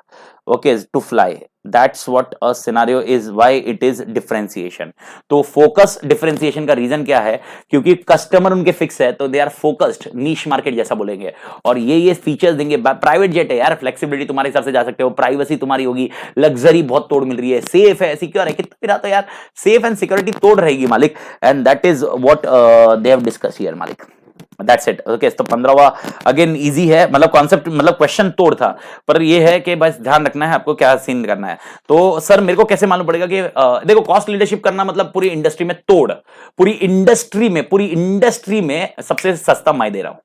Speaker 1: okay, to fly. That's what a scenario is, why it is differentiation। तो फोकस डिफरेंशिएशन का रीजन क्या है? क्योंकि कस्टमर उनके फिक्स है, तो they are focused, niche market जैसा बोलेंगे, और ये फीचर्स देंगे। प्राइवेट जेट है यार, फ्लेक्सिबिलिटी तुम्हारे हिसाब से जा सकते हो, प्राइवेसी तुम्हारी होगी, लग्जरी बहुत तोड़ मिल रही है, सेफ है, सिक्योर है, कितना फिर तो यार सेफ एंड सिक्योरिटी तोड़ रहेगी मालिक, and that is what they have discuss here मालिक। That's it. ओके, तो 15वां अगेन इजी है, मतलब कॉन्सेप्ट, मतलब क्वेश्चन तोड़ था, पर ये है कि बस ध्यान रखना है आपको क्या सीन करना है। तो सर मेरे को कैसे मालूम पड़ेगा कि देखो कॉस्ट लीडरशिप करना मतलब पूरी इंडस्ट्री में तोड़, पूरी इंडस्ट्री में सबसे सस्ता मैं दे रहा हूं,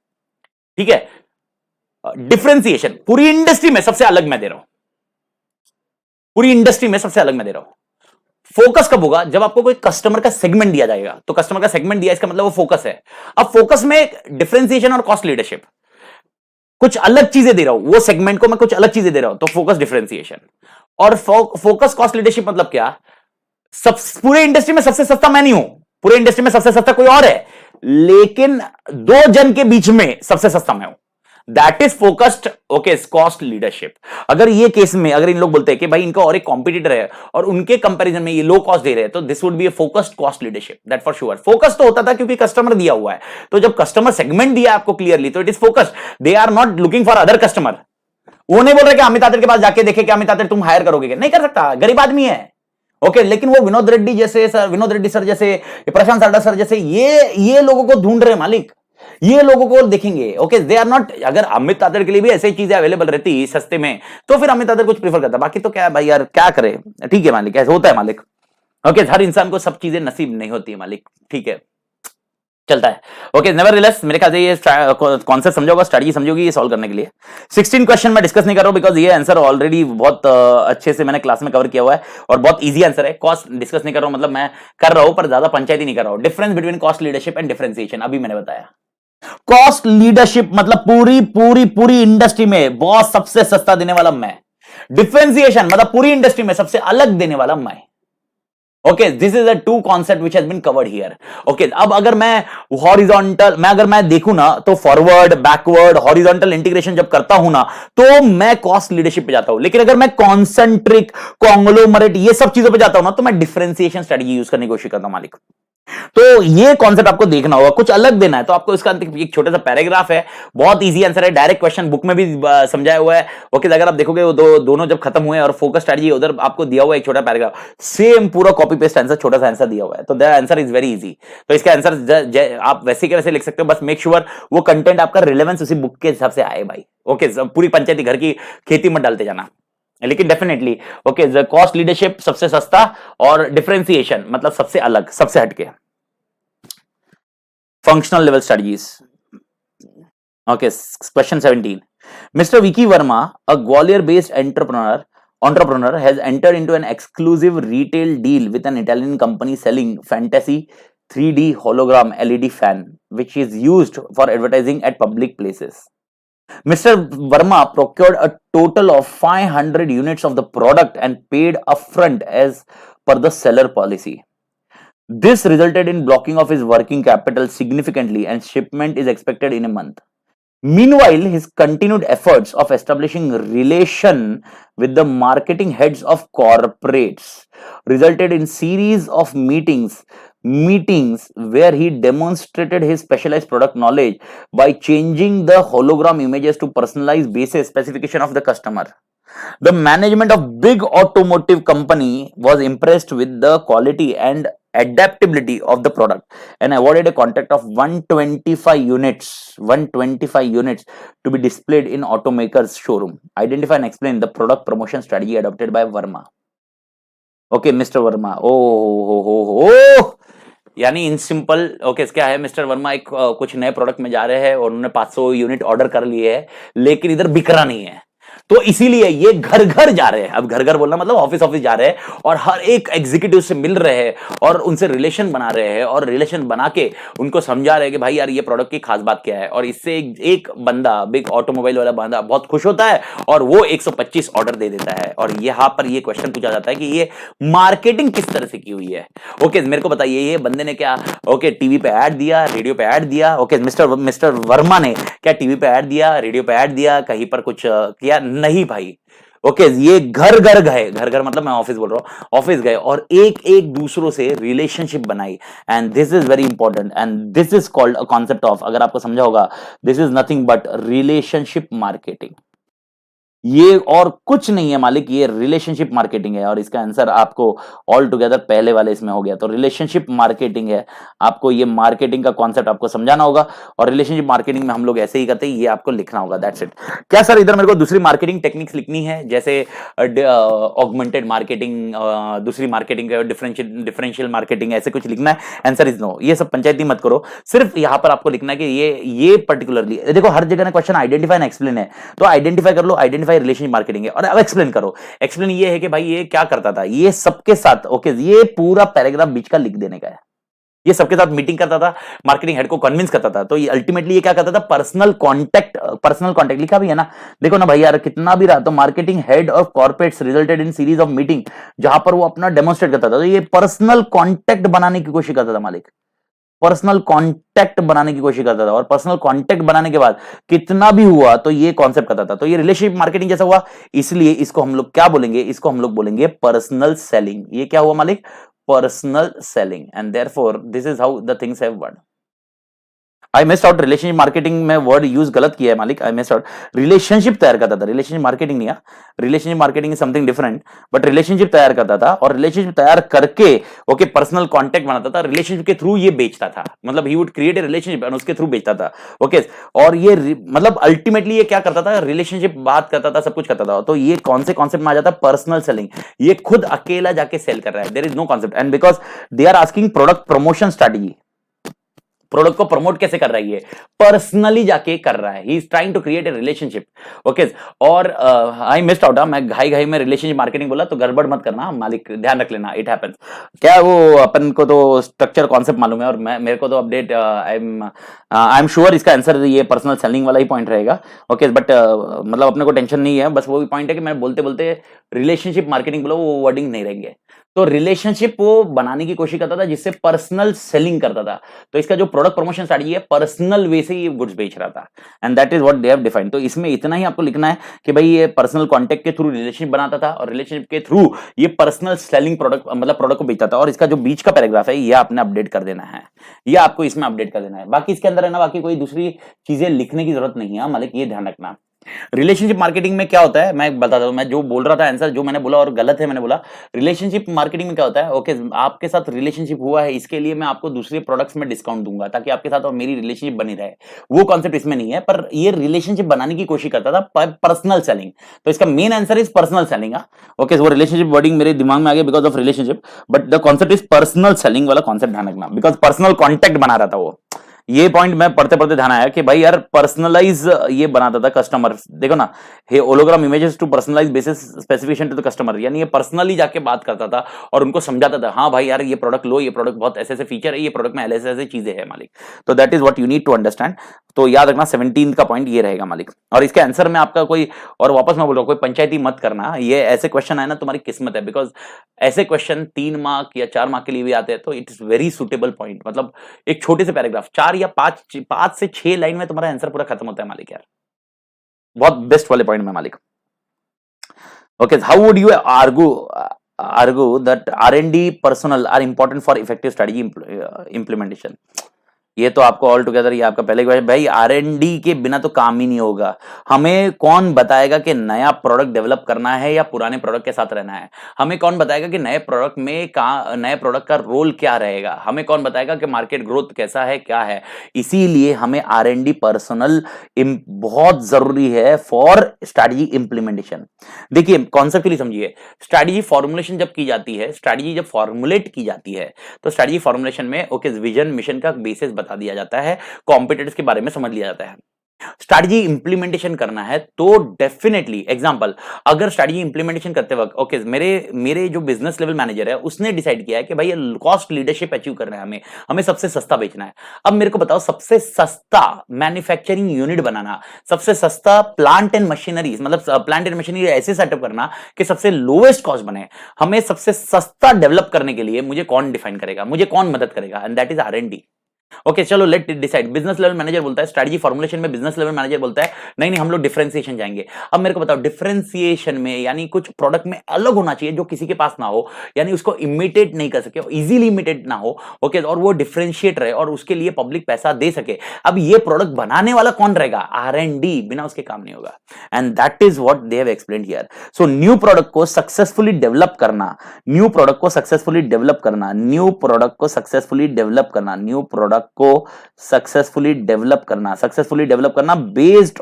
Speaker 1: ठीक है। डिफरेंशिएशन पूरी इंडस्ट्री में सबसे अलग मैं दे रहा हूं, पूरी इंडस्ट्री में सबसे अलग मैं दे रहा हूं। फोकस कब होगा? जब आपको कोई कस्टमर का सेगमेंट दिया जाएगा, तो कस्टमर का सेगमेंट दिया इसका मतलब वो फोकस है। अब फोकस में डिफरेंशिएशन और कॉस्ट लीडरशिप, कुछ अलग चीजें दे रहा हूं, वो सेगमेंट को मैं कुछ अलग चीजें दे रहा हूं, तो फोकस डिफरेंशिएशन। और फोकस कॉस्ट लीडरशिप मतलब क्या? सब पूरे इंडस्ट्री में सबसे सस्ता मैं नहीं हूं, पूरे इंडस्ट्री में सबसे सस्ता कोई और है, लेकिन दो जन के बीच में सबसे सस्ता मैं हूं, that is focused okay cost leadership. अगर ये केस में अगर इन लोग बोलते हैं कि भाई इनका और एक कॉम्पिटिटर है और उनके कंपैरिजन में ये लो कॉस्ट दे रहे हैं, तो this would be a focused cost leadership, that for sure. Focus तो होता था क्योंकि कस्टमर दिया हुआ है, तो जब कस्टमर सेगमेंट दिया आपको क्लियरली, तो it is focused. They are not looking for other customer. वो नहीं बोल रहे कि अमित आतिर के पास जाके देखे कि अमित आतिर तुम हायर करोगे, नहीं कर सकता, गरीब आदमी है, ओके। लेकिन वो विनोद रेड्डी जैसे सर, विनोद रेड्डी सर जैसे, प्रशांत सारडा सर जैसे, ये लोगों को ढूंढ रहे मालिक, ये लोगों को देखेंगे, ओके। दे आर नॉट, अगर अमित तादर के लिए भी ऐसी चीजें अवेलेबल रहती सस्ते में, तो फिर अमित तादर कुछ प्रीफर करता, बाकी तो क्या है भाई यार, क्या करे, ठीक है मालिक, ऐसा होता है मालिक, ओके। हर इंसान को सब चीजें नसीब नहीं होती है मालिक, ठीक है, चलता है, ओके। नेवरदलेस मेरे ख्याल से ये कॉन्सेप्ट समझोगा, स्ट्रेटजी समझोगी ये सॉल्व करने के लिए। 16 क्वेश्चन मैं डिस्कस नहीं कर रहा हूं, बिकॉज ये आंसर ऑलरेडी बहुत अच्छे से मैंने क्लास में कवर किया हुआ है और बहुत इजी आंसर है। कॉस्ट डिस्कस नहीं कर रहा हूं, मतलब मैं कर रहा हूं पर ज्यादा पंचायती नहीं कर रहा हूं। Difference between cost leadership and differentiation अभी मैंने बताया। कॉस्ट लीडरशिप मतलब पूरी इंडस्ट्री में बॉस सबसे सस्ता देने वाला मैं। डिफरेंशिएशन मतलब पूरी इंडस्ट्री में सबसे अलग देने वाला मैं, okay. This is the two concept which has been covered here, okay. अब अगर मैं हॉरिजॉन्टल, अगर मैं देखूं ना, तो फॉरवर्ड बैकवर्ड हॉरिजॉन्टल इंटीग्रेशन जब करता हूं ना, तो मैं कॉस्ट लीडरशिप पे जाता हूं। लेकिन अगर मैं कॉन्सेंट्रिक, कॉन्ग्लोमरेट, ये सब चीजों पे जाता हूं ना, तो मैं डिफरेंशिएशन स्ट्रेटजी यूज करने की कोशिश करता हूं मालिक। तो ये कॉन्सेप्ट आपको देखना होगा, कुछ अलग देना है तो आपको इसका एक छोटा सा पैराग्राफ है, बहुत इजी आंसर है, डायरेक्ट क्वेश्चन बुक में भी समझाया हुआ है, ओके। अगर आप देखोगे वो दोनों जब खत्म हुए और फोकस स्ट्रेटजी उधर आपको दिया हुआ है एक छोटा पैराग्राफ, सेम पूरा कॉपी पेस्ट आंसर, छोटा सा आंसर दिया हुआ है, तो the answer is very easy. तो इसका आंसर आप वैसे के वैसे लिख सकते हो, बस मेक श्योर वो कंटेंट आपका रिलेवेंस उसी बुक के हिसाब से आए भाई, ओके। पूरी पंचायती घर की खेती मत डालते जाना, लेकिन डेफिनेटली ओके, कॉस्ट लीडरशिप सबसे सस्ता और डिफरेंशिएशन मतलब सबसे अलग, सबसे हटके। Functional level strategies. Okay, question 17. Mr. Vicky Verma, a Gwalior-based entrepreneur, has entered into an exclusive retail deal with an Italian company selling Fantasy 3D hologram LED fan, which is used for advertising at public places. Mr. Verma procured a total of 500 units of the product and paid upfront as per the seller policy. This resulted in blocking of his working capital significantly, and shipment is expected in a month. Meanwhile, his continued efforts of establishing relation with the marketing heads of corporates resulted in series of meetings where he demonstrated his specialized product knowledge by changing the hologram images to personalized basis specification of the customer. The management of big automotive company was impressed with the quality and adaptability of the product and awarded a contract of 125 units to be displayed in automaker's showroom. Identify and explain the product promotion strategy adopted by Verma. Okay, Mr. Verma. Oh, यानी in simple okay क्या है, mister Verma एक कुछ नए product में जा रहे हैं और उन्होंने 500 यूनिट ऑर्डर कर लिए है, लेकिन इधर बिक रहा नहीं है, तो इसीलिए ये घर घर जा रहे हैं। अब घर घर बोलना मतलब ऑफिस ऑफिस जा रहे हैं और हर एक एग्जीक्यूटिव से मिल रहे हैं और उनसे रिलेशन बना रहे हैं और रिलेशन बना के उनको समझा रहे हैं कि भाई यार ये प्रोडक्ट की खास बात क्या है। और इससे एक बंदा, बिग ऑटोमोबाइल वाला बंदा बहुत खुश होता है और वो 125 ऑर्डर दे देता है। और यहां पर ये क्वेश्चन पूछा जाता है कि ये मार्केटिंग किस तरह से की हुई है। ओके मेरे को बताइए, ये बंदे ने क्या ओके टीवी पे ऐड दिया, रेडियो पे ऐड दिया? ओके मिस्टर वर्मा ने क्या टीवी पे ऐड दिया, रेडियो पे ऐड दिया, कहीं पर कुछ किया? नहीं भाई। ओके ये घर घर गए, घर घर मतलब मैं ऑफिस बोल रहा हूं, ऑफिस गए और एक एक दूसरों से रिलेशनशिप बनाई। And this is very important and this is called a concept of, अगर आपको समझा होगा, this is nothing but relationship marketing. ये और कुछ नहीं है मालिक, ये रिलेशनशिप मार्केटिंग है। और इसका आंसर आपको ऑल टुगेदर पहले वाले इसमें हो गया। तो रिलेशनशिप मार्केटिंग है, आपको ये मार्केटिंग का कॉन्सेप्ट आपको समझाना होगा और रिलेशनशिप मार्केटिंग में हम लोग ऐसे ही करते हैं, ये आपको लिखना होगा, दैट्स इट। क्या सर इधर मेरे को दूसरी मार्केटिंग टेक्निक्स लिखनी है, जैसे ऑगमेंटेड मार्केटिंग, दूसरी मार्केटिंग, डिफरेंशियल मार्केटिंग, ऐसे कुछ लिखना है? Answer is no. ये सब पंचायती मत करो, सिर्फ यहां पर आपको लिखना है कि ये पर्टिकुलरली देखो, हर जगह ना क्वेश्चन आइडेंटिफाई एंड एक्सप्लेन है, तो आइडेंटिफाई कर लो, आइडेंटिफाई रिलेशनशिप मार्केटिंग है। और अब एक्सप्लेन करो। एक्सप्लेन ये है कि भाई ये क्या करता था, ये सबके साथ ओके ये पूरा पैराग्राफ बीच का लिख देने का है। ये सबके साथ मीटिंग करता था, मार्केटिंग हेड को कन्विंस करता था, तो ये अल्टीमेटली ये क्या करता था, पर्सनल कांटेक्ट लिखा भी है ना, देखो ना भाई यार कितना भी रहा, तो marketing head of corporates resulted in series of meeting, जहां पर वो अपना डेमोन्स्ट्रेट करता था। तो ये पर्सनल कांटेक्ट बनाने की कोशिश करता था मालिक, पर्सनल कांटेक्ट बनाने की कोशिश करता था। और पर्सनल कांटेक्ट बनाने के बाद कितना भी हुआ तो ये कॉन्सेप्ट करता था। तो ये रिलेशनशिप मार्केटिंग जैसा हुआ, इसलिए इसको हम लोग क्या बोलेंगे, इसको हम लोग बोलेंगे पर्सनल सेलिंग। ये क्या हुआ मालिक, personal selling. And therefore this is how the things have worked. I missed out, relationship marketing में वर्ड यूज गलत किया है मालिक, आई मिस्ड आउट। रिलेशनशिप तैयार करता था, रिलेशनशिप मार्केटिंग नहीं है। Relationship marketing is something different, but relationship तैयार करता था और रिलेशनशिप तैयार करके ओके पर्सनल कांटेक्ट बनाता था, रिलेशनशिप के थ्रू ये बेचता था, मतलब he would create a relationship और उसके थ्रू बेचता था। ओके और ये मतलब अल्टीमेटली ये क्या करता था, रिलेशनशिप बात करता था, सब कुछ करता था। तो ये कौन से कॉन्सेप्ट में आ जाता है, पर्सनल सेलिंग। ये खुद अकेला जाके सेल कर रहा है, there is no concept. And because they are asking product promotion strategy, product को प्रमोट कैसे कर रहा है, ये पर्सनली जाके कर रहा है, he is trying to create a relationship. Okay और आई मिस्ड आउट, मैं घाई घाई में रिलेशनशिप मार्केटिंग बोला, तो गड़बड़ मत करना मालिक, ध्यान रख लेना, इट हैपेंस। क्या वो अपन को तो स्ट्रक्चर कॉन्सेप्ट मालूम है और मेरे को तो अपडेट, आई एम श्योर इसका आंसर ये पर्सनल सेलिंग वाला ही पॉइंट रहेगा। ओके बट मतलब अपने को टेंशन नहीं है, बस वो भी पॉइंट है कि मैं बोलते बोलते रिलेशनशिप मार्केटिंग बोला, वो वर्डिंग नहीं रहेंगे। तो रिलेशनशिप वो बनाने की कोशिश करता था जिससे पर्सनल सेलिंग करता था। तो इसका जो प्रोडक्ट प्रमोशन स्ट्रेटजी है, पर्सनल वे से ये गुड्स बेच रहा था, and that is what they have defined. तो इसमें इतना ही आपको लिखना है कि भाई ये पर्सनल कांटेक्ट के थ्रू रिलेशनशिप बनाता था और रिलेशनशिप के थ्रू ये पर्सनल सेलिंग प्रोडक्ट मतलब प्रोडक्ट को बेचता था। और इसका जो बीच का पैराग्राफ है ये आपने अपडेट कर देना है, ये आपको इसमें अपडेट कर देना है। बाकी इसके अंदर है ना, बाकी कोई दूसरी चीजें लिखने की जरूरत नहीं है मालिक, ये ध्यान रखना। रिलेशनशिप मार्केटिंग में क्या होता है, मैं बताता हूँ, मैं जो बोल रहा था आंसर जो मैंने बोला और गलत है मैंने बोला। रिलेशनशिप मार्केटिंग में क्या होता है, ओके आपके साथ रिलेशनशिप हुआ है, इसके लिए मैं आपको दूसरे प्रोडक्ट्स में डिस्काउंट दूंगा ताकि आपके साथ और मेरी रिलेशनशिप बनी रहे। वो कॉन्सेप्ट इसमें नहीं है, पर ये रिलेशनशिप बनाने की कोशिश करता था, पर्सनल सेलिंग। तो इसका main answer is personal selling. Okay, वो रिलेशनशिप वर्डिंग मेरे दिमाग में आ गया because of relationship, but the concept is personal selling वाला कॉन्सेप्ट ध्यान रखना, बिकॉज पर्सनल कॉन्टेक्ट बना रहा था वो। ये पॉइंट मैं पढ़ते पढ़ते ध्यान आया कि भाई यार पर्सनलाइज ये बनाता था कस्टमर, देखो ना, hey hologram images to personalize basis specification to the customer, यानी ये पर्सनली जाके बात करता था और उनको समझाता था, हाँ भाई यार ये प्रोडक्ट लो, ये प्रोडक्ट बहुत ऐसे ऐसे फीचर है, ये प्रोडक्ट में ऐसे ऐसे चीजें हैं मालिक। तो that is what you need to understand. तो याद रखना 17 का पॉइंट ये रहेगा मालिक। और इसके आंसर में आपका कोई, और वापस मैं बोल रहा हूँ, कोई पंचायती मत करना, ये ऐसे क्वेश्चन आए ना तुम्हारी किस्मत है, बिकॉज ऐसे क्वेश्चन 3 मार्क या 4 मार्क के लिए भी आते हैं, तो it is very suitable point. मतलब एक छोटे से पैराग्राफ 4 या 5 से 6 लाइन में तुम्हारा आंसर पूरा खत्म होता है मालिक यार, बहुत बेस्ट वाले पॉइंट में मालिक। Okay, how would you argue that R&D personnel are important for effective strategy implementation? ये तो आपको ऑल टुगेदर, ये आपका पहले क्वेश्चन, भाई आरएनडी के बिना तो काम ही नहीं होगा। हमें कौन बताएगा कि नया प्रोडक्ट डेवलप करना है या पुराने प्रोडक्ट के साथ रहना है? हमें कौन बताएगा कि नए प्रोडक्ट में नए प्रोडक्ट का रोल क्या रहेगा? हमें कौन बताएगा कि मार्केट ग्रोथ कैसा है, क्या है? इसीलिए हमें आरएनडी पर्सनल बहुत जरूरी है फॉर स्ट्रैटेजी इंप्लीमेंटेशन। देखिए कॉन्सेप्ट के लिए समझिए, स्ट्रैटेजी फॉर्मुलेशन जब की जाती है, स्ट्रैटेजी जब फॉर्मुलेट की जाती है, तो स्ट्रैटेजी फॉर्मुलेशन में ओके विजन मिशन का बेसिस बता दिया जाता है, कॉम्पिटिटर्स के बारे में समझ लिया जाता है। स्ट्रैटेजी इंप्लीमेंटेशन करना है तो डेफिनेटली एग्जांपल, अगर स्ट्रैटेजी इंप्लीमेंटेशन करते वक्त ओके मेरे मेरे जो बिजनेस लेवल मैनेजर है उसने डिसाइड किया है कि भाई ये कॉस्ट लीडरशिप अचीव करना है, हमें हमें सबसे सस्ता बेचना है। अब मेरे को बताओ सबसे सस्ता मैन्युफैक्चरिंग यूनिट बनाना, सबसे सस्ता प्लांट एंड मशीनरी, मतलब प्लांट एंड मशीनरी ऐसे सेटअप करना कि सबसे लोएस्ट कॉस्ट बने, हमें सबसे सस्ता डेवलप करने के लिए मुझे कौन डिफाइन करेगा, मुझे कौन मदद करेगा? And that is R and D. Okay चलो let decide. Business level manager बोलता है, स्ट्रैटेजी फॉर्मुलेशन में बिजनेस लेवल मैनेजर बोलता है नहीं नहीं हम लोग डिफरेंशिएशन जाएंगे। अब मेरे को बताओ डिफरेंशिएशन में यानी कुछ प्रोडक्ट में अलग होना चाहिए जो किसी के पास ना हो, यानी उसको इमिटेट नहीं कर सके, इजीली इमिटेट ना हो, ओके और वो डिफरेंशिएट रहे और उसके लिए पब्लिक पैसा दे सके। अब ये प्रोडक्ट बनाने वाला कौन रहेगा? आरएनडी, बिना उसके काम नहीं होगा। And that is what they have explained here. So new product को सक्सेसफुली डेवलप करना, न्यू प्रोडक्ट को सक्सेसफुली डेवलप करना, न्यू प्रोडक्ट को सक्सेसफुली डेवलप करना, न्यू प्रोडक्ट को सक्सेसफुली डेवलप करना, सक्सेसफुली डेवलप करना based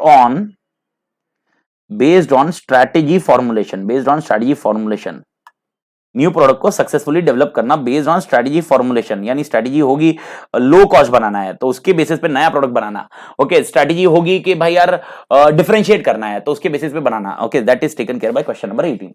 Speaker 1: on strategy formulation, based on strategy formulation. New product को सक्सेसफुली डेवलप करना बेस्ड ऑन स्ट्रैटेजी फॉर्मुलेशन, यानी स्ट्रैटेजी होगी लो कॉस्ट बनाना है तो उसके बेसिस पे नया प्रोडक्ट बनाना। ओके स्ट्रैटेजी होगी कि भाई यार डिफरेंशिएट करना है तो उसके बेसिस पे बनाना। Okay that is taken care by question number 18।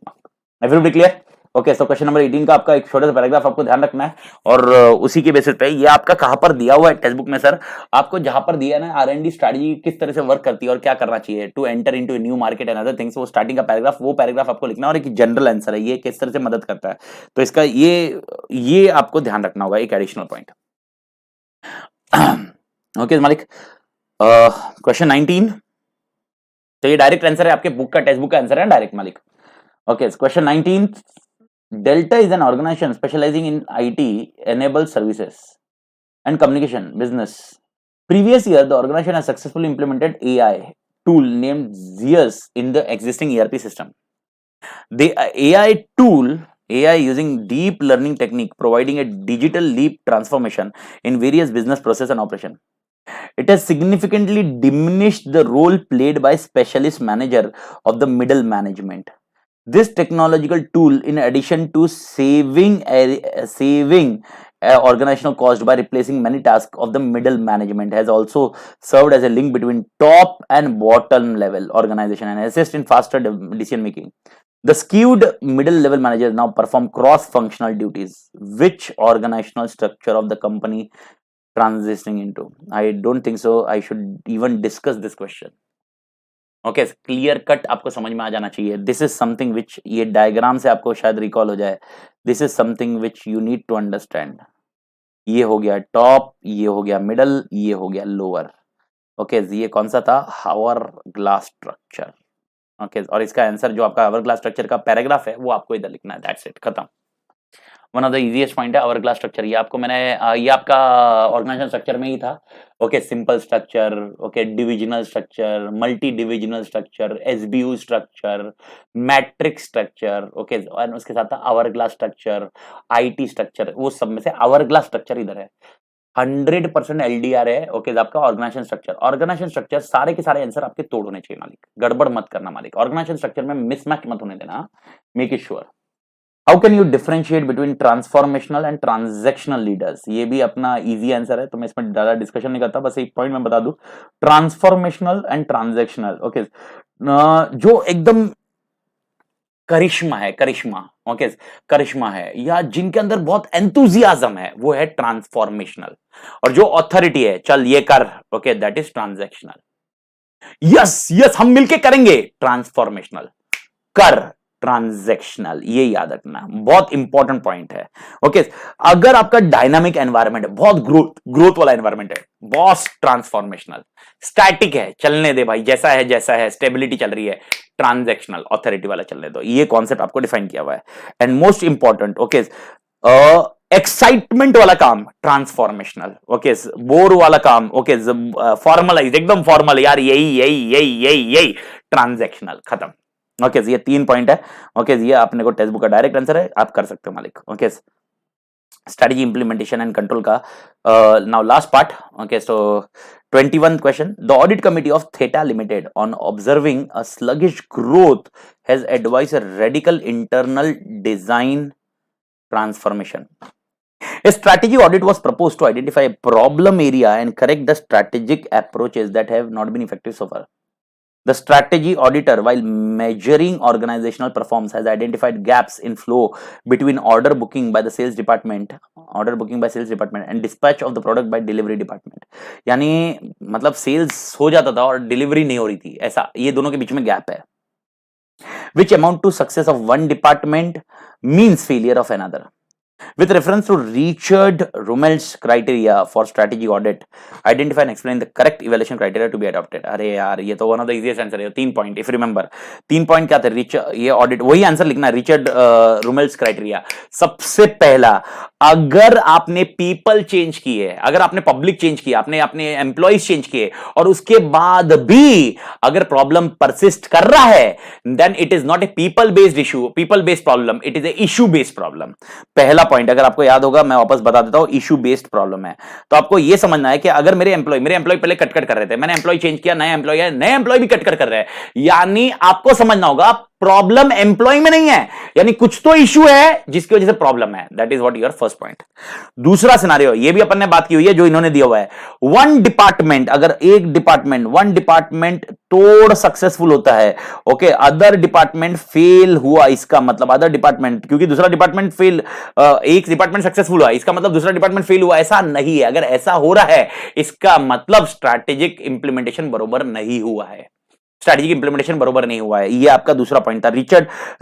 Speaker 1: Everybody clear? Okay so question number 18 का आपका एक छोटा सा पैराग्राफ आपको ध्यान रखना है और उसी के बेसिस पे ये आपका कहां पर दिया हुआ है टेक्स्ट बुक में सर, आपको जहां पर दिया ना आरएनडी स्ट्रैटेजी किस तरह से वर्क करती है और क्या करना चाहिए to enter into new market and other things, वो स्टार्टिंग का पैराग्राफ, वो पैराग्राफ आपको लिखना है और एक जनरल आंसर है ये किस तरह से मदद करता है, तो इसका ये आपको ध्यान रखना होगा, एक एडिशनल पॉइंट। ओके मालिक, क्वेश्चन 19, तो ये डायरेक्ट आंसर है आपके बुक का, टेक्स्ट बुक का आंसर है डायरेक्ट मालिक। Okay question 19, Delta is an organization specializing in IT enabled services and communication business. Previous year, the organization has successfully implemented AI tool named Zeus in the existing ERP system. The AI tool, AI using deep learning technique, providing a digital leap transformation in various business process and operation. It has significantly diminished the role played by specialist manager of the middle management. This technological tool, in addition to saving organizational cost by replacing many tasks of the middle management, has also served as a link between top and bottom level organization and assist in faster decision making. The skewed middle level managers now perform cross-functional duties. Which organizational structure of the company transitioning into? I don't think so I should even discuss this question. Okay clear cut आपको समझ में आ जाना चाहिए। This is something विच, ये diagram से आपको शायद recall हो जाए, this is something which you need to understand. ये हो गया टॉप, ये हो गया मिडल, ये हो गया लोअर। ओके ये कौन सा था? हावर ग्लास स्ट्रक्चर। ओके और इसका आंसर जो आपका हावर ग्लास स्ट्रक्चर का पैराग्राफ है वो आपको इधर लिखना है, दैट्स इट, खत्म। One of the easiest point है आवर ग्लास स्ट्रक्चर। ये आपको मैंने ये आपका ऑर्गेनाइजेशन स्ट्रक्चर में ही था। Okay, simple structure, okay, divisional structure, multi divisional structure, SBU structure, matrix structure, okay, और उसके साथ hourglass structure, IT structure, वो सब में से आवर ग्लास स्ट्रक्चर इधर है। 100% एलडीआर है। ओके, आपका ऑर्गेनाइजेशन स्ट्रक्चर, ऑर्गेनाइजेशन स्ट्रक्चर सारे के सारे आंसर आपके तोड़ होने चाहिए मालिक, गड़बड़ मत करना मालिक, ऑर्गेनाइजेशन स्ट्रक्चर में मिसमैच मत होने देना, make it sure. How can you differentiate between transformational and transactional leaders? ये भी अपना इजी आंसर है, तो मैं इसमें ज्यादा डिस्कशन नहीं करता, बस एक पॉइंट मैं बता दूं, ट्रांसफॉर्मेशनल एंड ट्रांजैक्शनल, ओके, जो एकदम करिश्मा है, करिश्मा, ओके, करिश्मा है, या जिनके अंदर बहुत एंथुजियाज्म है, वो है ट्रांसफॉर्मेशनल, और जो ऑथोरिटी है, चल ये कर, okay, that is transactional. Yes yes हम मिलके करेंगे, ट्रांसफॉर्मेशनल, कर, ट्रांजैक्शनल, ये याद रखना, बहुत इंपॉर्टेंट पॉइंट है। ओके, अगर आपका डायनामिक एनवायरनमेंट है, बहुत ग्रोथ ग्रोथ वाला एनवायरनमेंट है, बॉस, ट्रांसफॉर्मेशनल। स्टैटिक है, चलने दे भाई, जैसा है, स्टेबिलिटी चल रही है, ट्रांजैक्शनल, ऑथोरिटी वाला चलने दो। ये कॉन्सेप्ट आपको डिफाइन किया हुआ है। And most important, okay, excitement वाला काम ट्रांसफॉर्मेशनल, ओके, बोर वाला काम, ओके, फॉर्मलाइज, एकदम फॉर्मल, यार यही ट्रांजैक्शनल, खत्म। ओके, ये 3 पॉइंट है। ओके, ये आपने को टेक्स्ट बुक का डायरेक्ट आंसर है, आप कर सकते हो मालिक। Okay, strategy implementation and control ka now last part. Okay, so 21 question, the audit committee of Theta Limited on observing a sluggish growth has advised a radical internal design transformation. A strategy audit was proposed to identify a problem area and correct the strategic approaches that have not been effective so far. The strategy auditor, while measuring organizational performance, has identified gaps in flow between order booking by sales department and dispatch of the product by delivery department. यानी मतलब sales हो जाता था और delivery नहीं हो रही थी, ऐसा, ये दोनों के बीच में गैप है. Which amount to success of one department means failure of another. With reference to Richard Rummel's criteria for strategy audit, identify and explain the correct evaluation criteria to be adopted. अरे यार, ये तो one of the easiest answer है. 3 point, if you remember, 3 point क्या थे? ये audit, वही answer लिखना, रिचर्ड रूमेल्स क्राइटेरिया. सबसे पहला, अगर आपने पीपल चेंज किए, अगर आपने पब्लिक चेंज किया, आपने अपने एम्प्लॉइज चेंज किए, और उसके बाद भी अगर प्रॉब्लम परसिस्ट कर रहा है, then it is not a people based issue, people based problem, it is a issue based problem. पहला पॉइंट अगर आपको याद होगा, मैं वापस बता देता हूं, इशू बेस्ड प्रॉब्लम है. तो आपको यह समझना है कि अगर मेरे एम्प्लॉय पहले कट कर रहे थे, मैंने एम्प्लॉय चेंज किया, नए एम्प्लॉय भी कट कर रहे हैं, यानी आपको समझना होगा प्रॉब्लम एम्प्लॉय में नहीं है, यानी कुछ तो इशू है जिसकी वजह से प्रॉब्लम है. That is what your first point. दूसरा सिनेरियो, ये भी अपन ने बात की हुई है, जो इन्होंने दिया हुआ है, वन डिपार्टमेंट, अगर एक डिपार्टमेंट, वन डिपार्टमेंट तोड़ सक्सेसफुल होता है, ओके, अदर डिपार्टमेंट फेल हुआ, इसका मतलब अदर डिपार्टमेंट, क्योंकि दूसरा डिपार्टमेंट फेल, एक डिपार्टमेंट सक्सेसफुल हुआ, इसका मतलब दूसरा डिपार्टमेंट फेल हुआ, ऐसा नहीं है. अगर ऐसा हो रहा है, इसका मतलब स्ट्रैटेजिक इंप्लीमेंटेशन बरोबर नहीं हुआ है, स्ट्रैटेजिक इंप्लीमेंटेशन बरोबर नहीं हुआ है. ये आपका दूसरा पॉइंट था.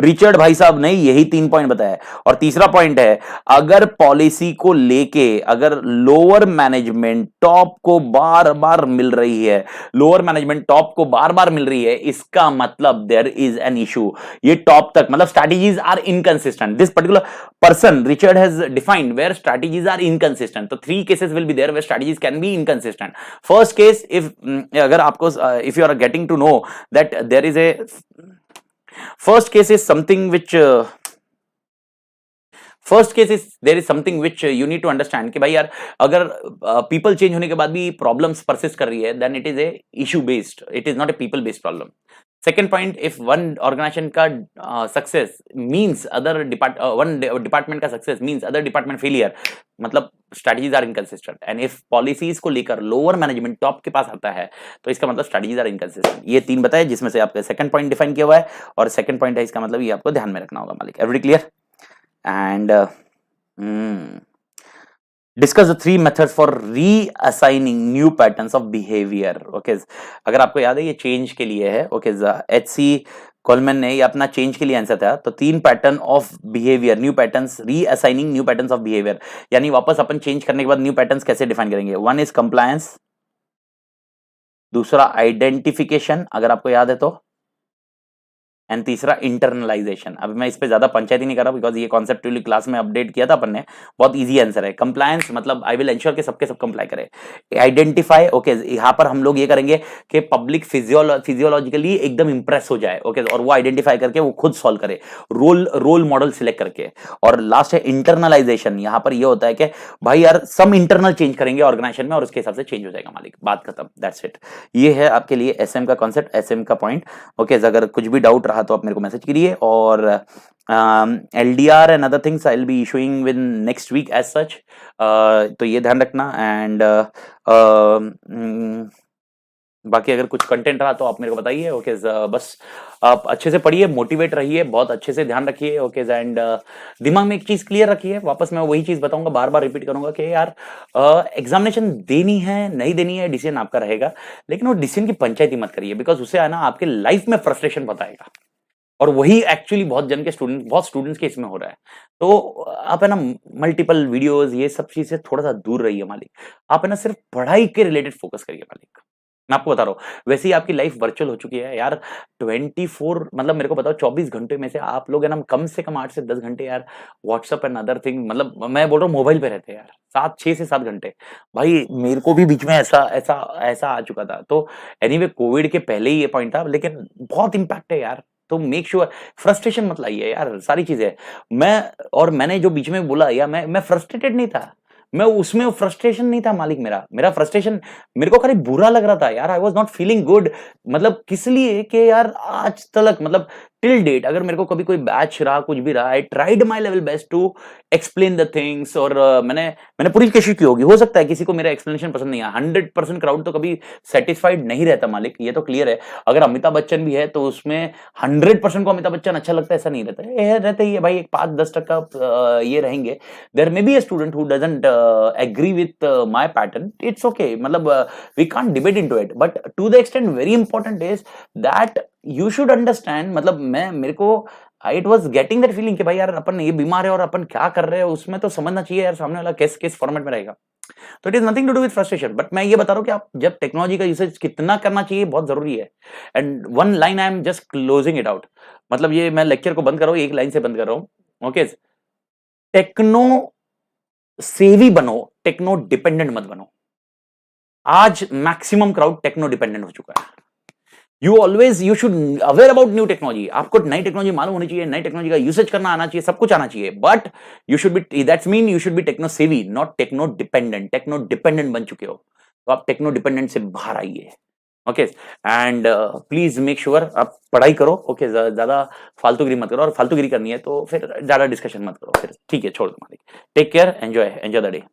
Speaker 1: रिचर्ड भाई साहब ने यही 3 पॉइंट बताया. और तीसरा पॉइंट है, अगर पॉलिसी को लेके अगर लोअर मैनेजमेंट टॉप को बार बार मिल रही है, लोअर मैनेजमेंट टॉप को बार बार मिल रही है, इसका मतलब देयर इज एन इशू. ये टॉप तक, मतलब strategies are inconsistent. This particular person Richard has defined where strategies are inconsistent. तो 3 cases will be there where strategies can be inconsistent. First case, if अगर आपको if you are getting to know that there is a first case is something which there is something which you need to understand कि भाई यार, अगर people change होने के बाद भी problems persist कर रही है, then it is a issue based, it is not a people based problem. Second point, if one organization का success means one department का success means other department failure, मतलब strategies are inconsistent. And if policies को लेकर lower management top के पास आता है, तो इसका मतलब strategies are inconsistent. ये 3 बताए, जिसमें से आपका second point define किया हुआ है, और second point है, इसका मतलब ये आपको ध्यान में रखना होगा मालिक. Everybody clear? And discuss the 3 methods for reassigning new patterns of behavior. Okay, अगर आपको याद है, ये चेंज के लिए है. ओके, HC कॉलमैन ने ये अपना चेंज के लिए आंसर था. तो 3 pattern of behaviour, new patterns, reassigning new patterns of behaviour, यानी वापस अपन चेंज करने के बाद न्यू पैटर्न्स कैसे डिफाइन करेंगे. 1 इज कंप्लायंस, दूसरा आइडेंटिफिकेशन, अगर आपको याद है तो, एंड तीसरा इंटरनलाइजेशन। अब मैं इस पे ज्यादा पंचायती नहीं कर रहा बिकॉज ये कॉन्सेप्चुअली क्लास में अपडेट किया था अपन ने, बहुत इजी आंसर है। कंप्लायंस मतलब आई विल एंश्योर कि सबके सब कंप्लाई करें। आइडेंटिफाई, ओके, यहाँ पर हम लोग ये करेंगे कि पब्लिक फिजियोलॉजिकली एकदम इंप्रेस हो जाए, ओके, और वो आइडेंटिफाई करके वो खुद सॉल्व करे, रोल मॉडल सिलेक्ट करके। और लास्ट है इंटरनलाइजेशन। यहाँ पर ये होता है कि भाई यार सम इंटरनल चेंज करेंगे ऑर्गेनाइजेशन में और उसके हिसाब से चेंज हो जाएगा मालिक, बात खत्म, दैट्स इट। ये है आपके लिए एसएम का कॉन्सेप्ट, एसएम का पॉइंट। ओके, अगर कुछ भी डाउट रहा तो आप मेरे को मैसेज करिए। और LDR and other things I will be issuing with next week as such, तो ये ध्यान रखना। एंड बाकी अगर कुछ कंटेंट रहा तो आप मेरे को बताइए। ओके, बस आप अच्छे से पढ़िए, मोटिवेट रहिए, बहुत अच्छे से ध्यान रखिए। ओके, एंड दिमाग में एक चीज क्लियर रखिए, वापस मैं वही चीज बताऊंगा, बार बार रिपीट करूंगा कि यार एग्जामिनेशन देनी है नहीं देनी है डिसीजन आपका रहेगा, लेकिन वो डिसीजन की पंचायती मत करिए, बिकॉज उससे आना आपके लाइफ में फ्रस्ट्रेशन बताएगा। और वही एक्चुअली बहुत जन के बहुत स्टूडेंट्स के इसमें हो रहा है। तो आप है ना मल्टीपल वीडियोस ये सब चीज से थोड़ा सा दूर रहिए मालिक। आप है ना सिर्फ पढ़ाई के रिलेटेड फोकस करिए मालिक। मैं आपको बता रहा हूँ, वैसे ही आपकी लाइफ वर्चुअल हो चुकी है यार। 24 मतलब मेरे को बताओ 24 घंटे में से आप लोग है ना कम से कम 8 से 10 घंटे यार व्हाट्सएप एंड अदर थिंग, मतलब मैं बोल रहा हूँ मोबाइल पे रहते हैं यार, 6 से 7 घंटे। भाई मेरे को भी बीच में ऐसा ऐसा ऐसा आ चुका था। तो एनीवे कोविड के पहले ही ये पॉइंट था, लेकिन बहुत इंपैक्ट है यार। तो मेक श्योर फ्रस्ट्रेशन मत लाइए यार, सारी चीजें। मैंने जो बीच में बोला, या मैं फ्रस्ट्रेटेड नहीं था, मैं उसमें फ्रस्ट्रेशन नहीं था मालिक। मेरा फ्रस्ट्रेशन, मेरे को खाली बुरा लग रहा था यार। I was not feeling good, मतलब किस लिए कि यार आज तक मतलब टिल डेट अगर मेरे को कभी कोई बैच रहा कुछ भी रहा, I tried my level best to explain the things. और मैंने पूरी कोशिश की होगी, हो सकता है किसी को मेरा एक्सप्लेनेशन पसंद नहीं आया। 100% क्राउड तो कभी सेटिस्फाइड नहीं रहता मालिक, ये तो क्लियर है। अगर अमिताभ बच्चन भी है तो उसमें 100% को अमिताभ बच्चन अच्छा लगता है ऐसा नहीं रहता है, रहते ही है भाई, एक 5-10% ये रहेंगे। There may be a student who doesn't agree with my pattern, it's okay, मतलब we can't debate into it, but to the extent very important is that you should understand, मतलब मैं मेरे को it was getting that feeling कि भाई यार अपन ये बीमार है और अपन क्या कर रहे हैं, उसमें तो समझना चाहिए यार सामने वाला किस फॉर्मेट में रहेगा। तो it is nothing to do with frustration, but मैं ये बता रहा हूँ कि आप जब टेक्नोलॉजी का यूसेज कितना करना चाहिए बहुत जरूरी है। And one line I am just closing it out, मतलब ये मैं लेक्चर को बंद कर रहा हूँ, एक लाइन से बंद कर रहा हूँ। ओके, टेक्नो सेवी बनो, टेक्नो डिपेंडेंट मत बनो। आज मैक्सिमम क्राउड टेक्नो डिपेंडेंट हो चुका है। You should aware about new technology, आपको नई टेक्नोलॉजी मालूम होनी चाहिए, नई टेक्नोलॉजी का यूसेज करना आना चाहिए, सब कुछ आना चाहिए, but you should be, that's mean you should be techno savvy, not techno dependent. Techno dependent बन चुके हो तो आप टेक्नो डिपेंडेंट से बाहर आइए। Okay, and please make sure आप पढ़ाई करो। ओके, ज्यादा फालतूगिरी मत करो, और फालतूगिरी करनी है तो फिर ज्यादा डिस्कशन मत करो फिर, ठीक है, छोड़ दो मालिक। Take care, enjoy the day.